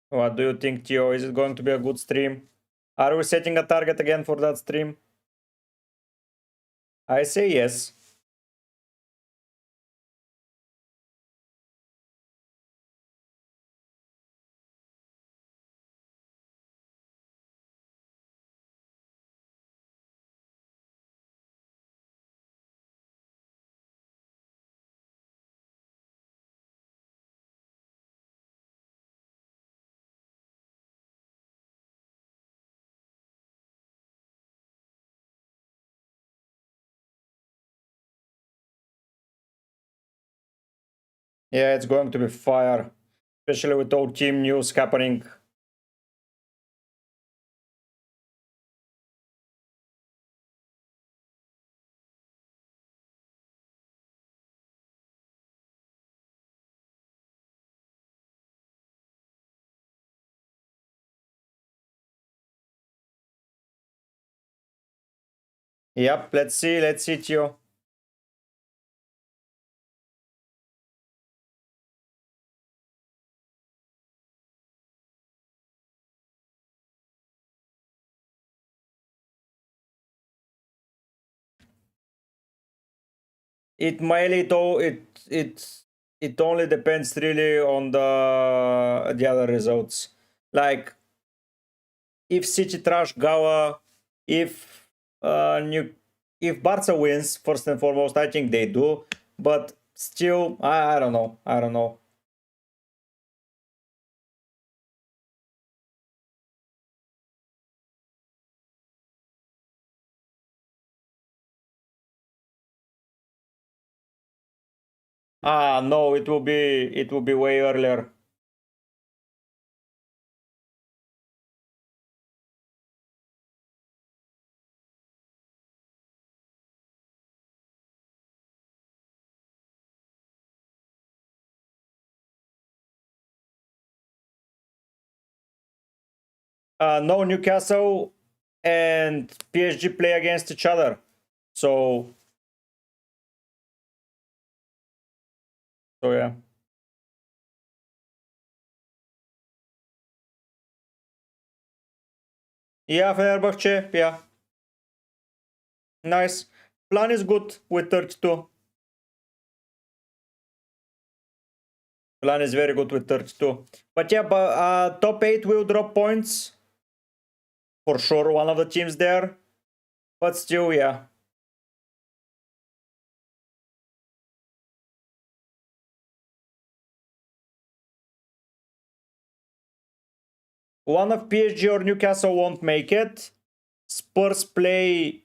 What do you think, Tio? Is it going to be a good stream? Are we setting a target again for that stream? I say yes. Yeah, it's going to be fire. Especially with all team news happening. Yep, let's see, Tio. It mainly though it only depends really on the other results. Like if City trash Gawa, if new if Barca wins first and foremost, I think they do. But still, I don't know. I don't know. Ah no, it will be way earlier. No, Newcastle and PSG play against each other. So yeah. Yeah, Fenerbahce, yeah. Nice. Plan is good with 32. Plan is very good with 32. But yeah, top 8 will drop points. For sure, one of the teams there. But still, yeah. One of PSG or Newcastle won't make it. Spurs play.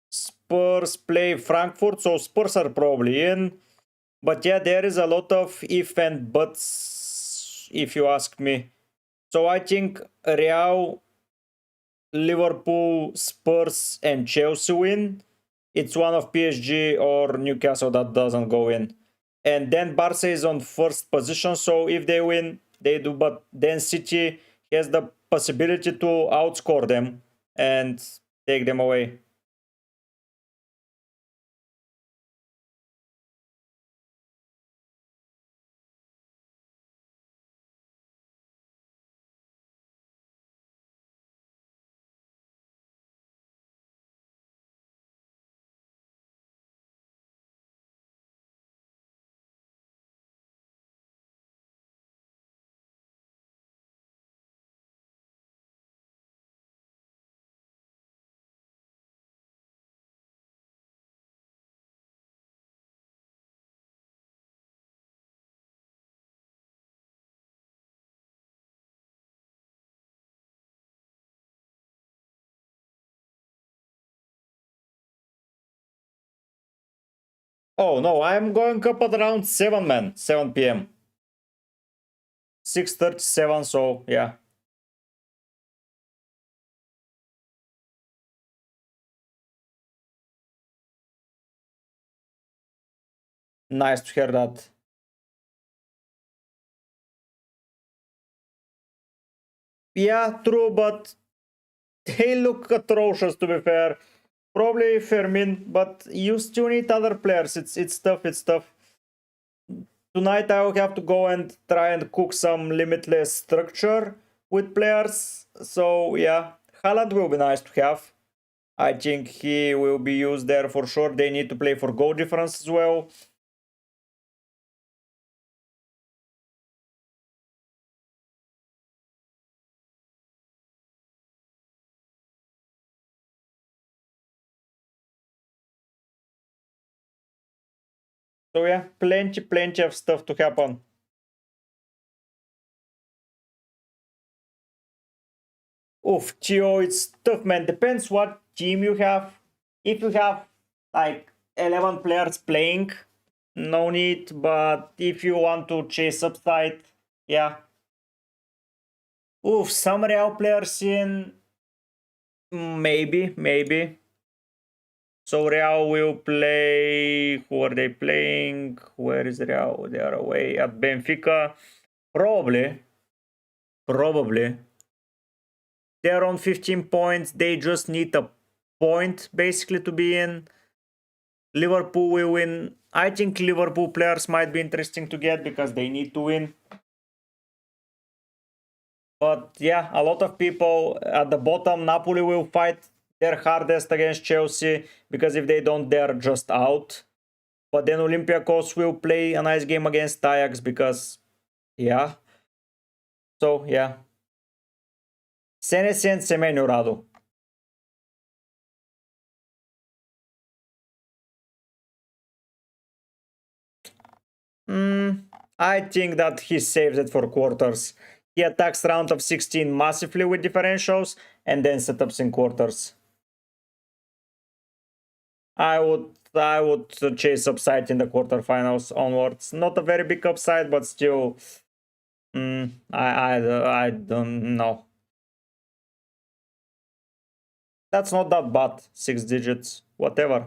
Spurs play Frankfurt, so Spurs are probably in. But yeah, there is a lot of if and buts, if you ask me. So I think Real, Liverpool, Spurs, and Chelsea win. It's one of PSG or Newcastle that doesn't go in. And then Barca is on first position, so if they win, they do. But then City has the possibility to outscore them and take them away. Oh no, I'm going up at around 7, man. 7 p.m. 6:37, so yeah. Nice to hear that. Yeah, true, but they look atrocious, to be fair. Probably Fermin, but you still need other players. It's tough, it's tough. Tonight I will have to go and try and cook some limitless structure with players. So yeah, Haaland will be nice to have. I think he will be used there for sure. They need to play for goal difference as well. So yeah, plenty of stuff to happen. Oof, Gio, it's tough, man. Depends what team you have. If you have like 11 players playing, no need. But if you want to chase upside, yeah. Oof, some Real players in. Maybe. So Real will play. Who are they playing? Where is Real? They are away at Benfica. Probably. They're on 15 points. They just need a point basically to be in. Liverpool will win. I think Liverpool players might be interesting to get because they need to win. But yeah, a lot of people at the bottom, Napoli will fight their hardest against Chelsea because if they don't, they're just out. But then Olympiacos will play a nice game against Ajax because, yeah. So yeah. Senesen Semenyo Radu. I think that he saves it for quarters. He attacks round of 16 massively with differentials and then setups in quarters. I would chase upside in the quarterfinals onwards. Not a very big upside, but still, I don't know. That's not that bad. 6 digits, whatever.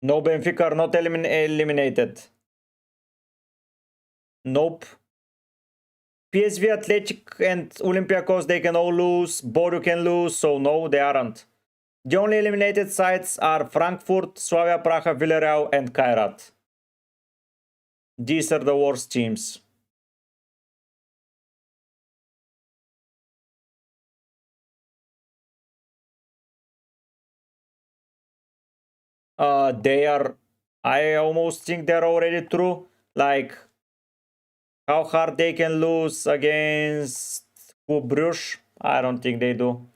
No, Benfica are not eliminated. Nope. PSV, Athletic, and Olympiacos, they can all lose. Boru can lose, so no, they aren't. The only eliminated sides are Frankfurt, Slavia Praha, Villarreal, and Kairat. These are the worst teams. They are. I almost think they're already through. Like how hard they can lose against Bruges. I don't think they do.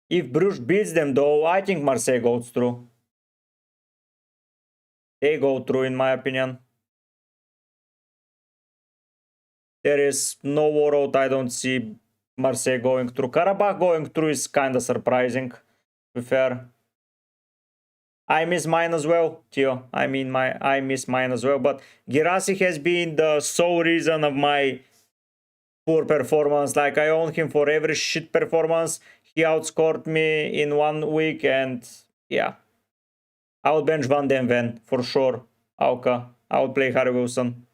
If Bruges beats them, though, I think Marseille goes through. They go through, in my opinion. There is no world I don't see Marseille going through. Karabakh going through is kind of surprising, to be fair. I miss mine as well, Theo. I miss mine as well. But Girassi has been the sole reason of my poor performance. Like I own him for every shit performance. He outscored me in 1 week, and yeah, I would bench Van Den Ven for sure. Auka. I would play Harry Wilson.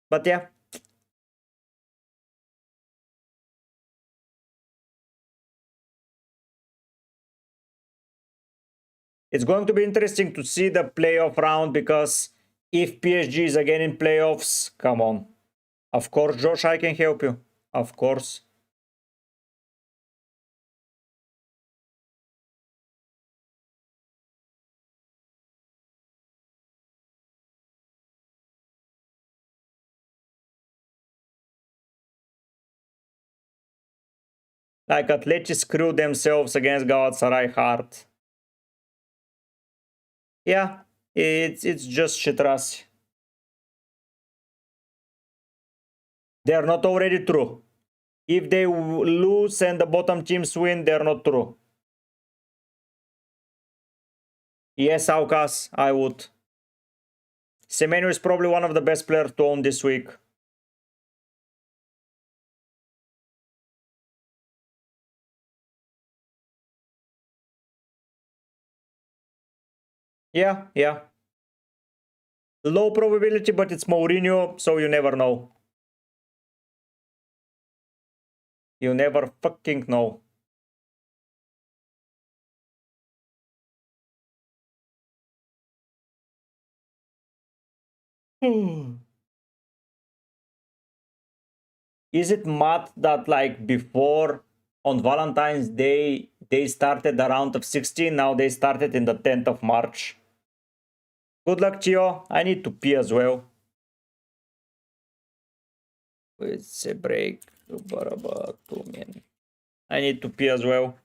But yeah, it's going to be interesting to see the playoff round because if PSG is again in playoffs, come on. Of course, Josh, I can help you. Of course. Like Atleti screwed themselves against Galatasaray hard. Yeah, it's just Shitrasi. They're not already true. If they lose and the bottom teams win, they're not true. Yes, Aukas, I would. Semenyo is probably one of the best players to own this week. Yeah. Low probability, but it's Mourinho, so you never know. You never fucking know. Is it mad that like before on Valentine's Day they started the round of 16, now they started in the 10th of March? Good luck, Chio. I need to pee as well. It's a break. I need to pee as well.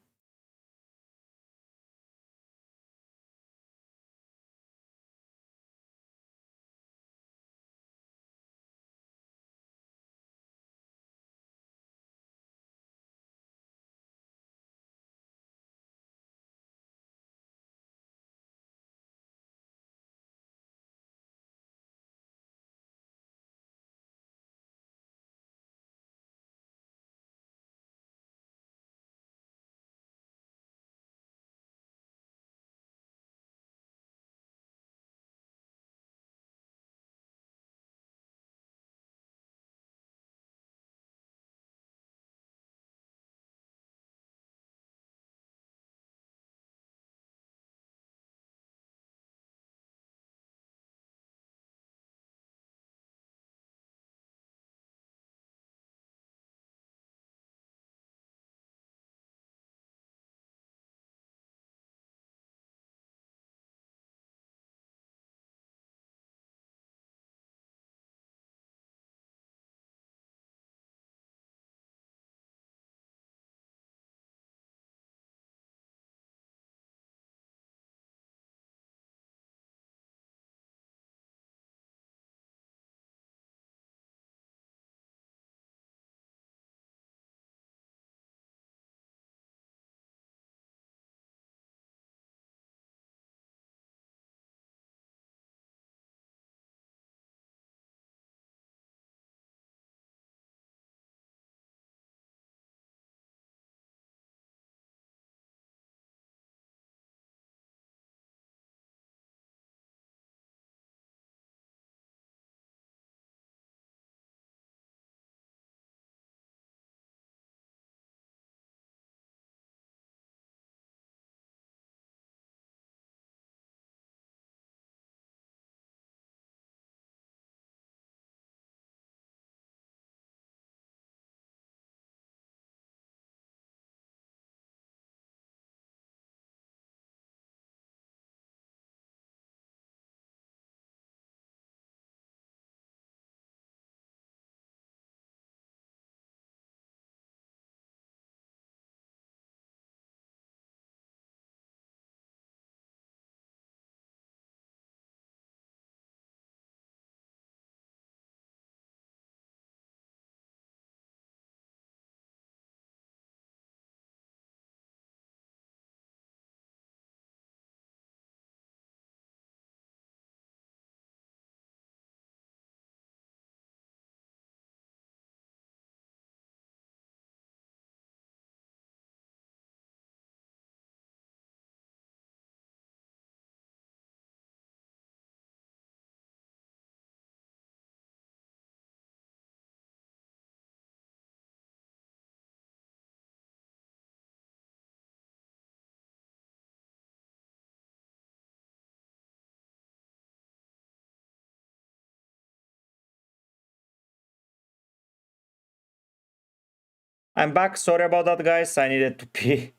I'm back. Sorry about that, guys. I needed to pee.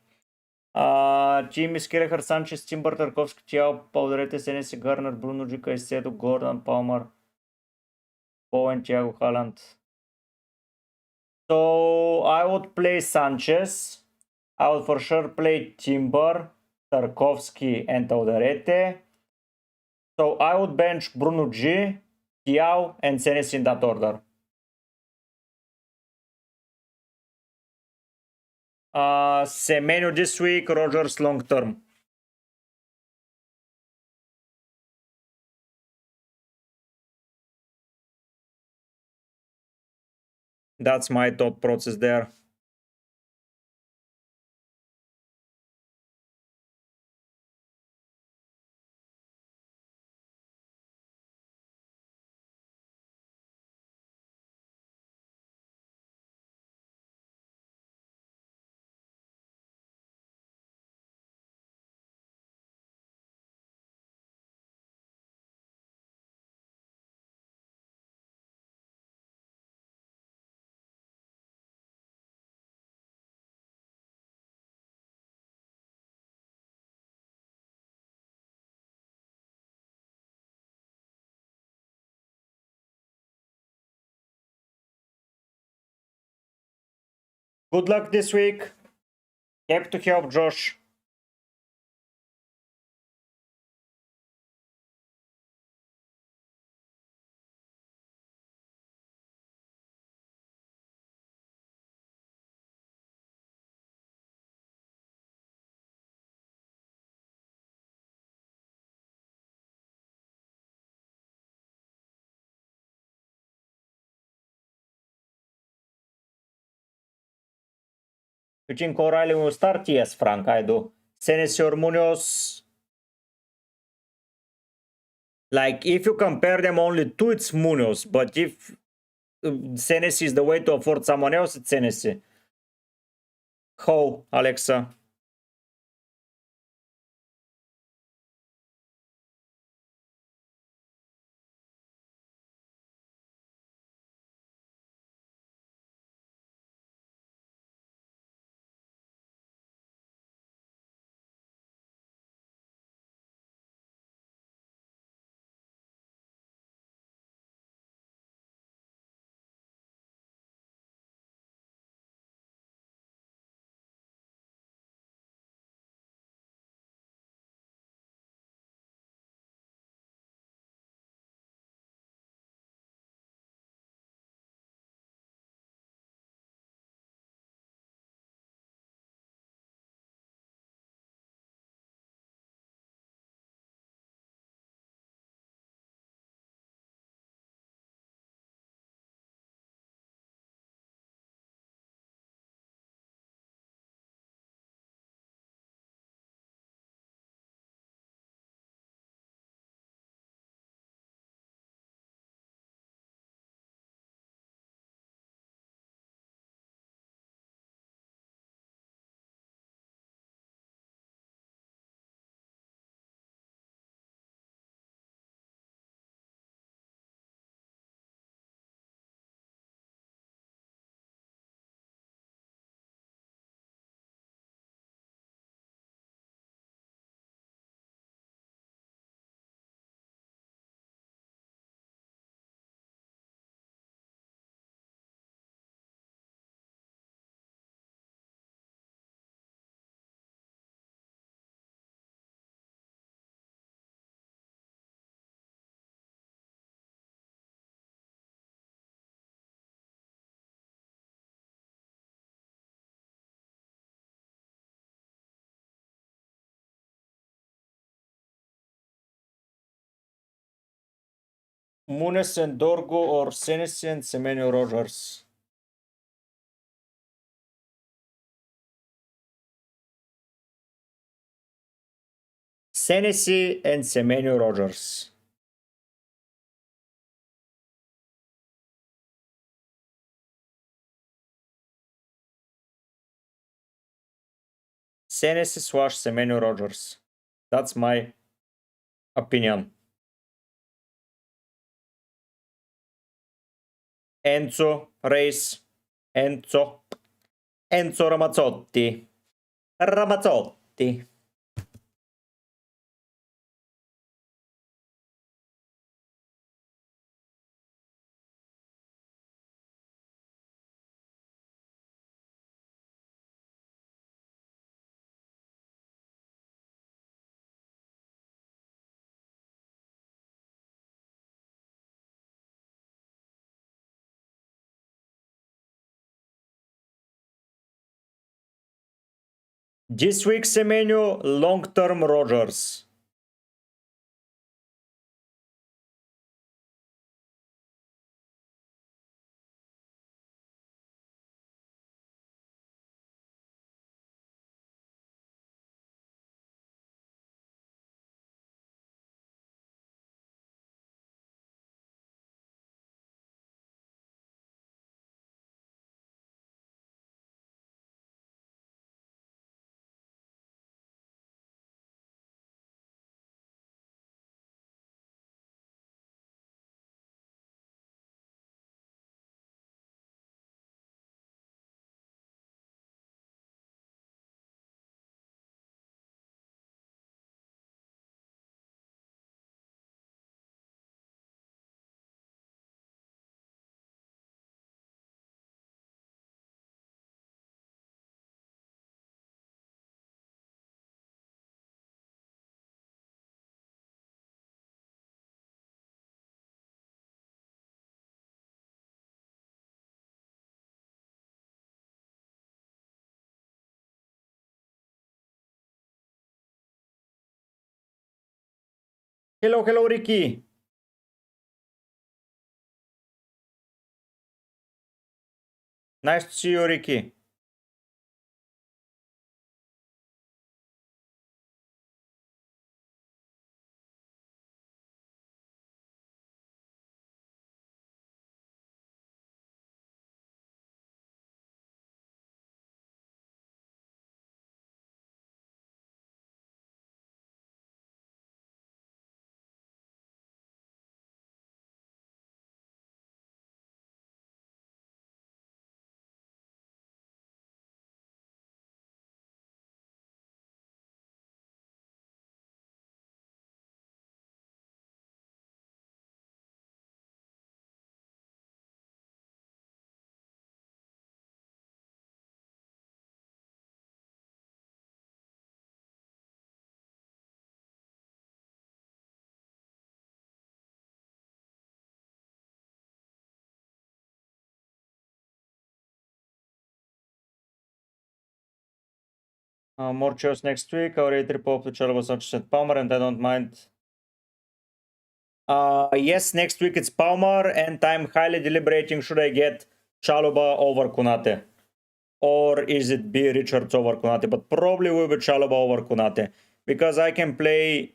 Jimmy, Skeletor, Sanchez, Timber, Tarkovsky, Chiao, Paudrete, Senesi, Garner, Bruno G, Caicedo, Gordon, Palmer, Bowen, Thiago, Haaland. So I would play Sanchez. I would for sure play Timber, Tarkovsky, and Paudrete. So I would bench Bruno G, Thiago, and Senesi in that order. Semenyo this week, Rogers long term. That's my thought process there. Good luck this week. Happy to help, Josh. You think O'Reilly will start? Yes, Frank, I do. Senesi or Munoz. Like, if you compare them only two, it's Munoz. But if Senesi is the way to afford someone else, it's Senesi. How, Alexa? Munoz and Dorgo or Senesi and Semenyo Rogers? Senesi and Semenyo Rogers. Senesi slash Semenyo Rogers. That's my opinion. Enzo, Reis, Enzo Ramazzotti. Ramazzotti. This week's menu, long-term Rogers. Hello, hello, Ricky. Nice to see you, Ricky. More shows next week. I already triple to Chalobah, Sanchez, and Palmer, and I don't mind. Yes, next week it's Palmer, and I'm highly deliberating should I get Chalobah over Konate, or is it B Richards over Konate? But probably will be Chalobah over Konate because I can play.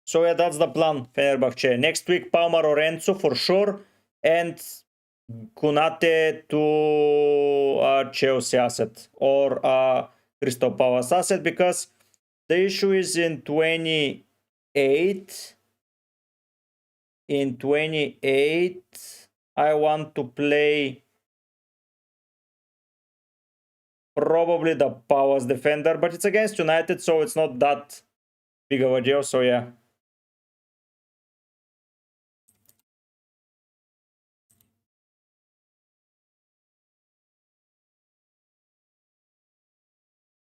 So yeah, that's the plan, Fenerbahce. Next week, Palmer or Enzo for sure, and Konate to Chelsea asset or Crystal Palace asset, because the issue is in 28. In 28, I want to play probably the Palace defender, but it's against United, so it's not that big of a deal. So yeah.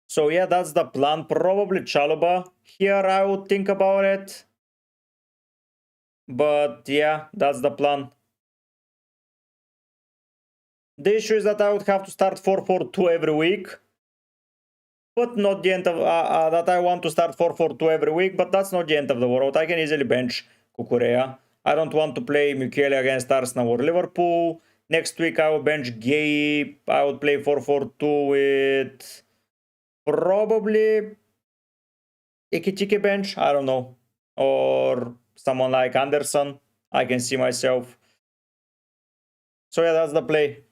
So yeah, that's the plan. Probably Chalobah here, I would think about it. But yeah, that's the plan. The issue is that I would have to start 4-4-2 every week. But not the end of... that I want to start 4-4-2 every week, but that's not the end of the world. I can easily bench Kukurea. I don't want to play Mukiele against Arsenal or Liverpool. Next week I will bench Gay. I would play 4-4-2 with... probably Ekitike bench, I don't know. Or someone like Anderson. I can see myself. So yeah, that's the play.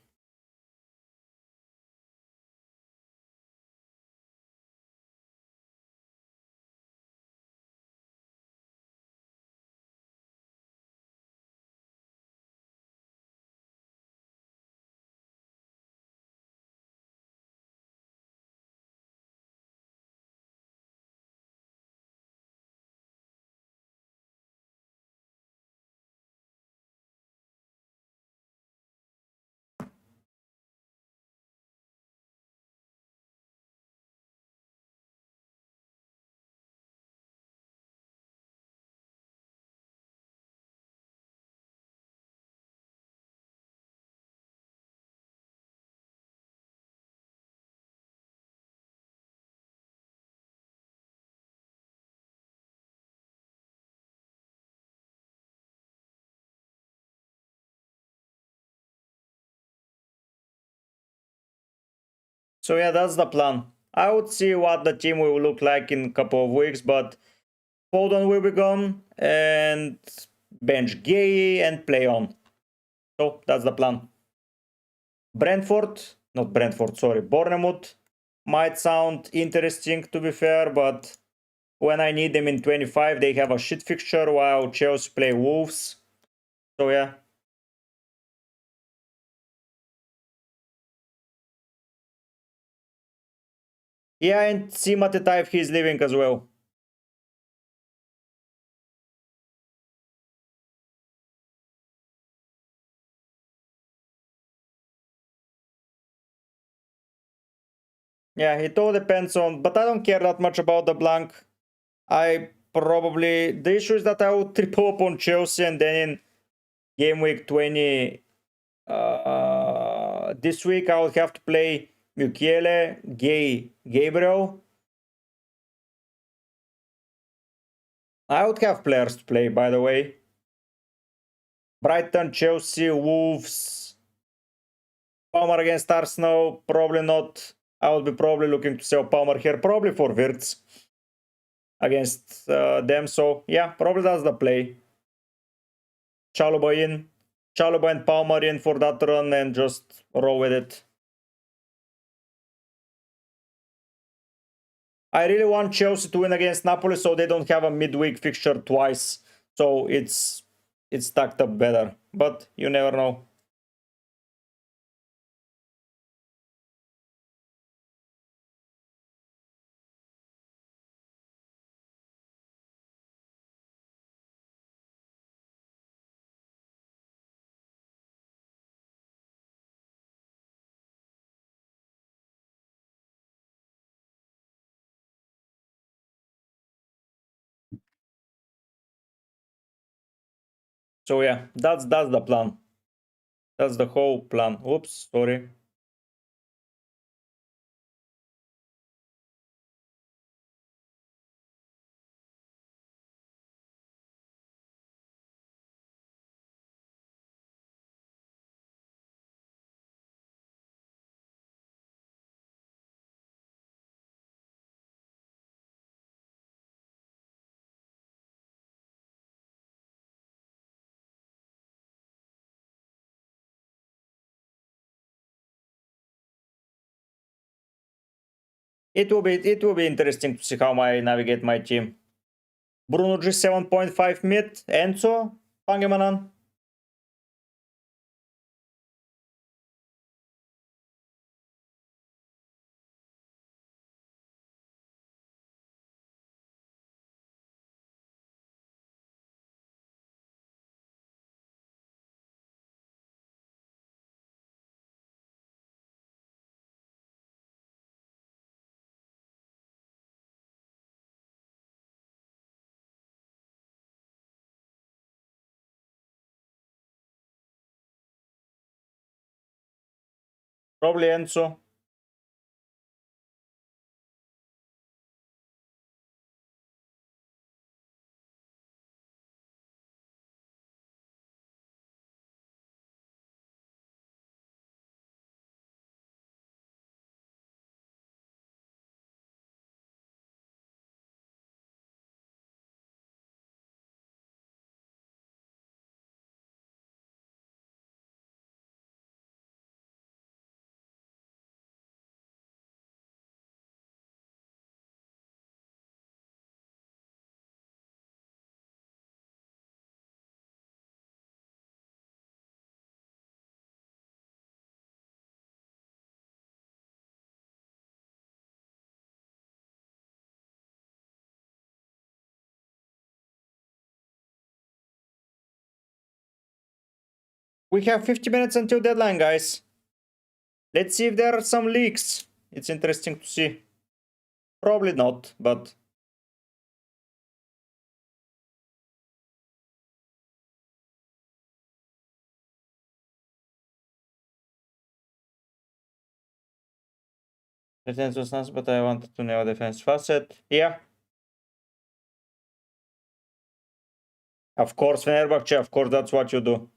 So yeah, that's the plan. I would see what the team will look like in a couple of weeks, but Foden will be gone and bench Gay and play on. So that's the plan. Bournemouth might sound interesting to be fair, but when I need them in 25, they have a shit fixture while Chelsea play Wolves. So yeah. Yeah, and see Mateta if he's leaving as well. Yeah, it all depends on, but I don't care that much about the blank. I probably, the issue is that I will triple up on Chelsea and then in game week 20 this week I will have to play Mukiele, Gabriel. I would have players to play, by the way. Brighton, Chelsea, Wolves, Palmer against Arsenal, probably not. I would be probably looking to sell Palmer here, probably for Wirtz against them. So yeah, probably that's the play. Chalobah and Palmer in for that run and just roll with it. I really want Chelsea to win against Napoli so they don't have a midweek fixture twice. So it's stacked up better. But you never know. So yeah, that's the plan. That's the whole plan. Oops, sorry. It will be interesting to see how I navigate my team. Bruno G 7.5 mid, Enzo, Pangemanan. Probably Enzo. We have 50 minutes until deadline, guys. Let's see if there are some leaks. It's interesting to see. Probably not, but defense was nice, but I wanted to know defense facet. Yeah. Of course, Fenerbahce, of course, that's what you do.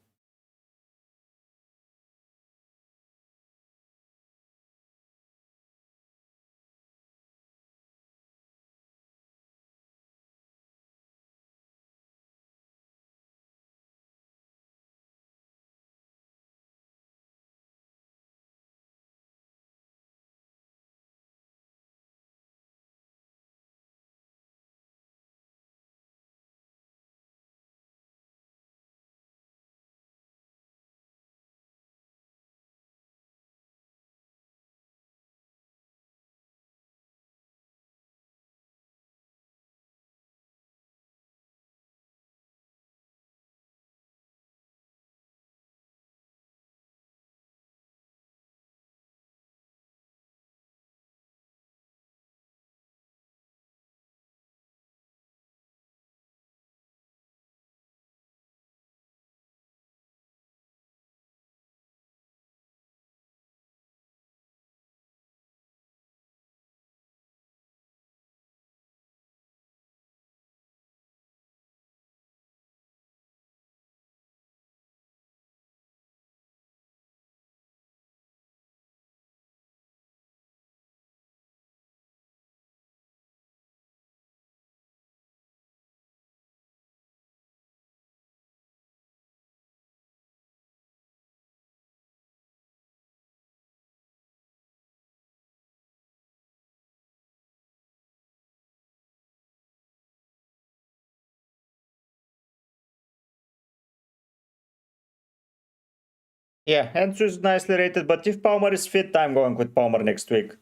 Yeah, Enzo is nicely rated, but if Palmer is fit, I'm going with Palmer next week.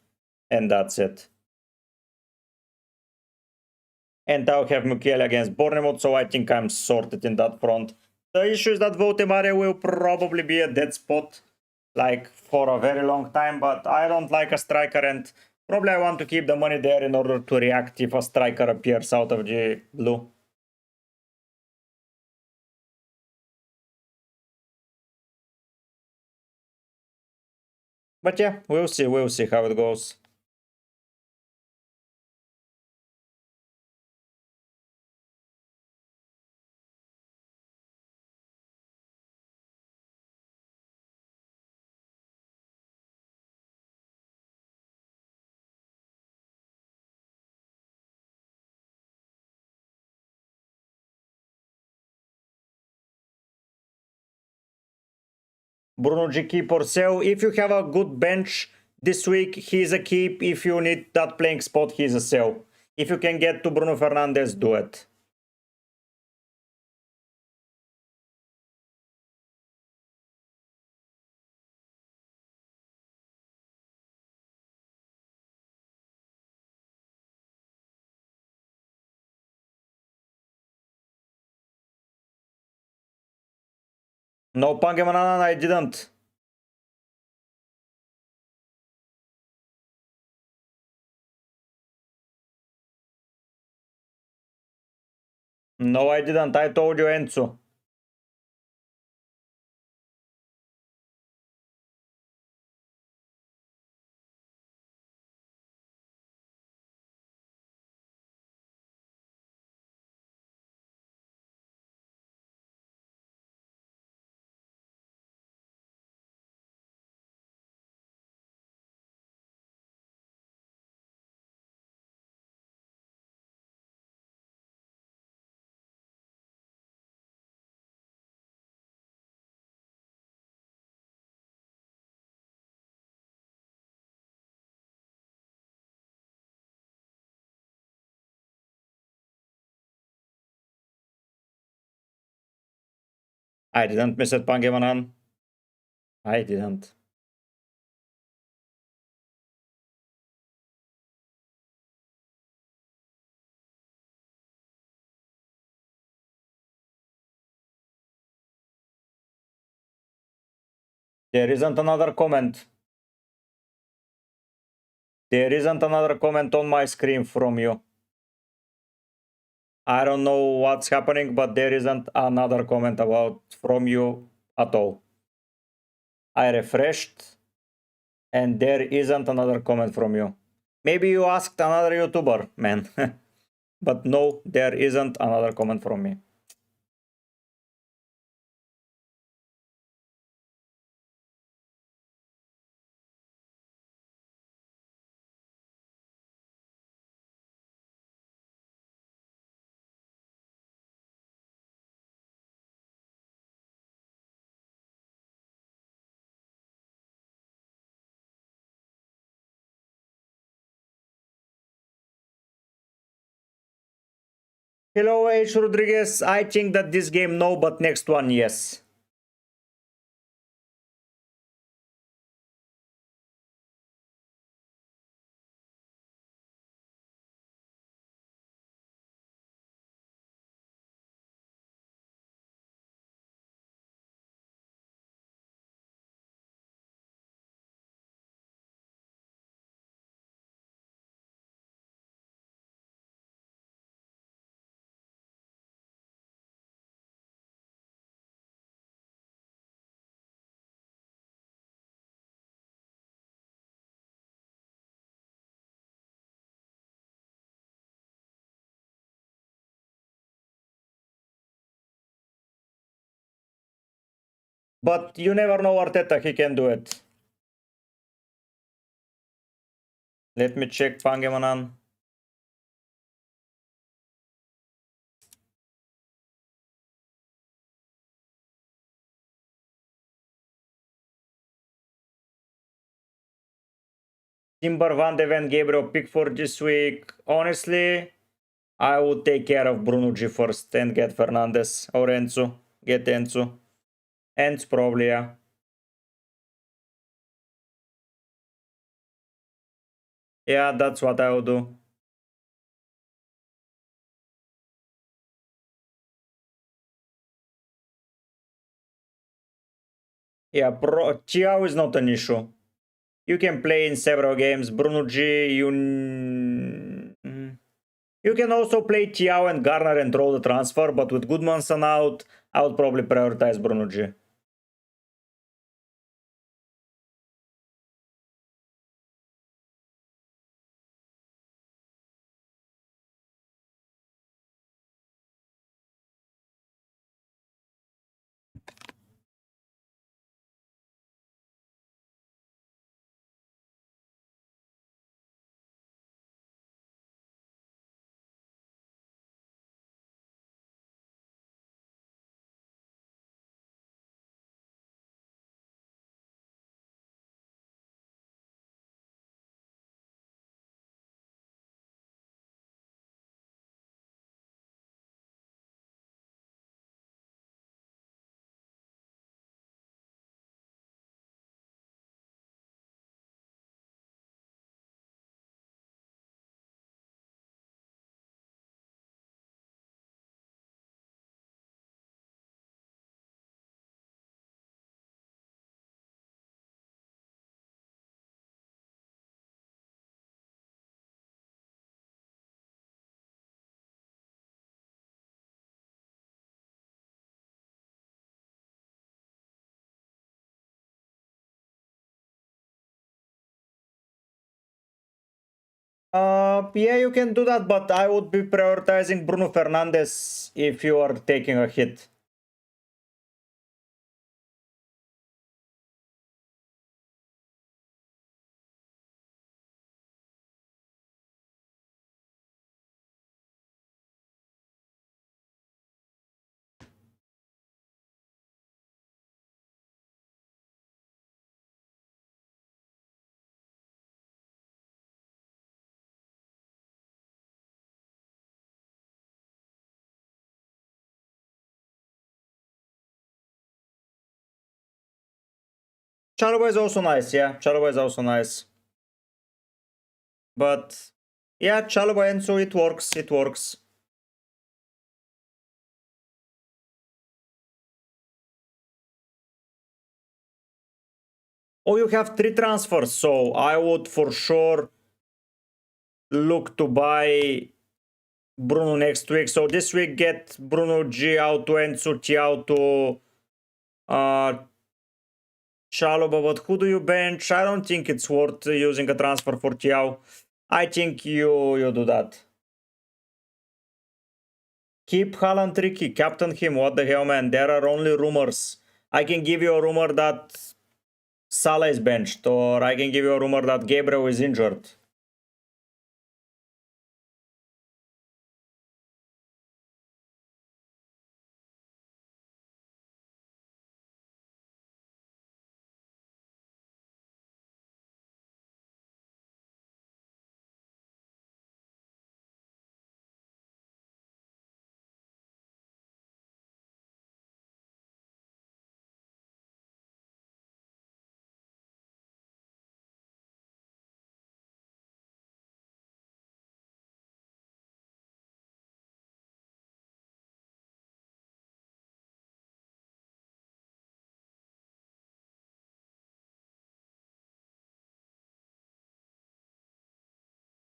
And that's it. And I'll have Mukiele against Bournemouth, so I think I'm sorted in that front. The issue is that Votemare will probably be a dead spot, like, for a very long time, but I don't like a striker, and probably I want to keep the money there in order to react if a striker appears out of the blue. But yeah, we'll see how it goes. Bruno G keep or sell. If you have a good bench this week, he's a keep. If you need that playing spot, he's a sell. If you can get to Bruno Fernandes, do it. No, Pangemanana, I didn't. No, I didn't. I told you Enzo. I didn't miss it, Pangemanan. I didn't. There isn't another comment. There isn't another comment on my screen from you. I don't know what's happening, but there isn't another comment about from you at all. I refreshed and there isn't another comment from you. Maybe you asked another YouTuber, man. But no, there isn't another comment from me. Hello, H. Rodriguez. I think that this game no, but next one yes. But you never know Arteta, he can do it. Let me check Pangemanan. Timber, Van de Ven, Gabriel Pickford this week. Honestly, I would take care of Bruno G first and get Fernandes or Enzo. Get Enzo. Enzo probably, yeah. Yeah, that's what I would do. Yeah, Chiao is not an issue. You can play in several games. Bruno G, you can also play Chiao and Garner and roll the transfer, but with Goodmanson out, I would probably prioritize Bruno G. Yeah, you can do that, but I would be prioritizing Bruno Fernandes if you are taking a hit. Chalobah is also nice, yeah. Chalobah is also nice. But yeah, Chalobah and so it works, it works. Oh, you have 3 transfers, so I would for sure look to buy Bruno next week. So this week get Bruno G out to Enzo Tiao to Chalobah, but who do you bench? I don't think it's worth using a transfer for Tiao. I think you do that. Keep Haaland tricky, captain him. What the hell, man? There are only rumors. I can give you a rumor that Salah is benched, or I can give you a rumor that Gabriel is injured.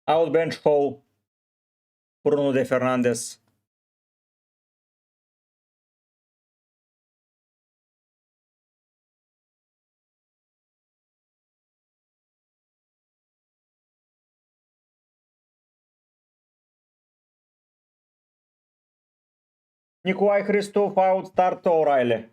I would bench Ho, Bruno de Fernandes. Nicolae Christoph, I would start O'Reilly.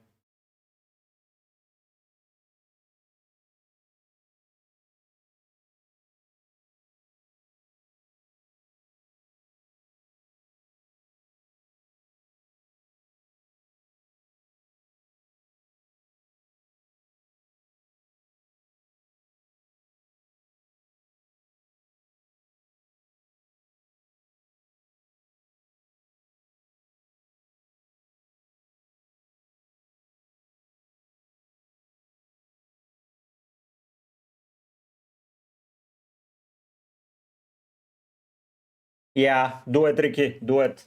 Yeah, do it, Ricky, do it.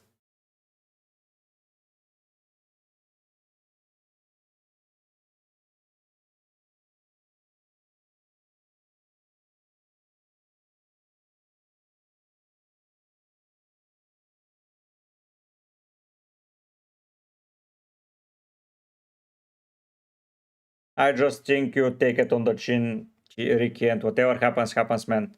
I just think you take it on the chin, Ricky, and whatever happens, happens, man.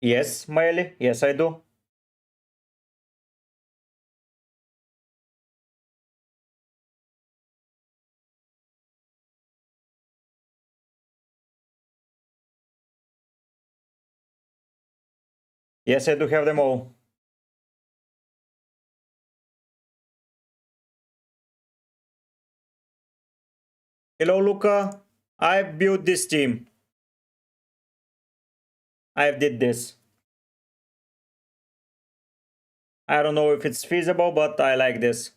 Yes, Maeli, yes, I do. Yes, I do have them all. Hello, Luca. I've built this team. I've did this. I don't know if it's feasible, but I like this.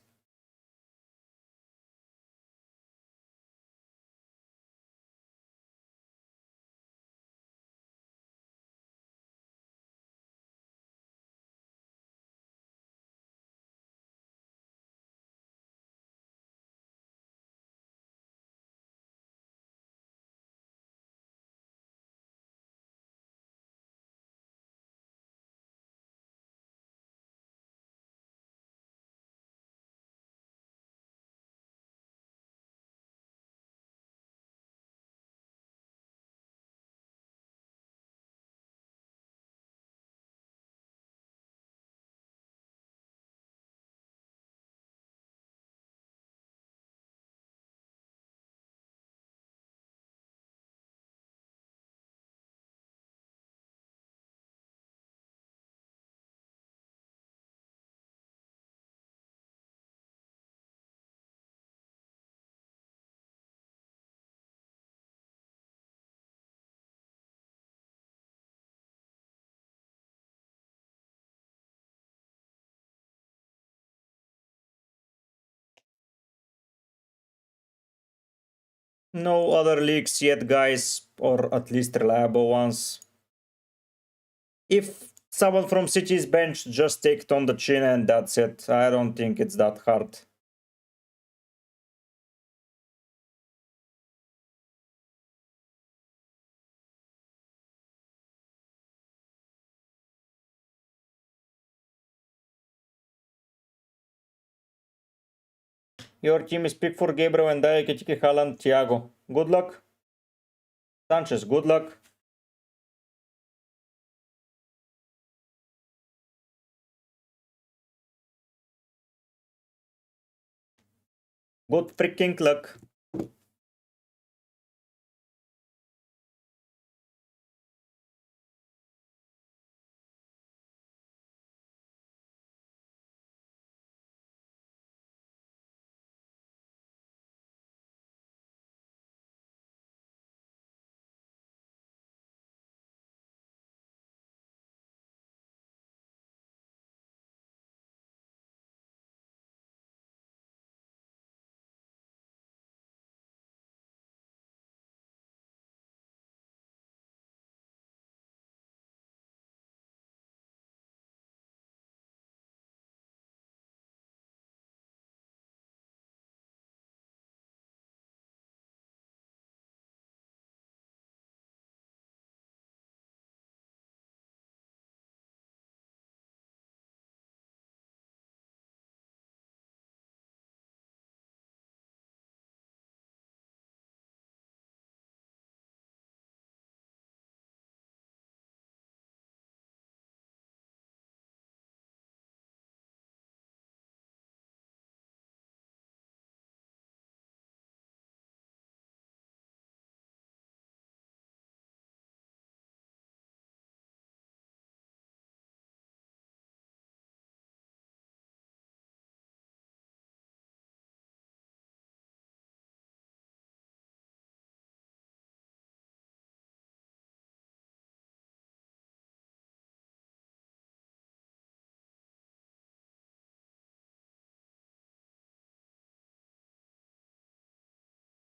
No other leaks yet, guys, or at least reliable ones. If someone from City is benched, just take it on the chin and that's it. I don't think it's that hard. Your team is Pickford, Gabriel, and Dijk, Etike, Haaland, Thiago. Good luck. Sanchez, good luck. Good freaking luck.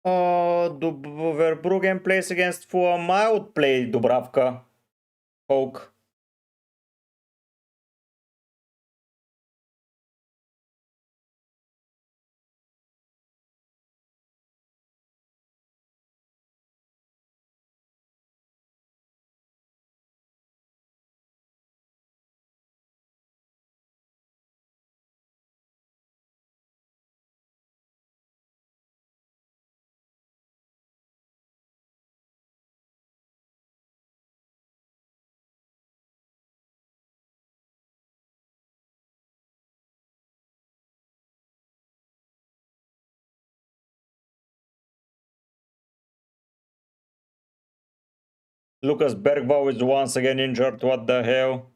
Verbruggen plays against Fulham. I would play Dubravka. Oak. Lucas Bergvall is once again injured. What the hell?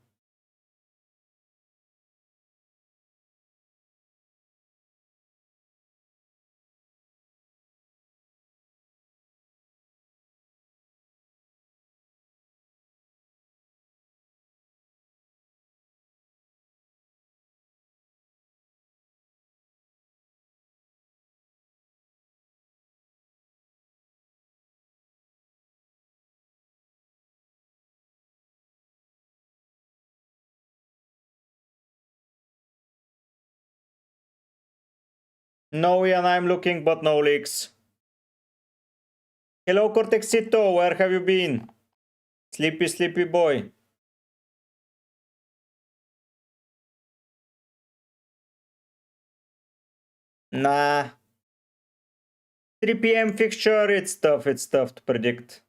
No, Ian, I'm looking, but no leaks. Hello, Cortexito, where have you been? Sleepy, sleepy boy. Nah. 3 p.m. fixture, it's tough to predict.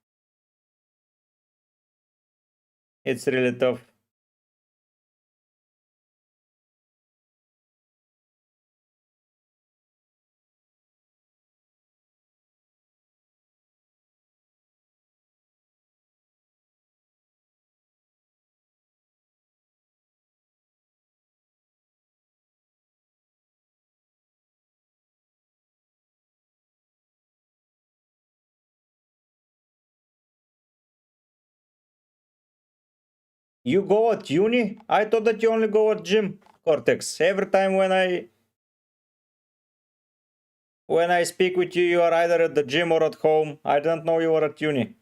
It's really tough. You go at uni? I thought that you only go at gym, Cortex. Every time when I speak with you, you are either at the gym or at home. I don't know you are at uni.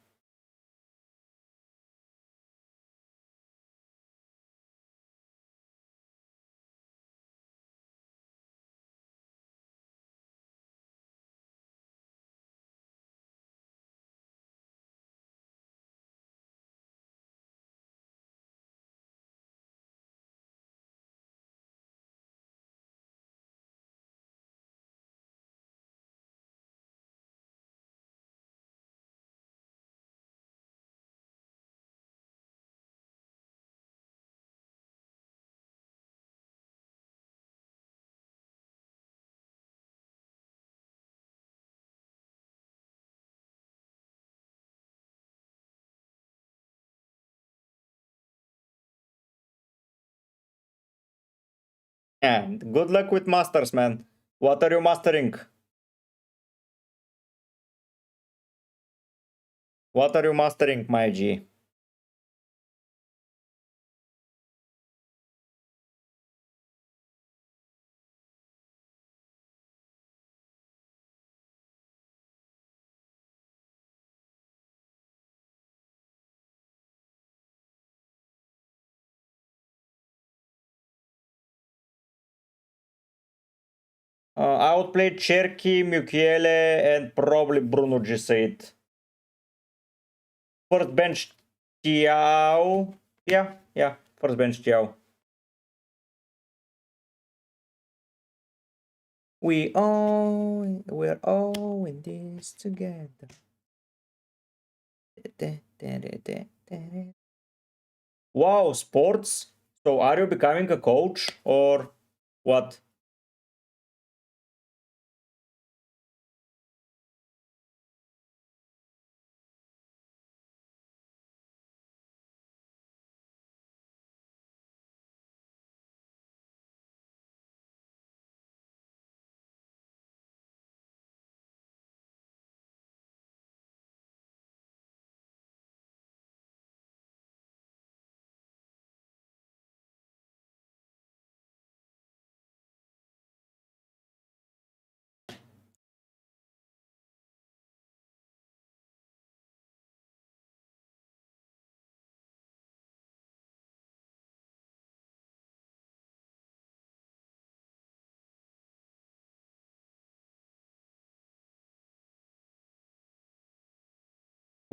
And good luck with masters, man. What are you mastering? What are you mastering, my G? I would play Cherky, Mukiele, and probably Bruno G8. First bench Tiao. Yeah. First bench Tiao. We're all in this together. Wow, sports? So are you becoming a coach or what?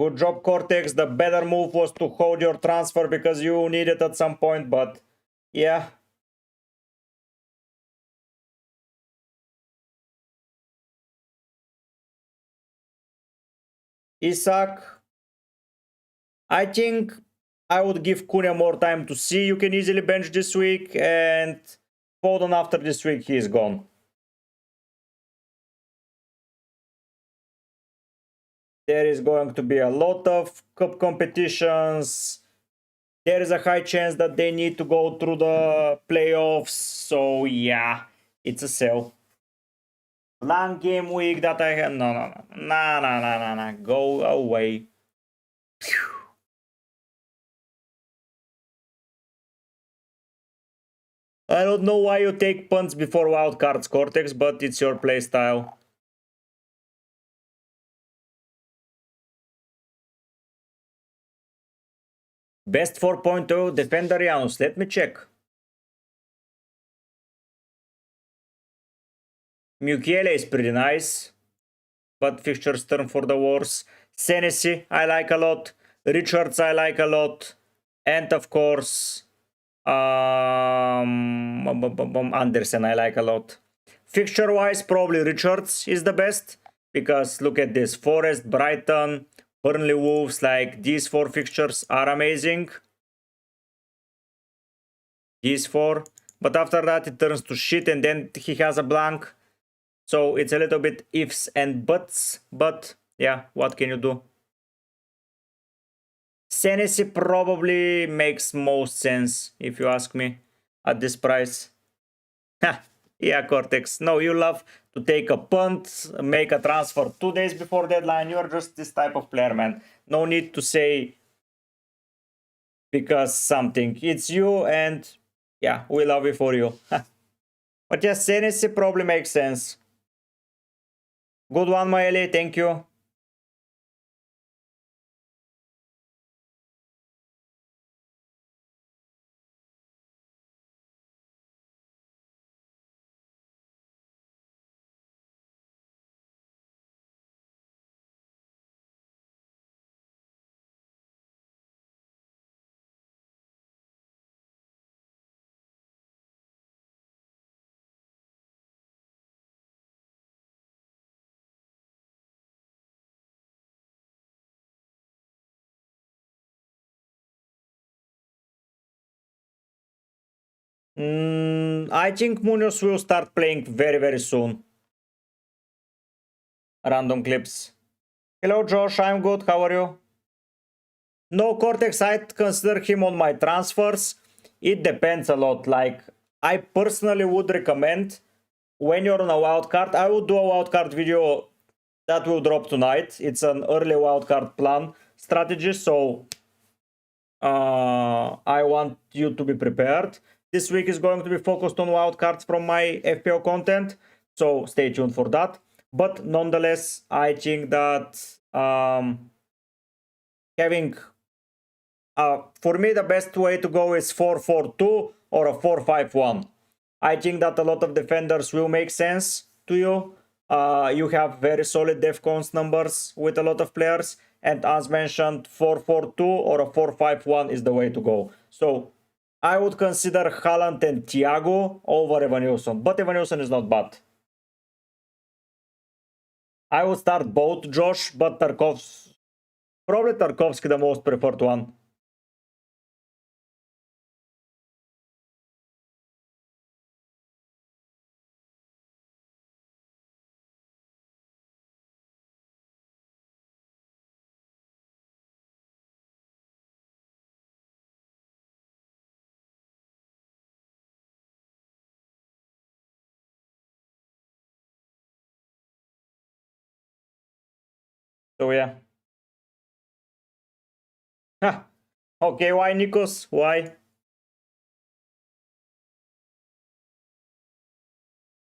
Good job, Cortex. The better move was to hold your transfer because you need it at some point, but yeah. Isaac, I think I would give Cunha more time to see. You can easily bench this week, and Foden after this week, he is gone. There is going to be a lot of cup competitions. There is a high chance that they need to go through the playoffs. So yeah, it's a sell. Long game week that I have. No. Go away. I don't know why you take punts before wildcards, Cortex, but it's your playstyle. Best 4.0 defender Janus. Let me check. Mukiele is pretty nice, but fixtures turn for the worse. Senesi I like a lot. Richards I like a lot. And of course, Andersen I like a lot. Fixture wise, probably Richards is the best, because look at this: Forest, Brighton, Burnley, Wolves. Like, these 4 fixtures are amazing. These 4, but after that it turns to shit, and then he has a blank. So it's a little bit ifs and buts, but yeah, what can you do? Senesi probably makes most sense, if you ask me, at this price. Ha! Yeah, Cortex. No, you love to take a punt, make a transfer 2 days before deadline. You're just this type of player, man. No need to say because something. It's you, and yeah, we love you for you. But yes, Senesi probably makes sense. Good one, Maeli. Thank you. I think Munoz will start playing very soon. Random clips. Hello, Josh. I'm good. How are you? No, Cortex. I'd consider him on my transfers. It depends a lot. Like, I personally would recommend, when you're on a wildcard, I would do a wildcard video that will drop tonight. It's an early wildcard plan strategy, so I want you to be prepared. This week is going to be focused on wildcards from my FPL content, so stay tuned for that. But nonetheless, I think that having for me, the best way to go is 4-4-2 or a 4-5-1. I think that a lot of defenders will make sense to you. You have very solid defcons numbers with a lot of players, and as mentioned, 4-4-2 or a 4-5-1 is the way to go. So I would consider Haaland and Thiago over Evanilson, but Evanilson is not bad. I would start both Josh, but probably Tarkovsky the most preferred one. So yeah. Ha. Okay, why, Nikos? Why?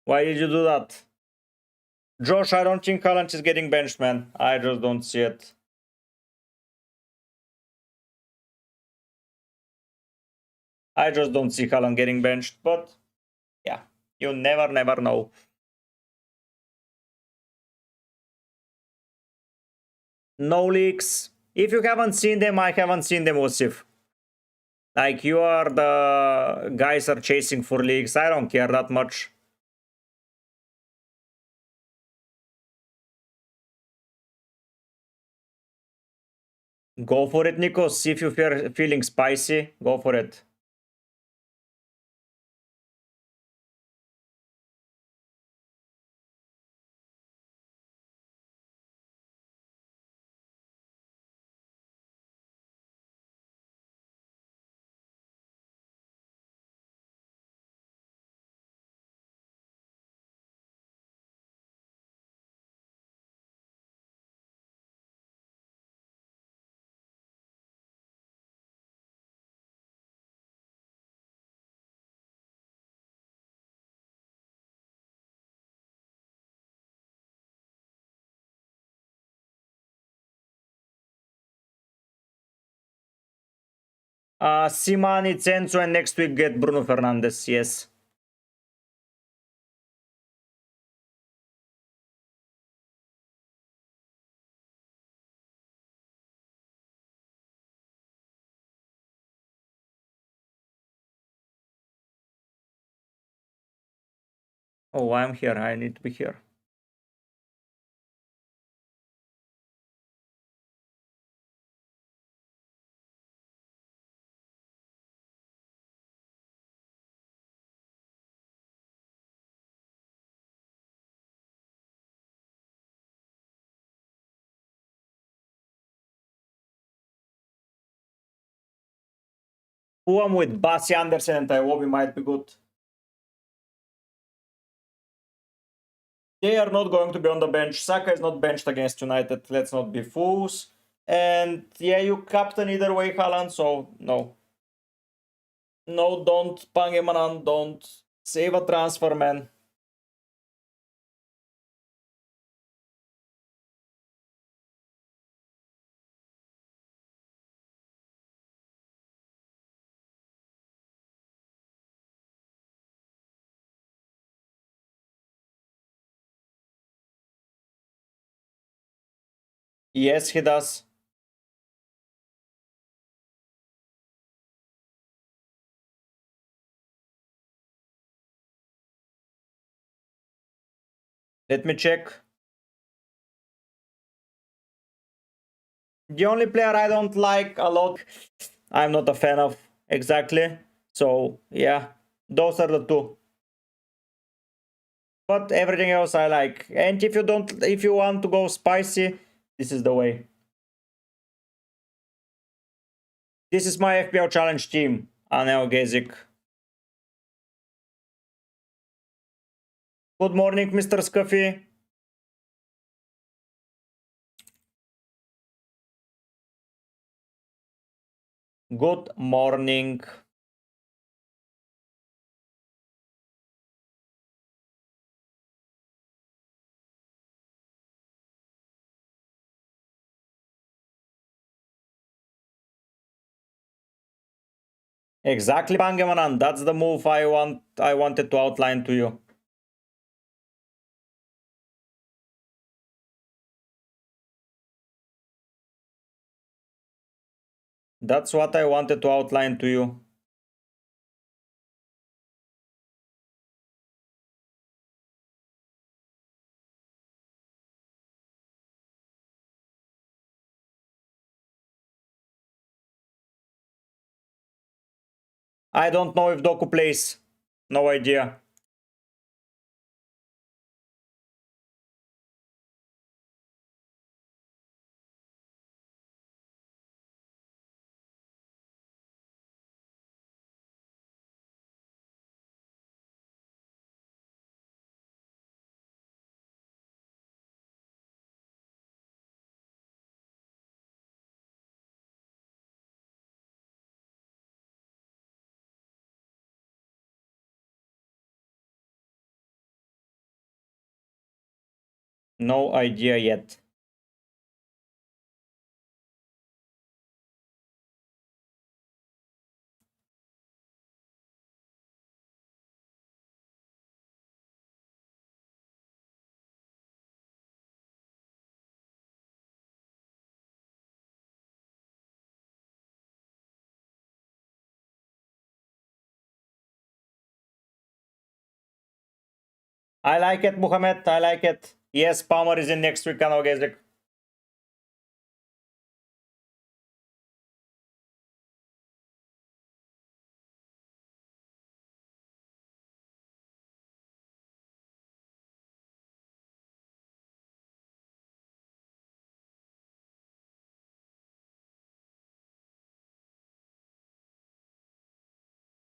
Why did you do that? Josh, I don't think Haaland is getting benched, man. I just don't see it. I just don't see Haaland getting benched, but yeah, you never know. No leaks. If you haven't seen them, I haven't seen them, Osif. Like, you are the guys are chasing for leagues. I don't care that much. Go for it, Nikos. If you're feeling spicy, go for it. Simani, Censo, and next week get Bruno Fernandes. Yes. Oh, I'm here. I need to be here. Who am with? Basi Andersen and Iwobi might be good. They are not going to be on the bench. Saka is not benched against United. Let's not be fools. And yeah, you captain either way, Haaland, so no. No, don't. Pangemanan, don't. Save a transfer, man. Yes, he does. Let me check. The only player I don't like a lot, I'm not a fan of exactly. So yeah, those are the two. But everything else I like. And if you want to go spicy, this is the way. This is my FPL challenge team. Anel Gezik. Good morning, Mr. Scuffy. Good morning. Exactly, Pangemanan. That's the move I wanted to outline to you. That's what I wanted to outline to you. I don't know if Doku plays. No idea. No idea yet. I like it, Mohamed. I like it. Yes, Palmer is in next week, Analgesic.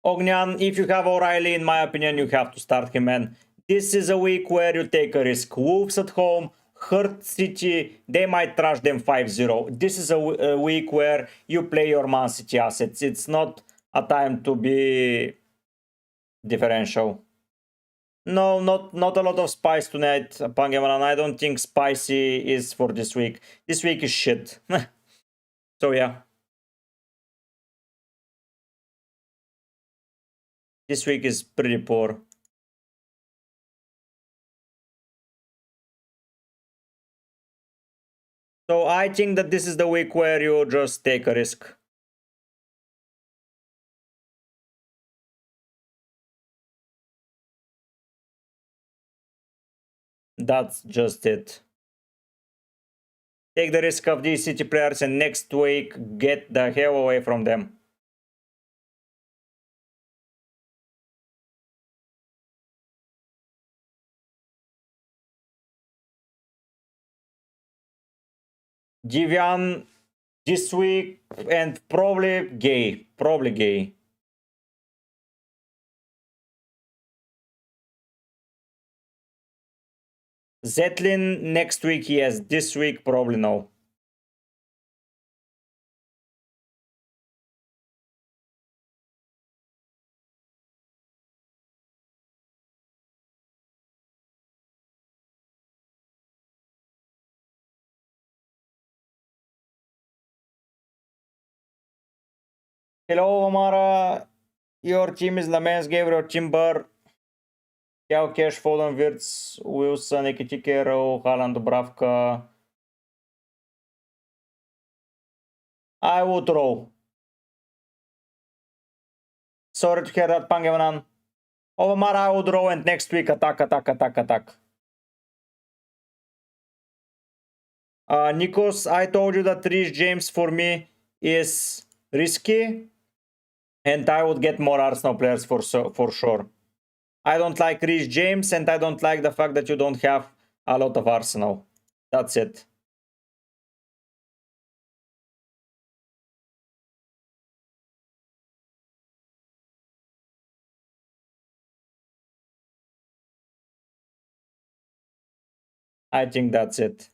Ognian, if you have O'Reilly, in my opinion, you have to start him, man. This is a week where you take a risk. Wolves at home, hurt City, they might trash them 5-0. This is a week where you play your Man City assets. It's not a time to be differential. No, not a lot of spice tonight, Pangemaran. I don't think spicy is for this week. This week is shit. So yeah. This week is pretty poor. So I think that this is the week where you just take a risk. That's just it. Take the risk of these City players and next week get the hell away from them. Givian this week and probably gay. Probably gay. Zetlin next week, yes. This week, probably no. Hello, Amara. Your team is Lamens, Gabriel, Timber, Yao Cash, Foden, Wirtz, Wilson, Ekitikero, Haaland, Dubravka. I would roll. Sorry to hear that, Pangevanan. Omar, I would roll and next week attack. Nikos, I told you that Rhys James for me is risky and I would get more Arsenal players for sure. I don't like Rhys James and I don't like the fact that you don't have a lot of Arsenal. That's it. I think that's it.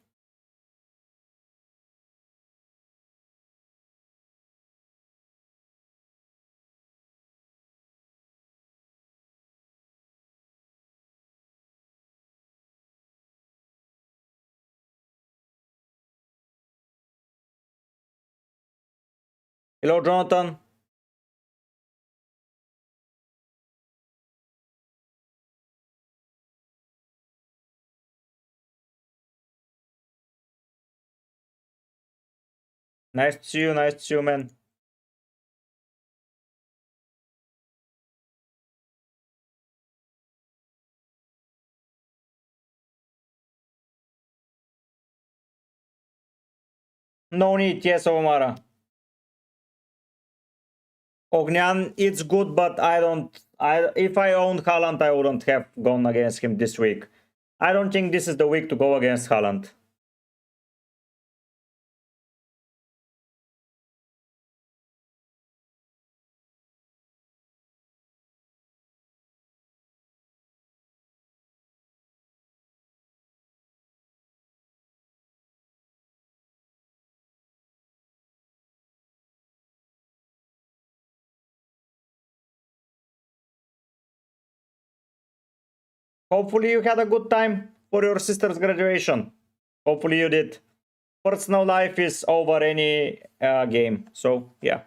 Hello, Jonathan. Nice to see you, man. No need, yes, Omara. Ognian, it's good, but if I owned Haaland, I wouldn't have gone against him this week. I don't think this is the week to go against Haaland. Hopefully you had a good time for your sister's graduation. Hopefully you did. Personal life is over any game. So, yeah.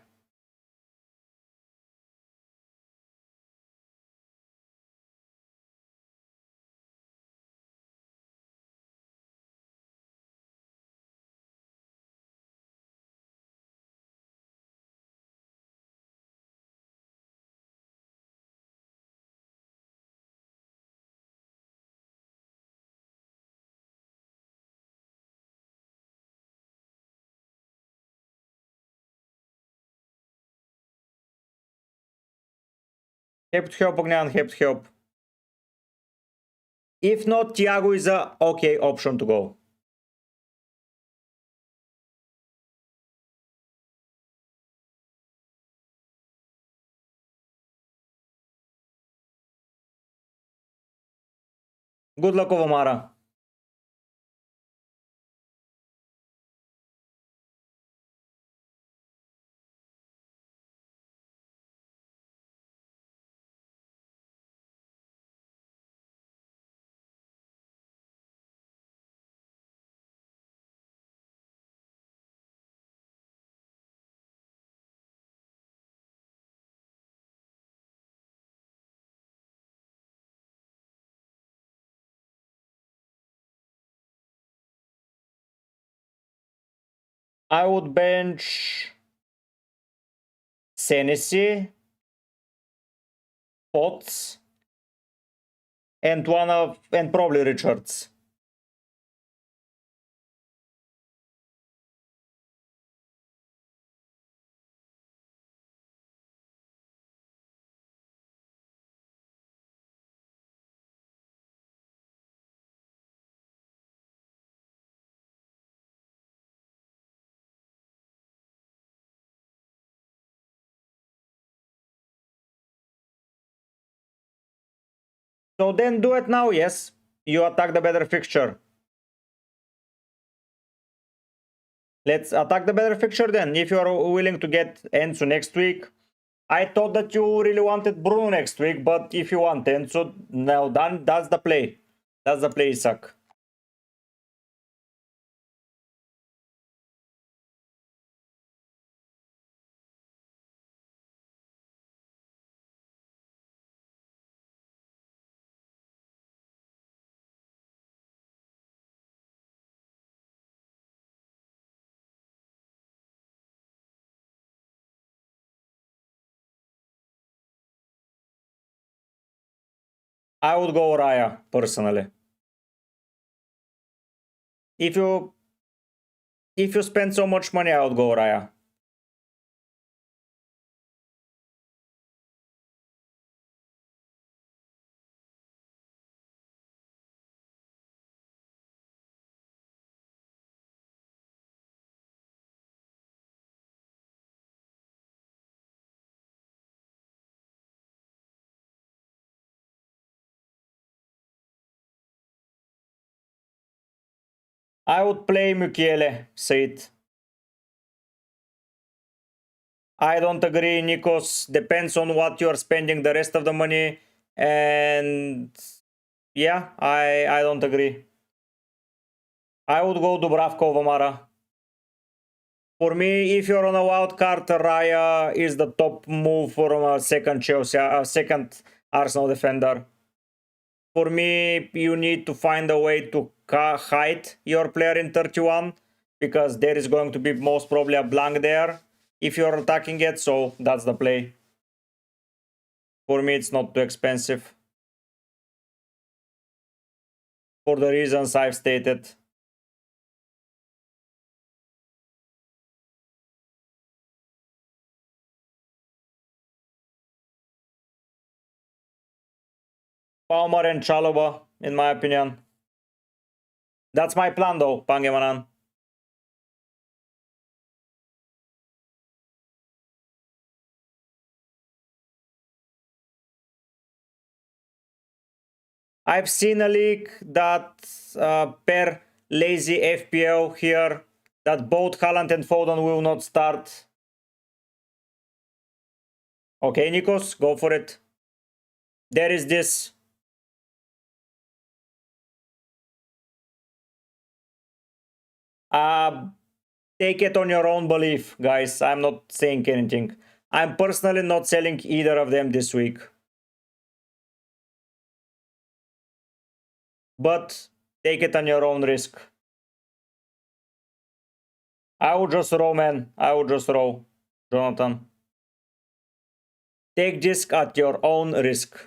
Happy to help, Ognan, happy to help. If not, Thiago is a okay option to go. Good luck, Ovamara. I would bench Senesi, Potts, and probably Richards. So then do it now, yes. You attack the better fixture. Let's attack the better fixture then. If you're willing to get Enzo next week. I thought that you really wanted Bruno next week, but if you want Enzo, now done, that's the play. That's the play, Isaac. I would go Raya, personally. If you spend so much money, I would go Raya. I would play Mukiele, say it. I don't agree, Nikos. Depends on what you're spending the rest of the money. And yeah, I don't agree. I would go Dubravka Vamara. For me, if you're on a wild card, Raya is the top move for a second Chelsea, a second Arsenal defender. For me, you need to find a way to hide your player in 31 because there is going to be most probably a blank there if you're attacking it, so that's the play. For me, it's not too expensive. For the reasons I've stated. Palmer and Chalobah, in my opinion. That's my plan though, Pangemanan. I've seen a leak that per lazy FPL here that both Haaland and Foden will not start. Okay, Nikos, go for it. There is this. Take it on your own belief, guys. I'm not saying anything. I'm personally not selling either of them this week. But take it on your own risk. I would just roll, man. I would just roll, Jonathan. Take risk at your own risk.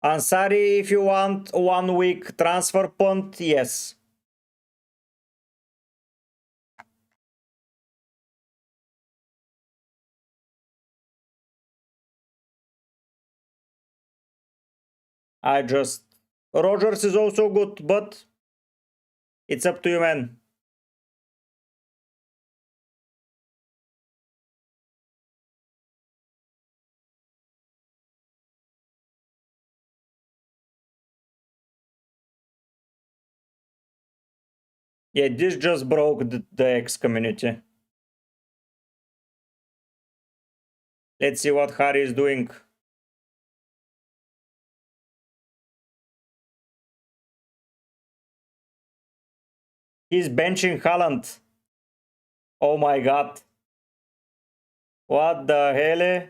Ansari, if you want 1 week transfer punt, yes. Rogers is also good, but it's up to you, man. Yeah, this just broke the X community. Let's see what Harry is doing. He's benching Haaland. Oh my god. What the hell?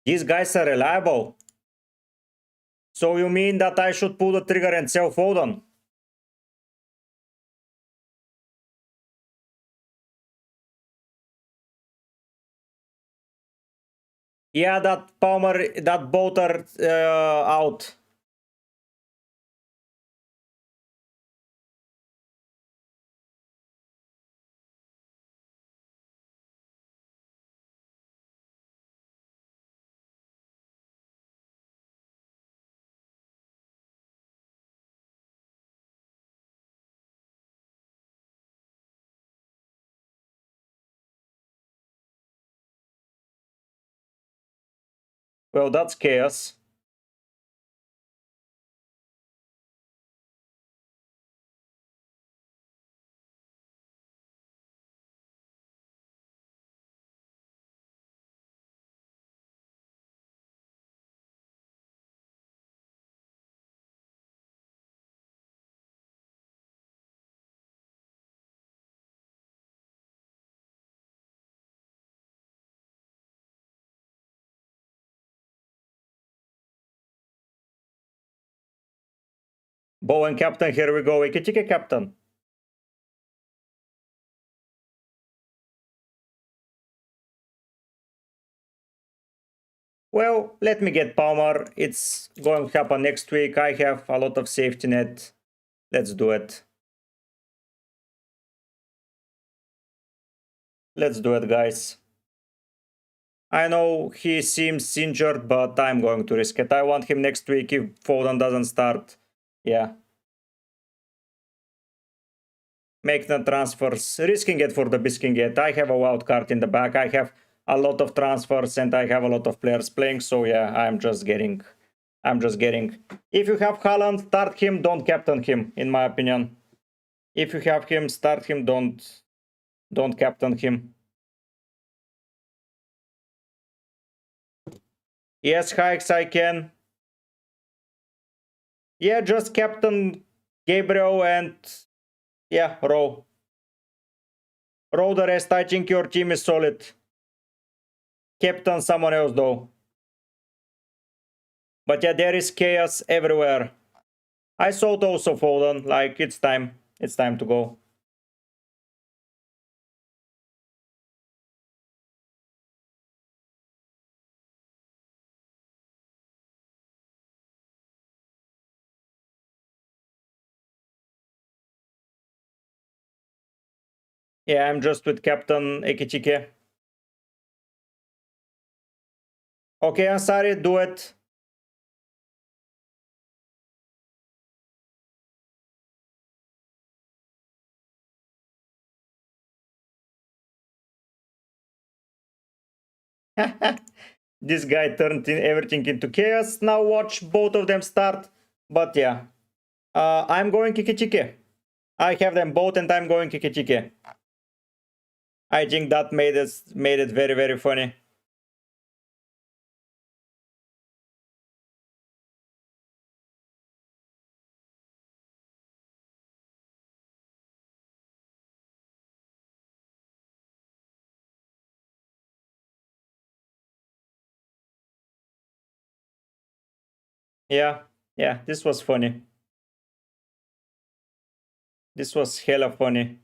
These guys are reliable. So you mean that I should pull the trigger and sell Foden? Yeah, that Palmer, that both are out. Well, that's chaos. Bowen captain, here we go. Ikechike captain. Well, let me get Palmer. It's going to happen next week. I have a lot of safety net. Let's do it. Let's do it, guys. I know he seems injured, but I'm going to risk it. I want him next week if Foden doesn't start. Yeah. Make the transfers. Risking it for the bisking it. I have a wild card in the back. I have a lot of transfers and I have a lot of players playing. So yeah, I'm just getting. If you have Haaland, start him. Don't captain him, in my opinion. If you have him, start him. Don't captain him. Yes, hikes I can. Yeah, just captain Gabriel and yeah, row. Row the rest. I think your team is solid. Captain someone else though. But yeah, there is chaos everywhere. I thought also Foden, like it's time. It's time to go. Yeah, I'm just with Captain Ekichike. Okay, Ansari, do it. This guy turned everything into chaos. Now watch both of them start. But yeah, I'm going Kikichike. I have them both and I'm going Kikichike. I think that made it very, very funny. Yeah, yeah, this was funny. This was hella funny.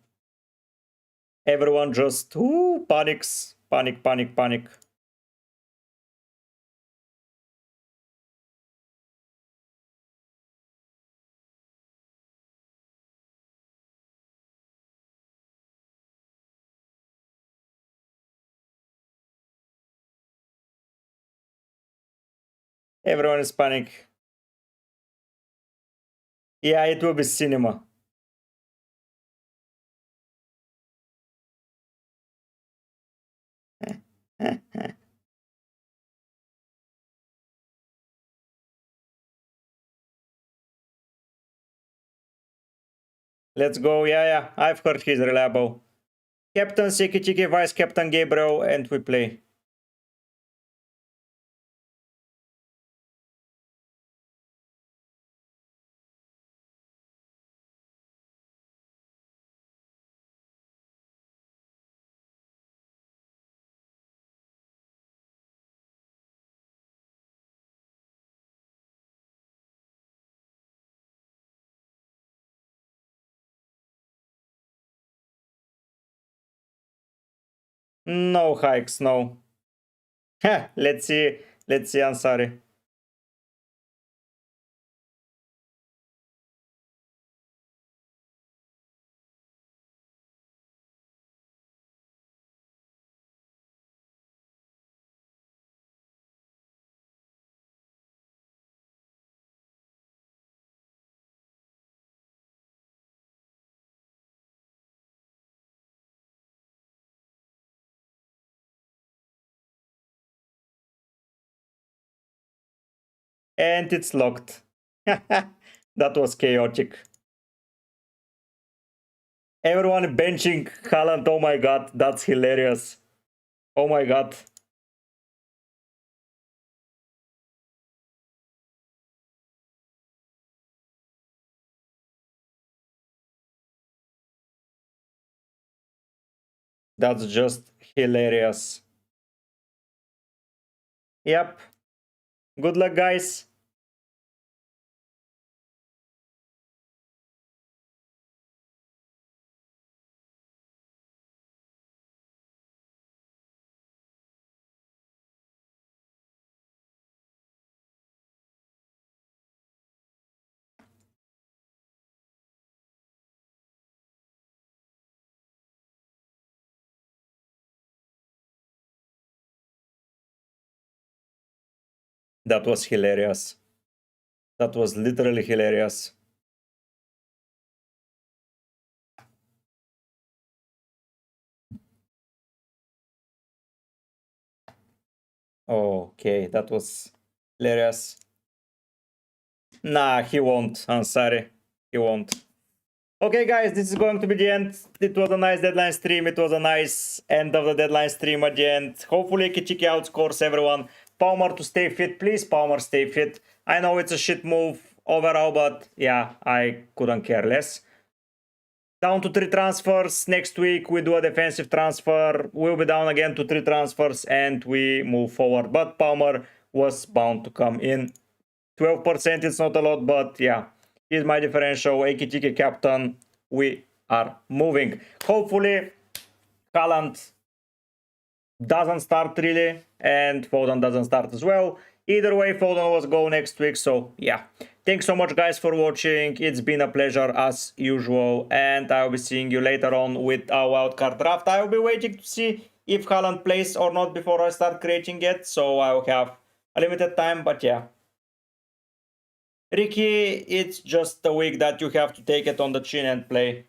Everyone just panics. Panic, panic, panic. Everyone is panic. Yeah, it will be cinema. Let's go. Yeah, I've heard he's reliable. Captain Sekichiki, Vice Captain Gabriel, and we play. No hikes, no. Let's see. Let's see Ansari. And it's locked. That was chaotic. Everyone benching Haaland. Oh my god, that's hilarious. Oh my god. That's just hilarious. Yep. Good luck, guys. That was hilarious. That was literally hilarious. Okay, that was hilarious. Nah, he won't. I'm sorry. He won't. Okay, guys, this is going to be the end. It was a nice deadline stream. It was a nice end of the deadline stream at the end. Hopefully, Kichiki outscores everyone. Palmer to stay fit. Please, Palmer, stay fit. I know it's a shit move overall, but yeah, I couldn't care less. Down to 3 transfers. Next week, we do a defensive transfer. We'll be down again to 3 transfers, and we move forward. But Palmer was bound to come in. 12% is not a lot, but yeah. Here's my differential. Ekitike captain. We are moving. Hopefully, Haaland doesn't start really, and Foden doesn't start as well. Either way, Foden was go next week, so yeah. Thanks so much, guys, for watching. It's been a pleasure as usual, and I'll be seeing you later on with our wildcard draft. I'll be waiting to see if Haaland plays or not before I start creating it, so I'll have a limited time, but yeah. Ricky, it's just a week that you have to take it on the chin and play.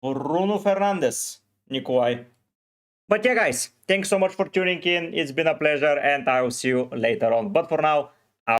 Bruno Fernandes, Nikolai. But yeah, guys, thanks so much for tuning in. It's been a pleasure, and I will see you later on. But for now,